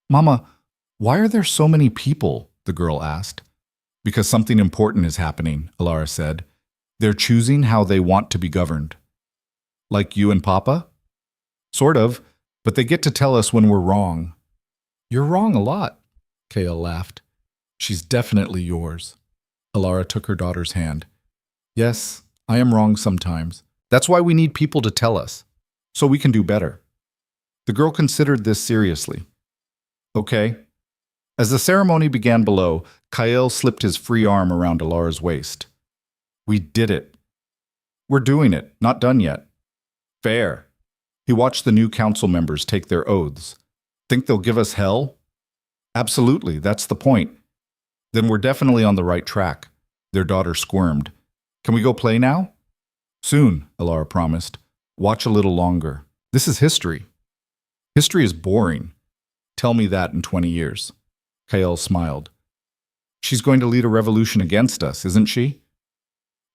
Speaker 1: Mama, why are there so many people? The girl asked. Because something important is happening, Ilara said. They're choosing how they want to be governed. Like you and Papa? Sort of, but they get to tell us when we're wrong. You're wrong a lot, Kael laughed. She's definitely yours. Ilara took her daughter's hand. Yes, I am wrong sometimes. That's why we need people to tell us, so we can do better. The girl considered this seriously. Okay. As the ceremony began below, Kael slipped his free arm around Ilara's waist. We did it. We're doing it, not done yet. Fair. He watched the new council members take their oaths. Think they'll give us hell? Absolutely, that's the point. Then we're definitely on the right track. Their daughter squirmed. Can we go play now? Soon, Ilara promised. Watch a little longer. This is history. History is boring. Tell me that in 20 years. Kael smiled. She's going to lead a revolution against us, isn't she?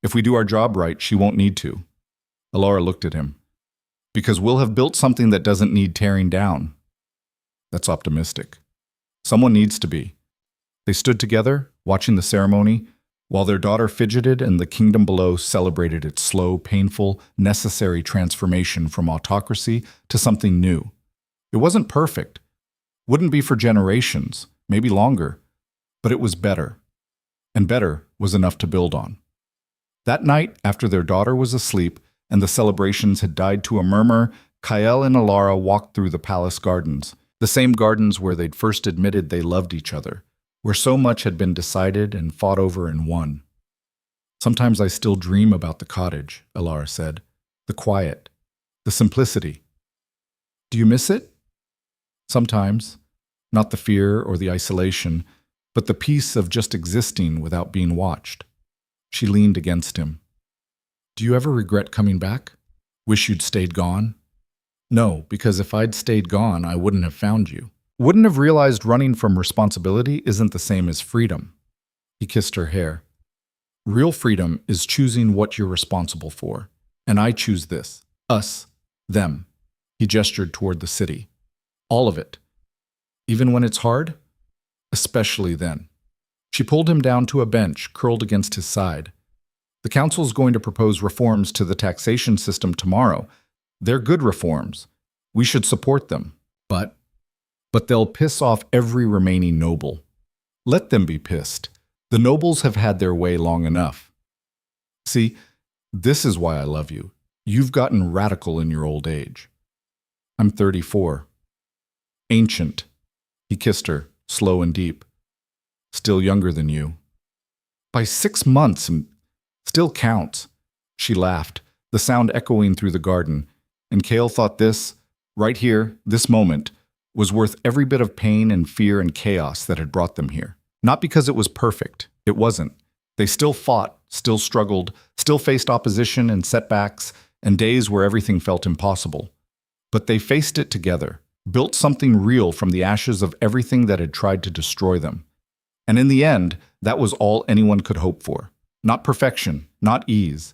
Speaker 1: If we do our job right, she won't need to. Ilara looked at him. Because we'll have built something that doesn't need tearing down. That's optimistic. Someone needs to be. They stood together, watching the ceremony, while their daughter fidgeted and the kingdom below celebrated its slow, painful, necessary transformation from autocracy to something new. It wasn't perfect. Wouldn't be for generations, maybe longer. But it was better. And better was enough to build on. That night, after their daughter was asleep and the celebrations had died to a murmur, Kael and Alara walked through the palace gardens, the same gardens where they'd first admitted they loved each other, where so much had been decided and fought over and won. Sometimes I still dream about the cottage, Alara said. The quiet, the simplicity. Do you miss it? Sometimes. Not the fear or the isolation, but the peace of just existing without being watched. She leaned against him. Do you ever regret coming back? Wish you'd stayed gone? No, because if I'd stayed gone, I wouldn't have found you. Wouldn't have realized running from responsibility isn't the same as freedom. He kissed her hair. Real freedom is choosing what you're responsible for. And I choose this. Us. Them. He gestured toward the city. All of it. Even when it's hard? Especially then. She pulled him down to a bench, curled against his side. The council's going to propose reforms to the taxation system tomorrow. They're good reforms. We should support them. But they'll piss off every remaining noble. Let them be pissed. The nobles have had their way long enough. See, this is why I love you. You've gotten radical in your old age. I'm 34. Ancient. He kissed her, slow and deep. Still younger than you. By 6 months, and still counts. She laughed, the sound echoing through the garden, and Kael thought this, right here, this moment, was worth every bit of pain and fear and chaos that had brought them here. Not because it was perfect. It wasn't. They still fought, still struggled, still faced opposition and setbacks, and days where everything felt impossible. But they faced it together, built something real from the ashes of everything that had tried to destroy them. And in the end, that was all anyone could hope for. Not perfection, not ease.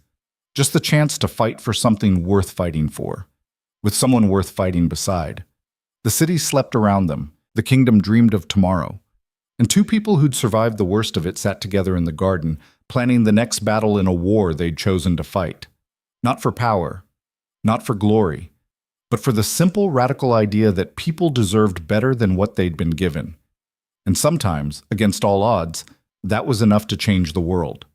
Speaker 1: Just the chance to fight for something worth fighting for, with someone worth fighting beside. The city slept around them. The kingdom dreamed of tomorrow. And two people who'd survived the worst of it sat together in the garden, planning the next battle in a war they'd chosen to fight. Not for power, not for glory, but for the simple, radical idea that people deserved better than what they'd been given. And sometimes, against all odds, that was enough to change the world.